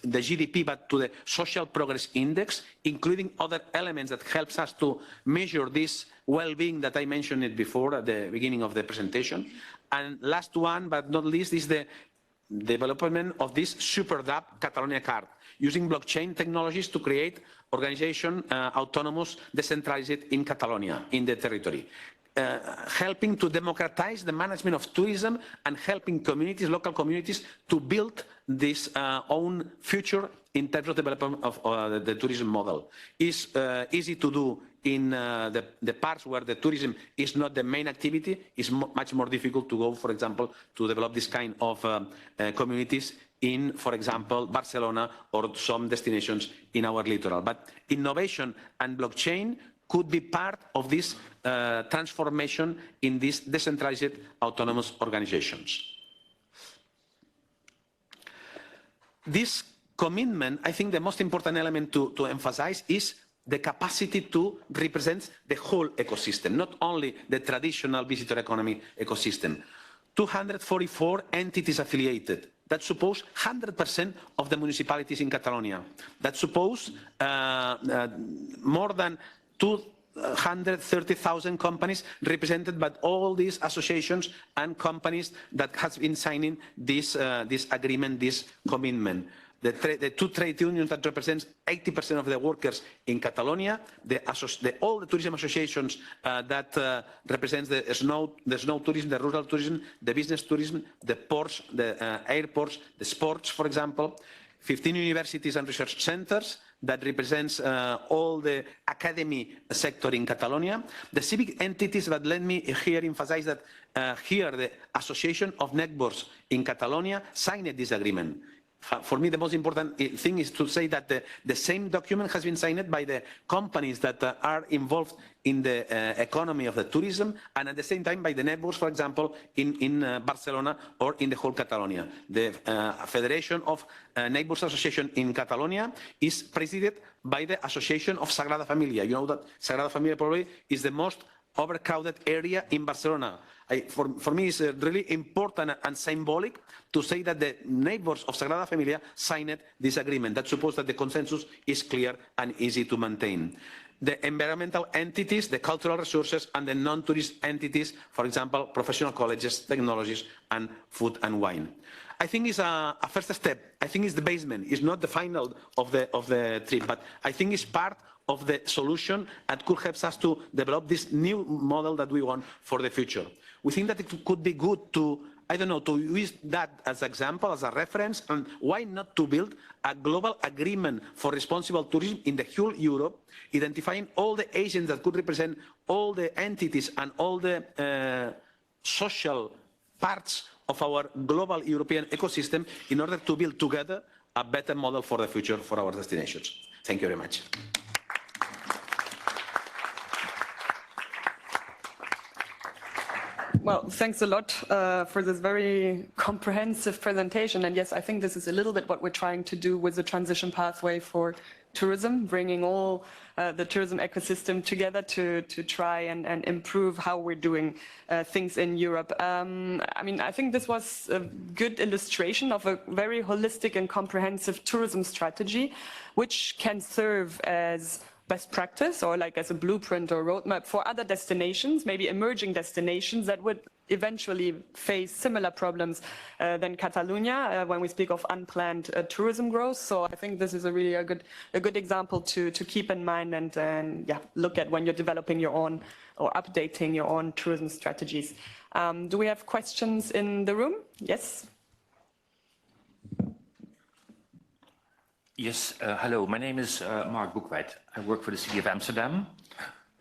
the GDP, but to the social progress index, including other elements that helps us to measure this well-being that I mentioned it before at the beginning of the presentation. And last one, but not least, is the development of this super DAP Catalonia card, using blockchain technologies to create organization autonomous, decentralized in Catalonia, in the territory. Helping to democratize the management of tourism and helping communities, local communities, to build this own future in terms of development of the tourism model. It's easy to do in the parts where the tourism is not the main activity. It's much more difficult to go, for example, to develop this kind of communities in, for example, Barcelona or some destinations in our littoral. But innovation and blockchain could be part of this transformation in these decentralized autonomous organizations. This commitment, I think the most important element to emphasize is the capacity to represent the whole ecosystem, not only the traditional visitor economy ecosystem. 244 entities affiliated. That suppose 100% of the municipalities in Catalonia. That suppose more than 230,000 companies represented by all these associations and companies that has been signing this agreement, this commitment. The two trade unions that represents 80% of the workers in Catalonia, all the tourism associations that represents the snow tourism, the rural tourism, the business tourism, the ports, the airports, the sports, for example, 15 universities and research centers that represents all the academy sector in Catalonia. The civic entities, but let me here emphasize that here the Association of Networks in Catalonia signed this agreement. For me, the most important thing is to say that the same document has been signed by the companies that are involved in the economy of the tourism, and at the same time by the networks, for example, in Barcelona or in the whole Catalonia. The Federation of Neighbors Association in Catalonia is presided by the Association of Sagrada Familia. You know that Sagrada Familia probably is the most overcrowded area in Barcelona. For me, it's really important and symbolic to say that the neighbors of Sagrada Familia signed this agreement. That supposes that the consensus is clear and easy to maintain. The environmental entities, the cultural resources, and the non-tourist entities, for example, professional colleges, technologies, and food and wine. I think it's a first step. I think it's the basement. It's not the final of the trip, but I think it's part of the solution and could help us to develop this new model that we want for the future. We think that it could be good to, I don't know, to use that as an example, as a reference, and why not to build a global agreement for responsible tourism in the whole Europe, identifying all the agents that could represent all the entities and all the social parts of our global European ecosystem in order to build together a better model for the future for our destinations. Thank you very much. Well, thanks a lot for this very comprehensive presentation. And yes, I think this is a little bit what we're trying to do with the transition pathway for tourism, bringing all the tourism ecosystem together to try and improve how we're doing things in Europe. I mean, I think this was a good illustration of a very holistic and comprehensive tourism strategy, which can serve as best practice or like as a blueprint or roadmap for other destinations, maybe emerging destinations that would eventually face similar problems than Catalonia when we speak of unplanned tourism growth. So I think this is a really a good example to keep in mind and yeah, look at when you're developing your own or updating your own tourism strategies. Do we have questions in the room? Yes. Yes, hello, my name is Mark Boekweit. I work for the city of Amsterdam,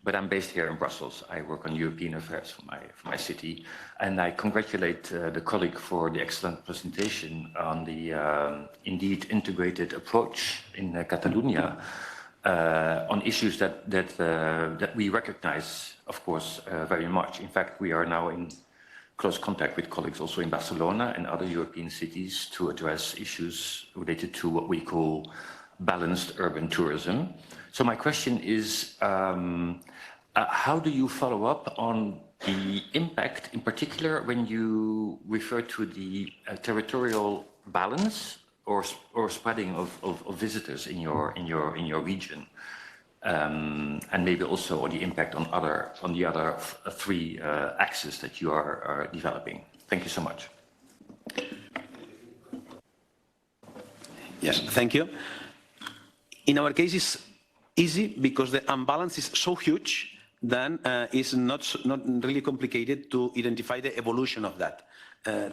but I'm based here in Brussels. I work on European affairs for my city, and I congratulate the colleague for the excellent presentation on the indeed integrated approach in Catalonia on issues that we recognize, of course, very much. In fact, we are now in close contact with colleagues also in Barcelona and other European cities to address issues related to what we call balanced urban tourism. So my question is, how do you follow up on the impact, in particular, when you refer to the territorial balance or spreading of visitors in your region? And maybe also on the impact on the other three axes that you are developing. Thank you so much. Yes, thank you. In our case, it's easy because the imbalance is so huge, then it's not really complicated to identify the evolution of that.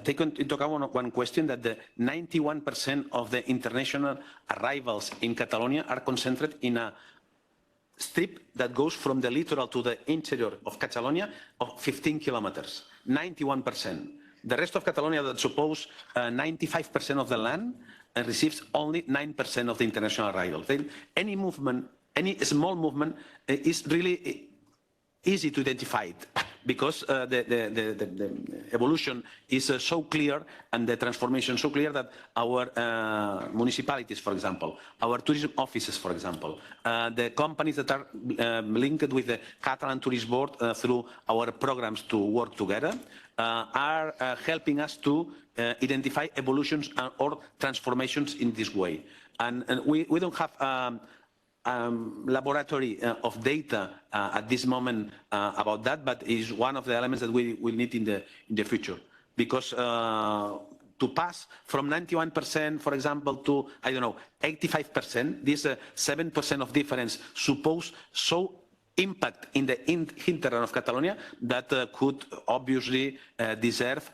Take into account one question that the 91% of the international arrivals in Catalonia are concentrated in a strip that goes from the littoral to the interior of Catalonia of 15 kilometers, 91%. The rest of Catalonia that suppose 95% of the land and receives only 9% of the international arrivals. Then any movement, any small movement is really easy to identify it because the evolution is so clear and the transformation so clear that our municipalities, for example, our tourism offices, for example, the companies that are linked with the Catalan Tourist Board through our programs to work together are helping us to identify evolutions or transformations in this way. And we don't have laboratory of data at this moment about that, but is one of the elements that we will need in the future. Because to pass from 91%, for example, to, I don't know, 85%, this 7% of difference suppose so impact in the hinterland of Catalonia that could obviously deserve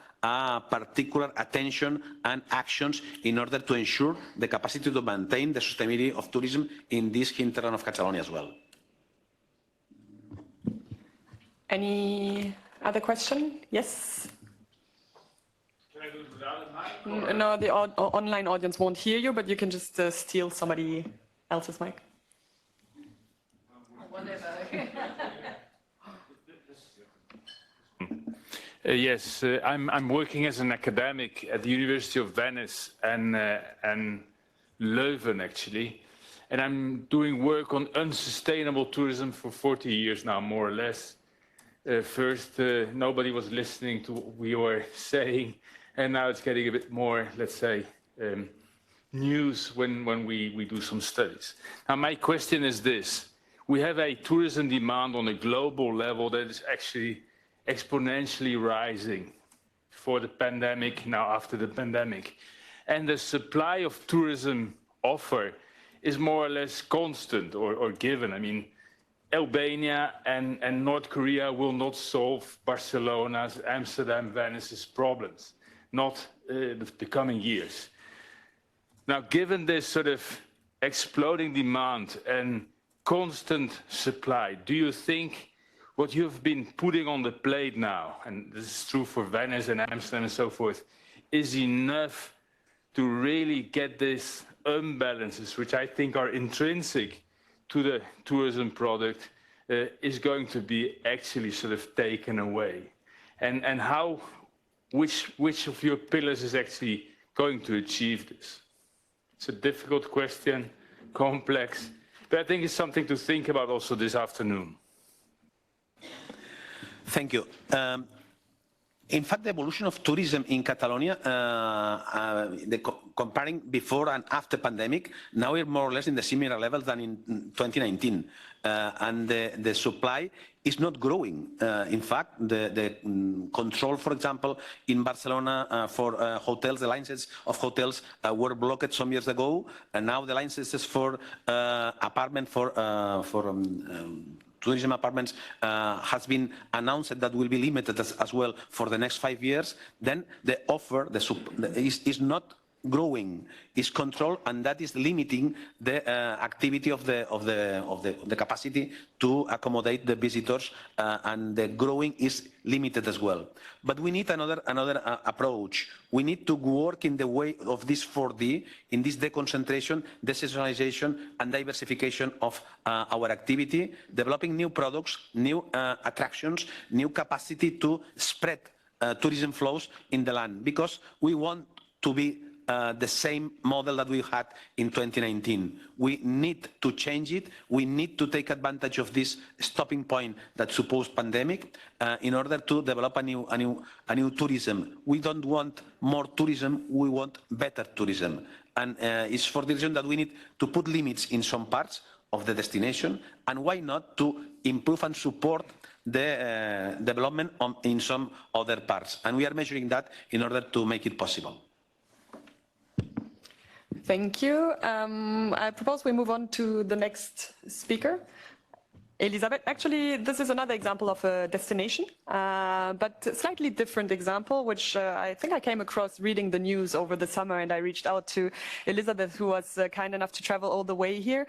particular attention and actions in order to ensure the capacity to maintain the sustainability of tourism in this hinterland of Catalonia as well. Any other question? Yes? Can I do it without a mic? No, the online audience won't hear you, but you can just steal somebody else's mic. Whatever. Yes, I'm working as an academic at the University of Venice and Leuven, actually. And I'm doing work on unsustainable tourism for 40 years now, more or less. First, nobody was listening to what we were saying, and now it's getting a bit more, let's say, news when we do some studies. Now, my question is this. We have a tourism demand on a global level that is actually exponentially rising for the pandemic, now after the pandemic. And the supply of tourism offer is more or less constant or given. I mean, Albania and North Korea will not solve Barcelona's, Amsterdam, Venice's problems, not the coming years. Now, given this sort of exploding demand and constant supply, do you think what you've been putting on the plate now, and this is true for Venice and Amsterdam and so forth, is enough to really get these imbalances, which I think are intrinsic to the tourism product, is going to be actually sort of taken away? And how, which of your pillars is actually going to achieve this? It's a difficult question, complex, but I think it's something to think about also this afternoon. Thank you. In fact, the evolution of tourism in Catalonia, comparing before and after pandemic, now we're more or less in the similar levels than in 2019. And the supply is not growing. In fact, the control, for example, in Barcelona for hotels, the licenses of hotels were blocked some years ago, and now the licenses for apartment tourism apartments has been announced that will be limited as well for the next 5 years. Then the offer is not growing, is controlled, and that is limiting the activity of the capacity to accommodate the visitors, and the growing is limited as well. But we need another approach. We need to work in the way of this 4D, in this deconcentration, decentralization, and diversification of our activity, developing new products, new attractions, new capacity to spread tourism flows in the land, because we want to be the same model that we had in 2019. We need to change it. We need to take advantage of this stopping point that supposed pandemic in order to develop a new tourism. We don't want more tourism. We want better tourism. And it's for the reason that we need to put limits in some parts of the destination, and why not to improve and support the development in some other parts. And we are measuring that in order to make it possible. Thank you. I propose we move on to the next speaker. Elisabeth, actually, this is another example of a destination, but a slightly different example, which I think I came across reading the news over the summer, and I reached out to Elisabeth, who was kind enough to travel all the way here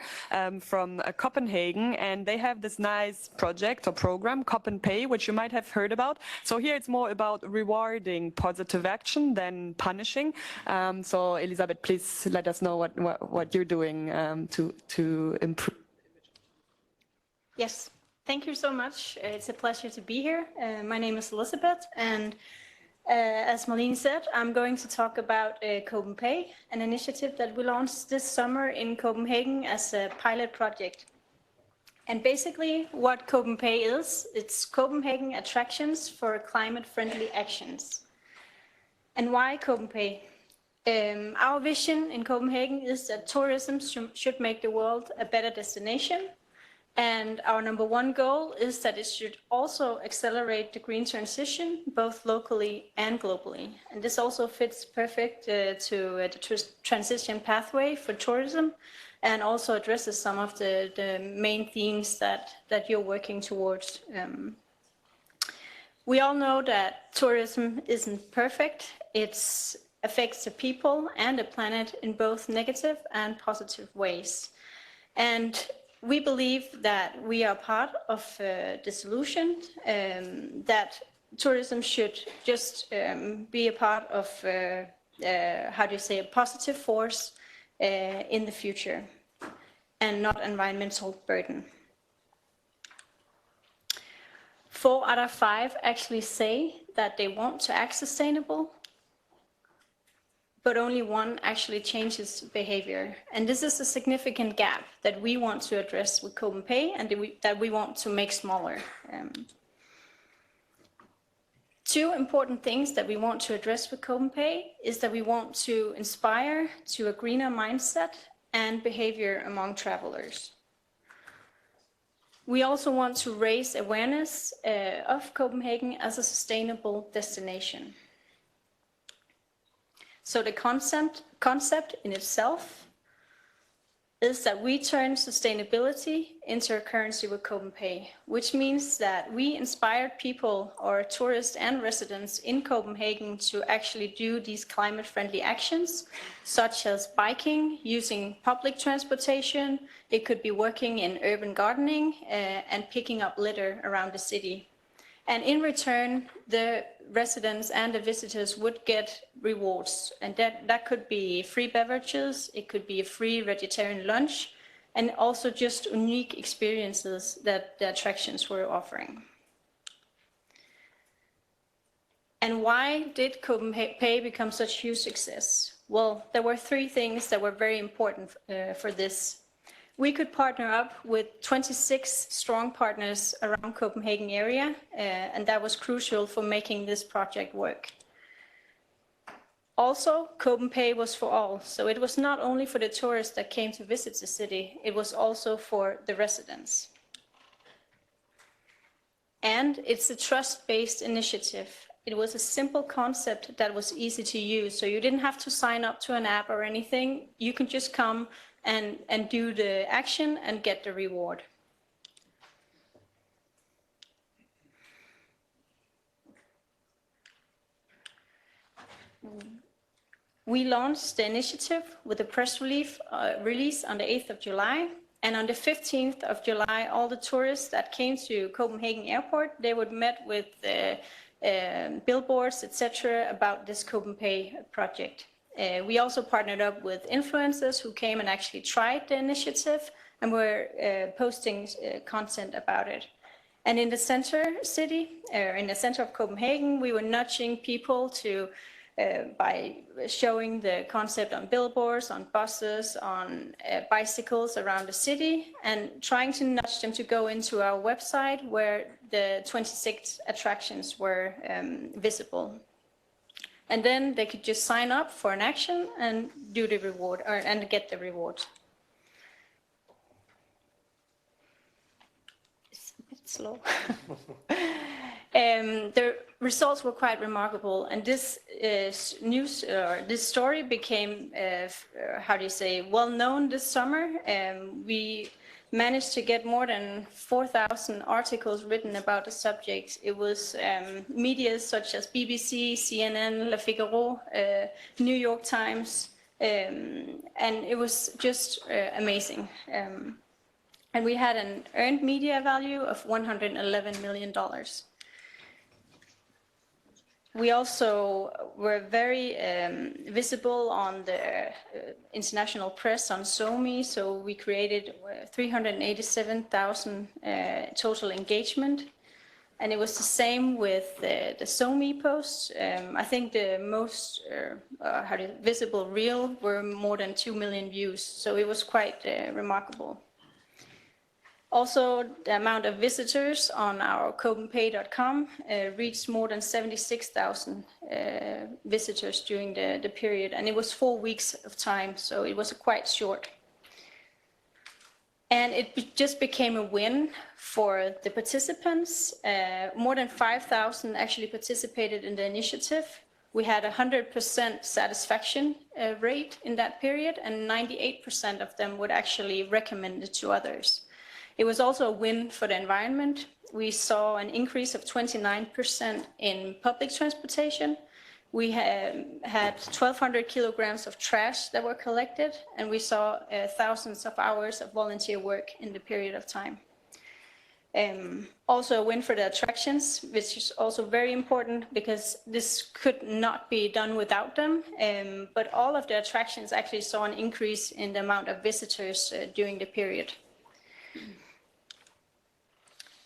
from Copenhagen, and they have this nice project or program, Copen Pay, which you might have heard about. So here it's more about rewarding positive action than punishing. So Elisabeth, please let us know what you're doing to improve. Yes. Thank you so much. It's a pleasure to be here. My name is Elizabeth, and as Malene said, I'm going to talk about Copenhagen, an initiative that we launched this summer in Copenhagen as a pilot project. And basically what Copenhagen is, it's Copenhagen attractions for climate-friendly actions. And why Copenhagen? Our vision in Copenhagen is that tourism should make the world a better destination. And our #1 goal is that it should also accelerate the green transition, both locally and globally. And this also fits perfect to the transition pathway for tourism, and also addresses some of the main themes that you're working towards. We all know that tourism isn't perfect. It affects the people and the planet in both negative and positive ways. And we believe that we are part of the solution, that tourism should just be a part of, a positive force in the future, and not environmental burden. 4 out of 5 actually say that they want to act sustainable, but only 1 actually changes behavior. And this is a significant gap that we want to address with Copenhagen, and that we want to make smaller. 2 important things that we want to address with Copenhagen is that we want to inspire to a greener mindset and behavior among travelers. We also want to raise awareness of Copenhagen as a sustainable destination. So the concept in itself is that we turn sustainability into a currency with Copenhagen, which means that we inspired people, or tourists and residents in Copenhagen, to actually do these climate-friendly actions, such as biking, using public transportation. It could be working in urban gardening and picking up litter around the city. And in return, the residents and the visitors would get rewards. And that could be free beverages, it could be a free vegetarian lunch, and also just unique experiences that the attractions were offering. And why did Copenhagen become such a huge success? Well, there were 3 things that were very important for this. We could partner up with 26 strong partners around Copenhagen area, and that was crucial for making this project work. Also, Copenhagen was for all, so it was not only for the tourists that came to visit the city, it was also for the residents. And it's a trust-based initiative. It was a simple concept that was easy to use, so you didn't have to sign up to an app or anything. You can just come and do the action and get the reward. We launched the initiative with a press release on the 8th of July. And on the 15th of July, all the tourists that came to Copenhagen Airport, they would meet with billboards, etc., about this Copenhagen project. We also partnered up with influencers who came and actually tried the initiative and were posting content about it. And in the center of Copenhagen, we were nudging people to, by showing the concept on billboards, on buses, on bicycles around the city, and trying to nudge them to go into our website where the 26 attractions were visible. And then they could just sign up for an action and do the reward, and get the reward. It's a bit slow. The results were quite remarkable, and this this story became, well known this summer. We managed to get more than 4,000 articles written about the subject. It was media such as BBC, CNN, Le Figaro, New York Times, and it was just amazing. And we had an earned media value of $111 million. We also were very visible on the international press on SoMe, so we created 387,000 total engagement. And it was the same with the SoMe posts. I think the most visible reel were more than 2 million views, so it was quite remarkable. Also, the amount of visitors on our copenpay.com reached more than 76,000 visitors during the period, and it was 4 weeks of time, so it was quite short. And it just became a win for the participants. More than 5,000 actually participated in the initiative. We had 100% satisfaction rate in that period, and 98% of them would actually recommend it to others. It was also a win for the environment. We saw an increase of 29% in public transportation. We had 1,200 kilograms of trash that were collected, and we saw thousands of hours of volunteer work in the period of time. Also a win for the attractions, which is also very important because this could not be done without them. But all of the attractions actually saw an increase in the amount of visitors during the period.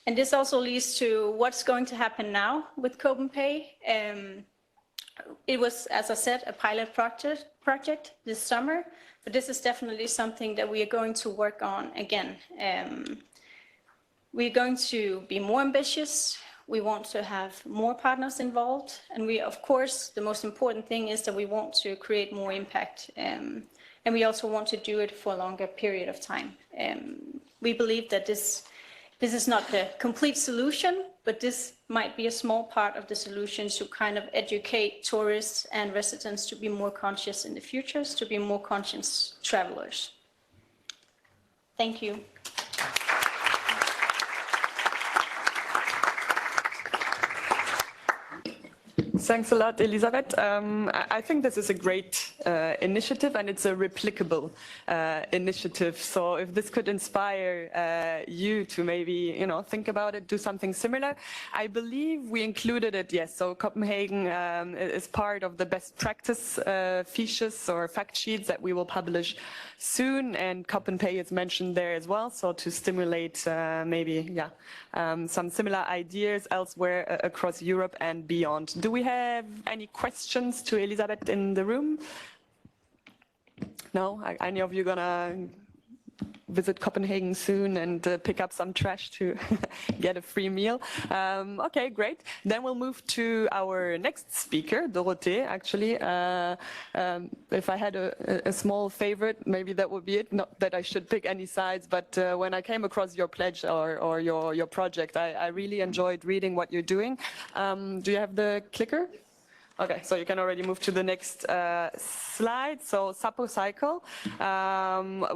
And this also leads to what's going to happen now with CopenPay. It was, as I said, a pilot project this summer, but this is definitely something that we are going to work on again. We're going to be more ambitious. We want to have more partners involved. And we, of course, the most important thing is that we want to create more impact. And we also want to do it for a longer period of time. We believe that this is not the complete solution, but this might be a small part of the solution to kind of educate tourists and residents to be more conscious in the future, to be more conscious travelers. Thank you. Thanks a lot, Elisabeth. I think this is a great initiative, and it's a replicable initiative. So if this could inspire you to maybe, think about it, do something similar. I believe we included it, yes. So Copenhagen is part of the best practice fiches or fact sheets that we will publish soon, and CopenPay is mentioned there as well. So to stimulate some similar ideas elsewhere across Europe and beyond. Do we have any questions to Elisabeth in the room? No? Any of you gonna visit Copenhagen soon and pick up some trash to get a free meal? Okay, great. Then we'll move to our next speaker, Dorothée, actually. If I had a small favorite, maybe that would be it. Not that I should pick any sides, but when I came across your pledge or your project, I really enjoyed reading what you're doing. Do you have the clicker? Okay, so you can already move to the next slide. So SapoCycle,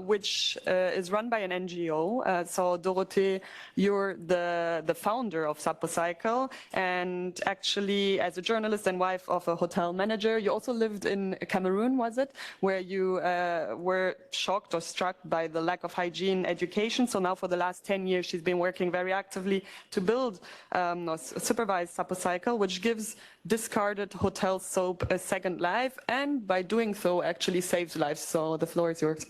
which is run by an NGO. So Dorothée, you're the founder of SapoCycle, and actually as a journalist and wife of a hotel manager, you also lived in Cameroon, was it? Where you were shocked or struck by the lack of hygiene education. So now for the last 10 years, she's been working very actively to build or supervise SapoCycle, which gives discarded hotel soap a second life, and by doing so actually saves lives. So the floor is yours.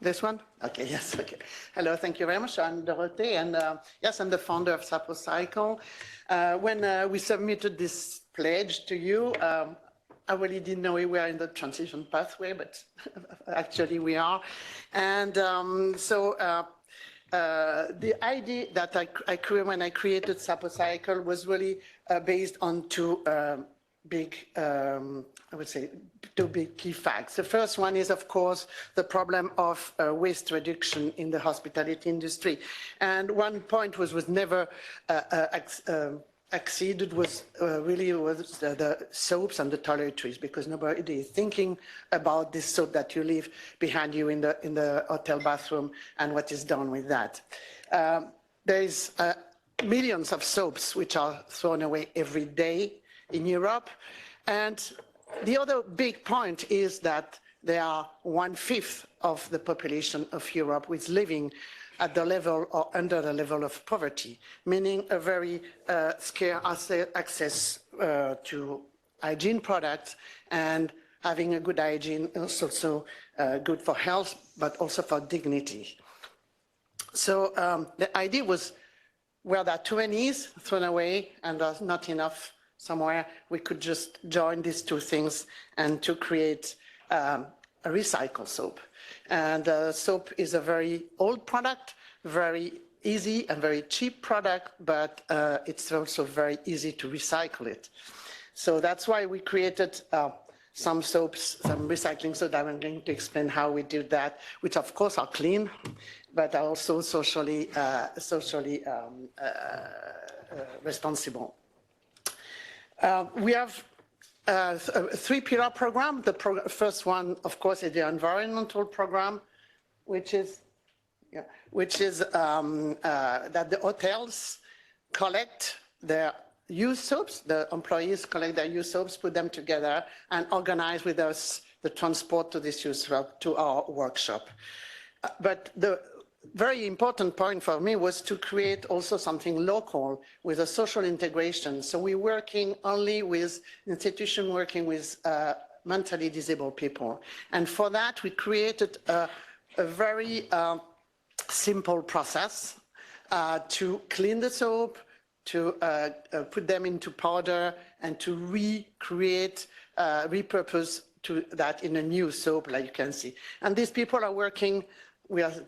This one? Okay, yes, okay. Hello, thank you very much. I'm Dorothée, and yes, I'm the founder of SapoCycle. When we submitted this pledge to you, I really didn't know we were in the transition pathway, but actually we are. And the idea that I created when I created SapoCycle was really based on two big, I would say, two big key facts. The first one is, of course, the problem of waste reduction in the hospitality industry. And one point was never exceeded was the soaps and the toiletries, because nobody is thinking about this soap that you leave behind you in the hotel bathroom and what is done with that. There is millions of soaps which are thrown away every day in Europe, and the other big point is that they are 1/5 of the population of Europe who is living at the level or under the level of poverty, meaning a very scarce access to hygiene products, and having a good hygiene is also good for health, but also for dignity. So the idea was, where there are too many thrown away and there's not enough somewhere, we could just join these two things and to create a recycled soap. And soap is a very old product, very easy and very cheap product, but it's also very easy to recycle it. So that's why we created some soaps, some recycling soap. I'm going to explain how we do that, which of course are clean, but are also socially responsible. We have a three-pillar program. The first one, of course, is the environmental program, which is that the hotels collect their used soaps. The employees collect their used soaps, put them together, and organize with us the transport to this used soap to our workshop. But the very important point for me was to create also something local with a social integration. So we're working only with institutions working with mentally disabled people. And for that, we created a very simple process to clean the soap, to put them into powder, and to recreate, repurpose to that in a new soap, like you can see. And these people are working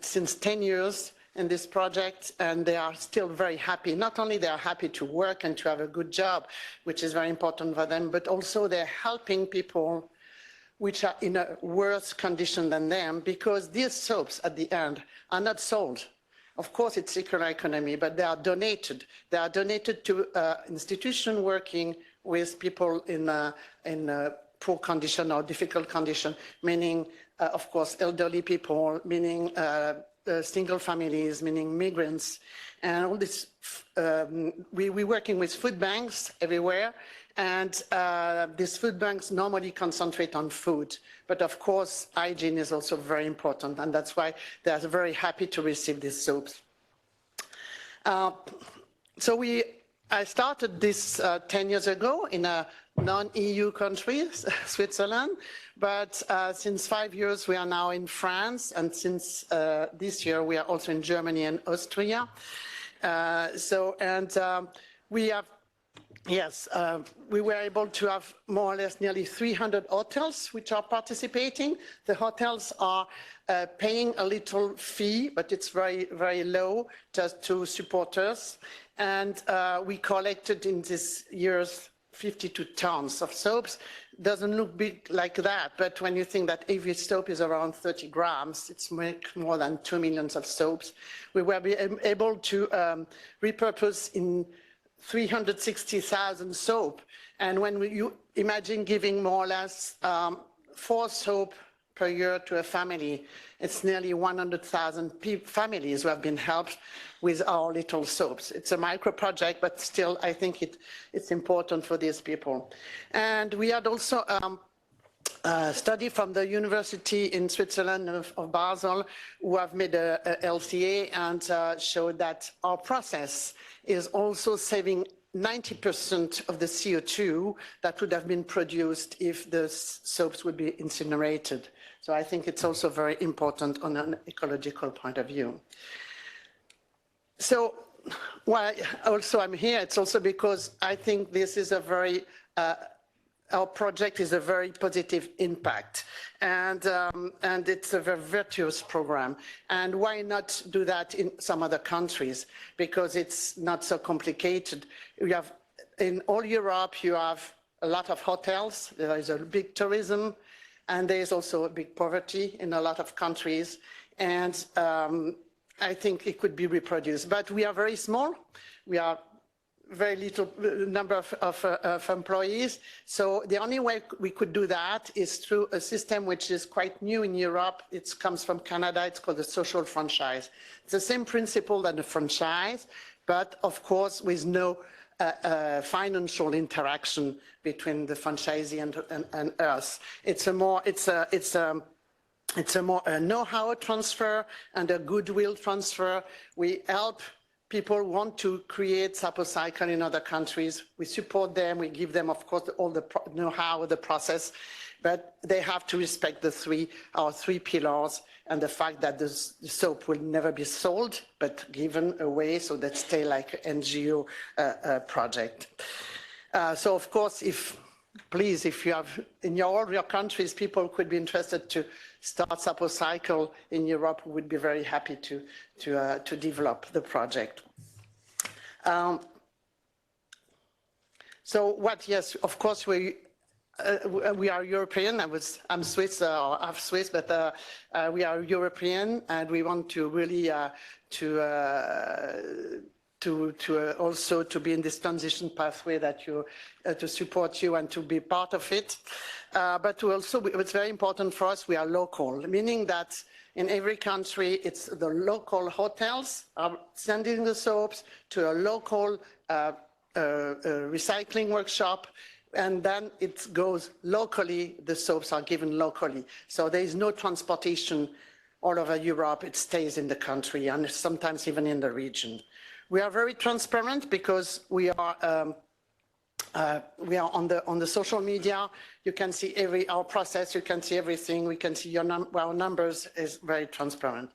since 10 years in this project, and they are still very happy. Not only they are happy to work and to have a good job, which is very important for them, but also they're helping people which are in a worse condition than them, because these soaps at the end are not sold. Of course, it's circular economy, but they are donated. They are donated to institutions working with people in poor condition or difficult condition, meaning, of course, elderly people, meaning single families, meaning migrants. And all this, we're working with food banks everywhere. And these food banks normally concentrate on food. But of course, hygiene is also very important. And that's why they are very happy to receive these soaps. I started this 10 years ago in a non-EU country, Switzerland. But since 5 years, we are now in France. And since this year, we are also in Germany and Austria. We have Yes, we were able to have more or less nearly 300 hotels which are participating. The hotels are paying a little fee, but it's very, very low just to support us. And we collected in this year's 52 tons of soaps. Doesn't look big like that, but when you think that every soap is around 30 grams, it's more than 2 million of soaps. We were able to repurpose in 360,000 soap. And when you imagine giving more or less 4 soap per year to a family, it's nearly 100,000 families who have been helped with our little soaps. It's a micro project, but still I think it's important for these people. And we had also a study from the university in Switzerland of Basel, who have made a LCA and showed that our process is also saving 90% of the CO2 that would have been produced if the soaps would be incinerated. So I think it's also very important on an ecological point of view. So why also I'm here, it's also because I think this is a very our project is a very positive impact, and it's a very virtuous program. And why not do that in some other countries? Because it's not so complicated. We have, in all Europe, you have a lot of hotels. There is a big tourism, and there is also a big poverty in a lot of countries. And I think it could be reproduced. But we are very small. We are very little number of employees. So the only way we could do that is through a system which is quite new in Europe. It comes from Canada. It's called the social franchise. It's the same principle than the franchise, but of course with no financial interaction between the franchisee and us. It's a more know-how transfer and a goodwill transfer. We help people who want to create SapoCycle in other countries. We support them. We give them, of course, all the know-how, the process, but they have to respect our three pillars and the fact that the soap will never be sold, but given away so that stay like an NGO project. So, of course, please, if you have in all your countries, people could be interested to start SapoCycle in Europe, we would be very happy to develop the project. So yes, of course, we are European. I'm Swiss, or half Swiss, but we are European, and we want to really also to be in this transition pathway that to support you and to be part of it. But also, it's very important for us, we are local, meaning that in every country, it's the local hotels are sending the soaps to a local recycling workshop, and then it goes locally, the soaps are given locally. So there is no transportation all over Europe, it stays in the country and sometimes even in the region. We are very transparent because we are on the social media. You can see our process, you can see everything, we can see our numbers is very transparent.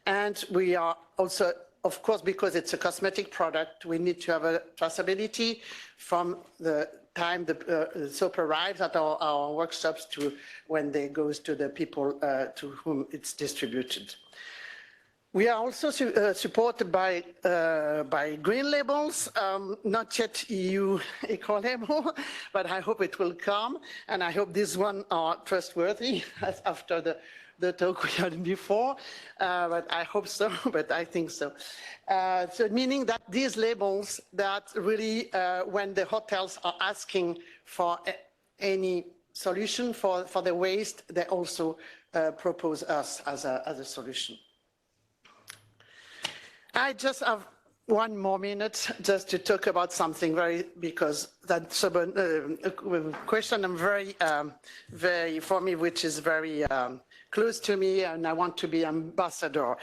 And we are also, of course, because it's a cosmetic product, we need to have a traceability from the time the soap arrives at our workshops to when they goes to the people to whom it's distributed. We are also supported by green labels, not yet EU eco-label, but I hope it will come, and I hope these ones are trustworthy after the talk we had before, but I hope so, but I think so. So meaning that these labels that really, when the hotels are asking for any solution for the waste, they also propose us as a solution. I just have 1 more minute just to talk about something because that's a question I'm for me, which is very close to me, and I want to be ambassador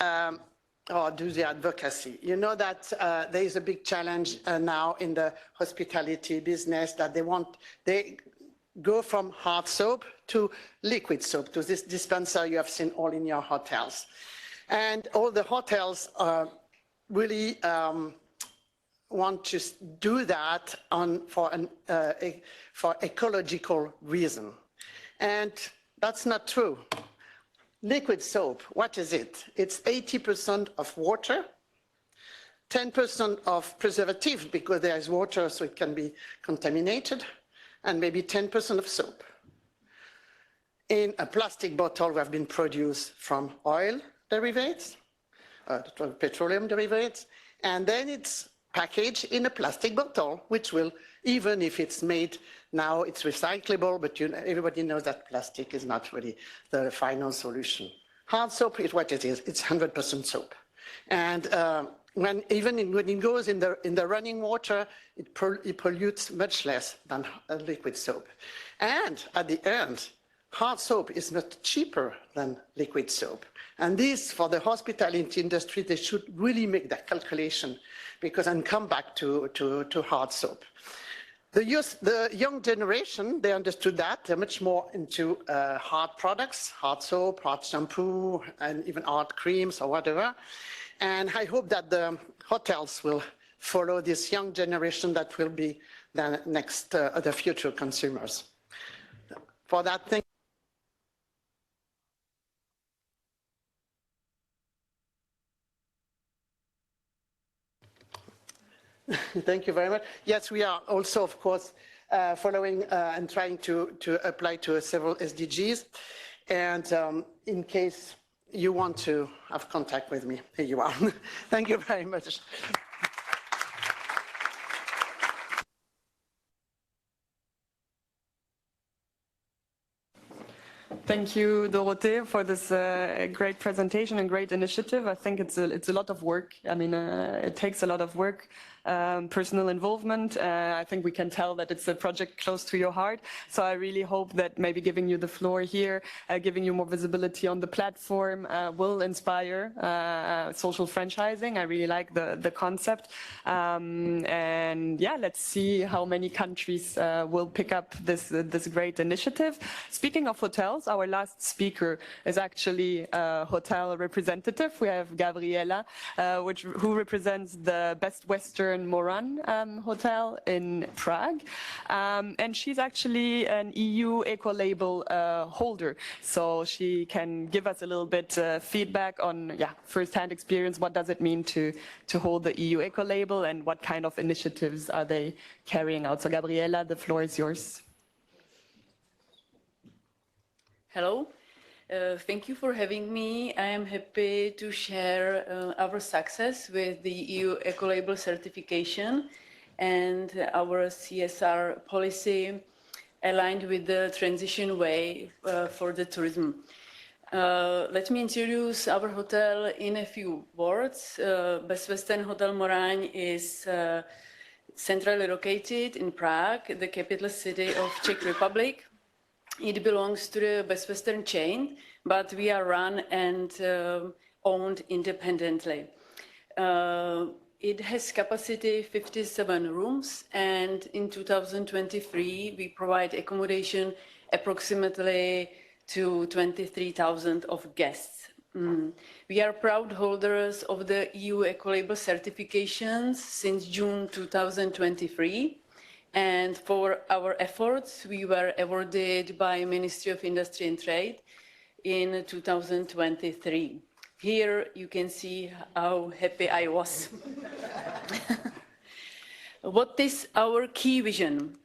or do the advocacy. You know that there is a big challenge now in the hospitality business that they go from hard soap to liquid soap, to this dispenser you have seen all in your hotels. And all the hotels really want to do that for ecological reason. And that's not true. Liquid soap, what is it? It's 80% of water, 10% of preservative because there is water so it can be contaminated, and maybe 10% of soap. In a plastic bottle we have been produced from oil derivatives, petroleum derivatives, and then it's packaged in a plastic bottle, which will, even if it's made now, it's recyclable, but everybody knows that plastic is not really the final solution. Hard soap is what it is. It's 100% soap. And when it goes in the running water, it pollutes much less than liquid soap. And at the end, hard soap is not cheaper than liquid soap. And this, for the hospitality industry, they should really make that calculation and come back to hard soap. The young generation, they understood that. They're much more into hard products, hard soap, hard shampoo, and even hard creams or whatever. And I hope that the hotels will follow this young generation that will be the next, the future consumers. For that, thank Thank you very much. Yes, we are also, of course, following and trying to apply to several SDGs. And in case you want to have contact with me, here you are. Thank you very much. Thank you, Dorothée, for this great presentation and great initiative. I think it's a lot of work. I mean, it takes a lot of work personal involvement. I think we can tell that it's a project close to your heart. So I really hope that maybe giving you the floor here, giving you more visibility on the platform will inspire social franchising. I really like the concept. And yeah, let's see how many countries will pick up this great initiative. Speaking of hotels, our last speaker is actually a hotel representative. We have Gabriela, who represents the Best Western Moran Hotel in Prague. And she's actually an EU eco-label holder. So she can give us a little bit feedback on first-hand experience. What does it mean to hold the EU eco-label, and what kind of initiatives are they carrying out? So Gabriela, the floor is yours. Hello. Thank you for having me. I am happy to share our success with the EU Ecolabel certification and our CSR policy aligned with the transition way for the tourism. Let me introduce our hotel in a few words. Best Western Hotel Moraň is centrally located in Prague, the capital city of Czech Republic. It belongs to the Best Western chain, but we are run and owned independently. It has capacity 57 rooms, and in 2023 we provide accommodation approximately to 23,000 of guests. We are proud holders of the EU Ecolabel certifications since June 2023. And for our efforts, we were awarded by Ministry of Industry and Trade in 2023. Here you can see how happy I was. What is our key vision?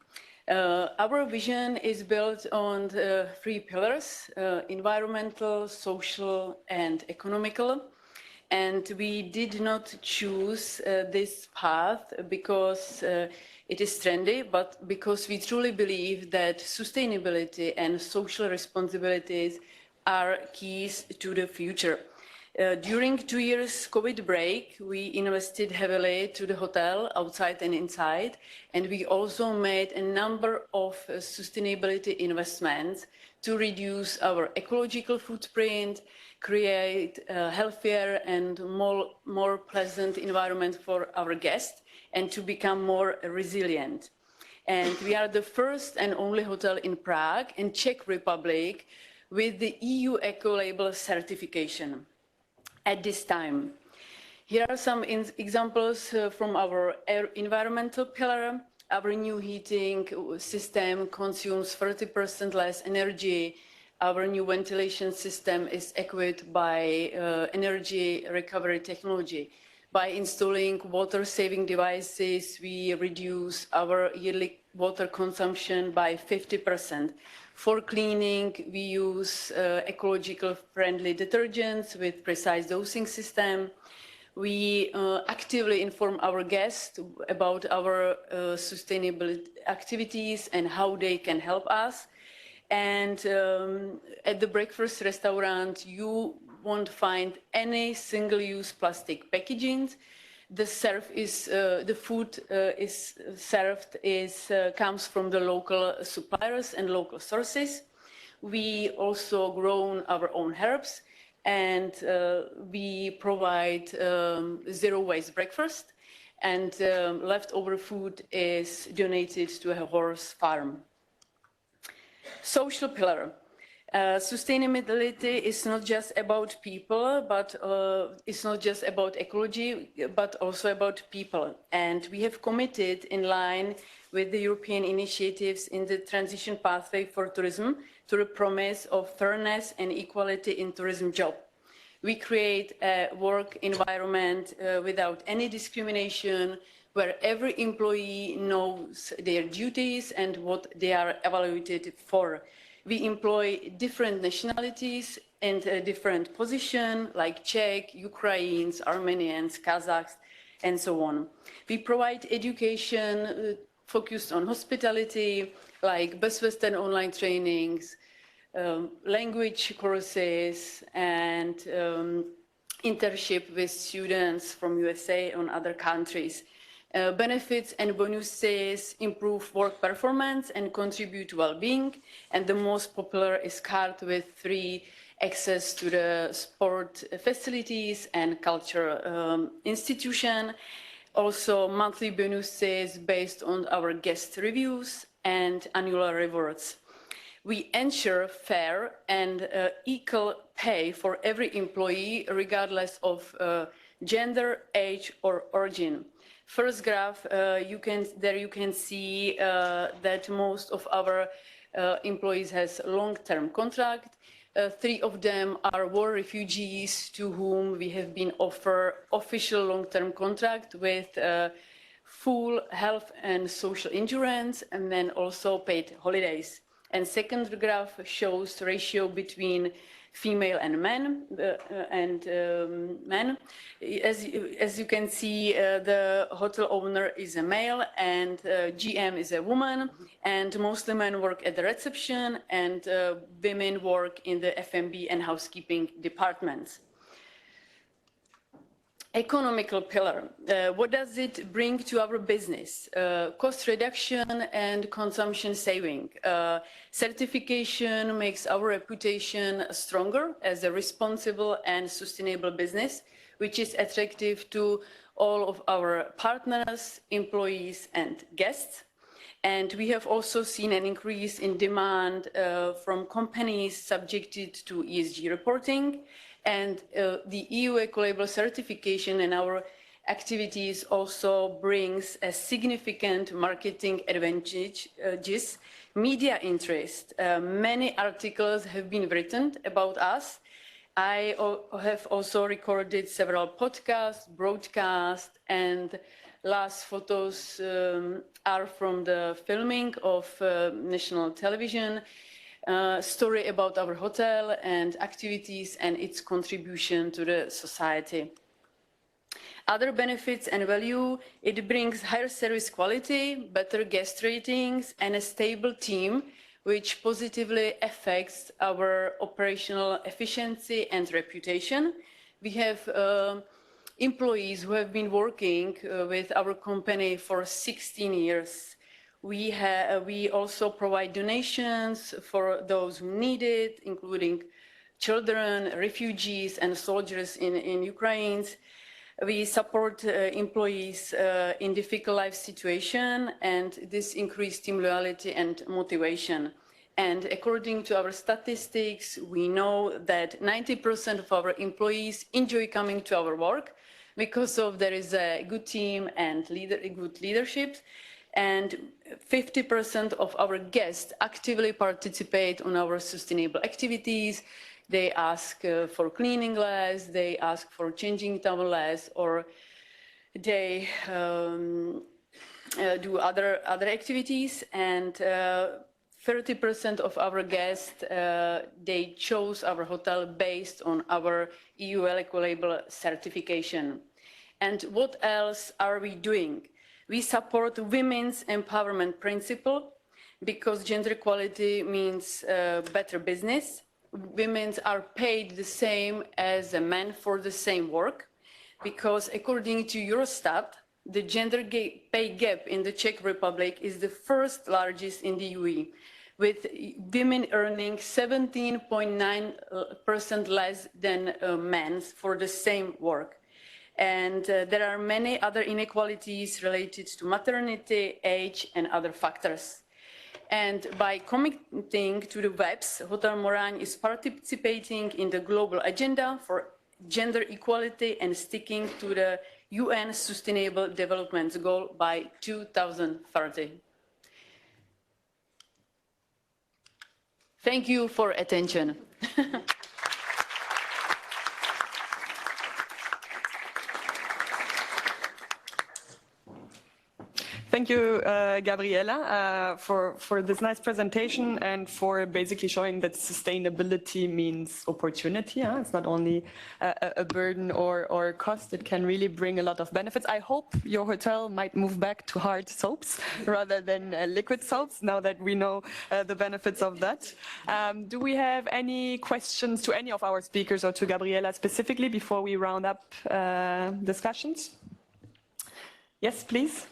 Our vision is built on the 3 pillars, environmental, social, and economical. And we did not choose this path because it is trendy, but because we truly believe that sustainability and social responsibilities are keys to the future. During 2 years COVID break, we invested heavily to the hotel, outside and inside, and we also made a number of sustainability investments to reduce our ecological footprint, create a healthier and more pleasant environment for our guests, and to become more resilient. And we are the first and only hotel in Prague and Czech Republic with the EU Ecolabel certification at this time. Here are some examples from our environmental pillar. Our new heating system consumes 30% less energy. Our new ventilation system is equipped by energy recovery technology. By installing water-saving devices, we reduce our yearly water consumption by 50%. For cleaning, we use ecological-friendly detergents with precise dosing system. We actively inform our guests about our sustainable activities and how they can help us. And at the breakfast restaurant, you won't find any single-use plastic packaging. The food is served comes from the local suppliers and local sources. We also grow our own herbs, and we provide zero-waste breakfast, and leftover food is donated to a horse farm. Social pillar. Sustainability is not just about people, but it's not just about ecology, but also about people. And we have committed, in line with the European initiatives in the transition pathway for tourism, to the promise of fairness and equality in tourism job. We create a work environment without any discrimination, where every employee knows their duties and what they are evaluated for. We employ different nationalities and different positions, like Czech, Ukrainians, Armenians, Kazakhs, and so on. We provide education focused on hospitality, like Best Western online trainings, language courses, and internship with students from USA and other countries. Benefits and bonuses improve work performance and contribute to well-being. And the most popular is card with free access to the sport facilities and cultural institution. Also monthly bonuses based on our guest reviews and annual rewards. We ensure fair and equal pay for every employee, regardless of gender, age, or origin. First graph, you can see that most of our employees has long-term contract. 3 of them are war refugees to whom we have been offered official long-term contract with full health and social insurance, and then also paid holidays. And second graph shows the ratio between female and men. As you can see, the hotel owner is a male and GM is a woman, and mostly men work at the reception and women work in the F&B and housekeeping departments. Economical pillar. What does it bring to our business? Cost reduction and consumption saving. Certification makes our reputation stronger as a responsible and sustainable business, which is attractive to all of our partners, employees, and guests. And we have also seen an increase in demand from companies subjected to ESG reporting. And the EU Ecolabel certification and our activities also brings a significant marketing advantages, media interest. Many articles have been written about us. I have also recorded several podcasts, broadcasts, and last photos are from the filming of national television. Story about our hotel and activities and its contribution to the society. Other benefits and value, it brings higher service quality, better guest ratings, and a stable team, which positively affects our operational efficiency and reputation. We have employees who have been working with our company for 16 years. We also provide donations for those who need it, including children, refugees, and soldiers in Ukraine. We support employees in difficult life situation, and this increased team loyalty and motivation. And according to our statistics, we know that 90% of our employees enjoy coming to our work because there is a good team and good leadership. And 50% of our guests actively participate on our sustainable activities. They ask for cleaning less, they ask for changing towel less, or they do other activities. And 30% of our guests, they chose our hotel based on our EU Ecolabel certification. And what else are we doing? We support women's empowerment principle because gender equality means better business. Women are paid the same as men for the same work because according to Eurostat, the gender pay gap in the Czech Republic is the first largest in the UE, with women earning 17.9% less than men for the same work. And there are many other inequalities related to maternity, age, and other factors. And by committing to the WEPs, Hotel Moraň is participating in the global agenda for gender equality and sticking to the UN Sustainable Development Goal by 2030. Thank you for attention. Thank you, Gabriela, for this nice presentation and for basically showing that sustainability means opportunity. It's not only a burden or cost, it can really bring a lot of benefits. I hope your hotel might move back to hard soaps rather than liquid soaps, now that we know the benefits of that. Do we have any questions to any of our speakers or to Gabriela specifically before we round up discussions? Yes, please.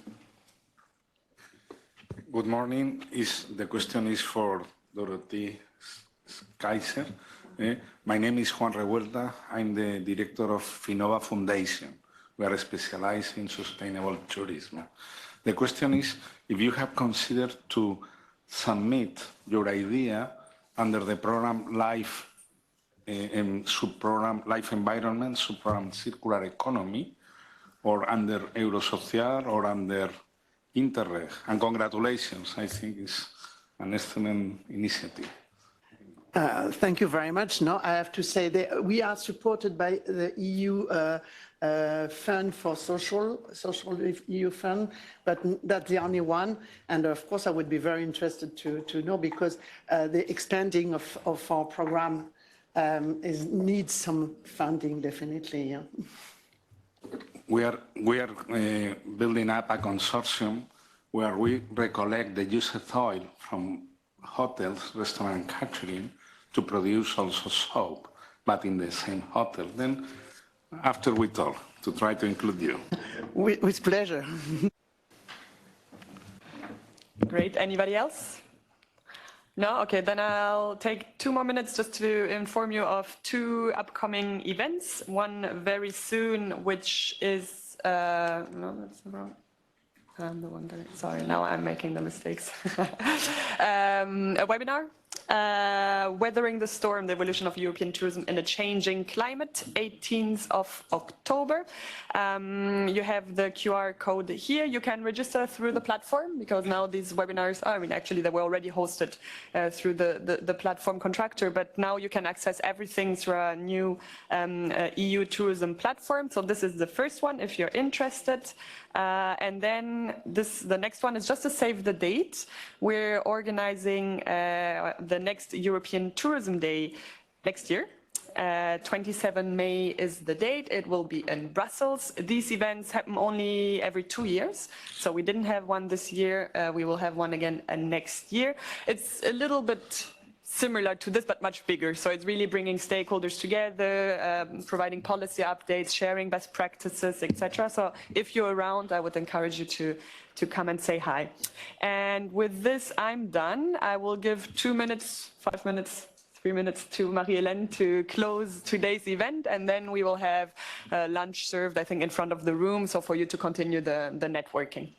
Good morning. The question is for Dorothy Kaiser. My name is Juan Revuelta. I'm the director of Finova Foundation. We are specialized in sustainable tourism. The question is if you have considered to submit your idea under the program Life subprogram Life Environment, subprogram Circular Economy, or under Eurosocial or under Interreg. And congratulations, I think it's an excellent initiative. Thank you very much. No, I have to say that we are supported by the EU Fund for Social EU Fund, but that's the only one. And of course, I would be very interested to know, because the expanding of our program needs some funding, definitely. Yeah. We are building up a consortium where we recollect the used oil from hotels, restaurant, catering to produce also soap, but in the same hotel. Then after we talk, to try to include you. With pleasure. Great. Anybody else? No? Okay, then I'll take 2 more minutes just to inform you of 2 upcoming events. One very soon, which is, no, that's the wrong. I'm the one that, sorry, now I'm making the mistakes. A webinar, Weathering the Storm, the Evolution of European Tourism in a Changing Climate, 18th of October. You have the QR code here. You can register through the platform, because now these webinars, I mean, actually they were already hosted through the platform contractor, but now you can access everything through a new EU tourism platform. So this is the first one, if you're interested. And then the next one is just to save the date. We're organizing the next European Tourism Day next year. 27 May is the date. It will be in Brussels. These events happen only every 2 years. So we didn't have one this year. We will have one again next year. It's a little bit similar to this, but much bigger. So it's really bringing stakeholders together, providing policy updates, sharing best practices, etc. So if you're around, I would encourage you to come and say hi. And with this, I'm done. I will give 2 minutes, 5 minutes, 3 minutes to Marie-Hélène to close today's event, and then we will have lunch served, I think, in front of the room, so for you to continue the networking.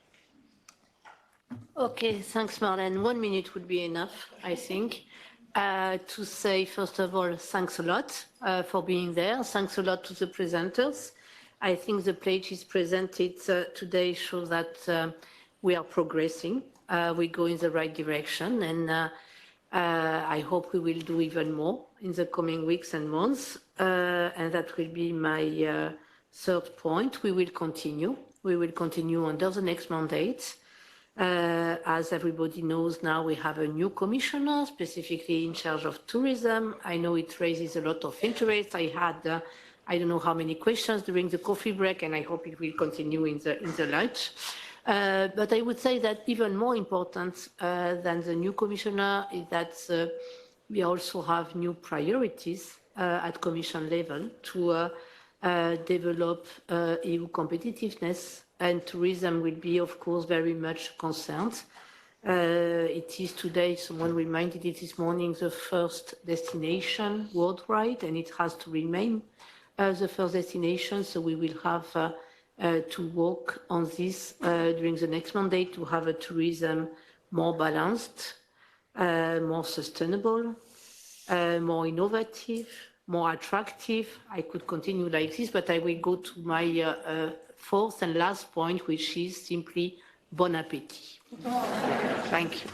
Okay, thanks, Marlene. 1 minute would be enough, I think. To say, first of all, thanks a lot for being there. Thanks a lot to the presenters. I think the pages presented today show that we are progressing. We go in the right direction, and I hope we will do even more in the coming weeks and months. And that will be my third point. We will continue. We will continue under the next mandate. As everybody knows now, we have a new commissioner specifically in charge of tourism. I know it raises a lot of interest. I had, I don't know how many questions during the coffee break, and I hope it will continue in the lunch. But I would say that even more important than the new commissioner is that we also have new priorities at Commission level to develop EU competitiveness, and tourism will be, of course, very much concerned. It is today, someone reminded it this morning, the first destination worldwide, and it has to remain the first destination. So we will have to work on this during the next mandate to have a tourism more balanced, more sustainable, more innovative, more attractive. I could continue like this, but I will go to my fourth and last point, which is simply bon appétit. Thank you.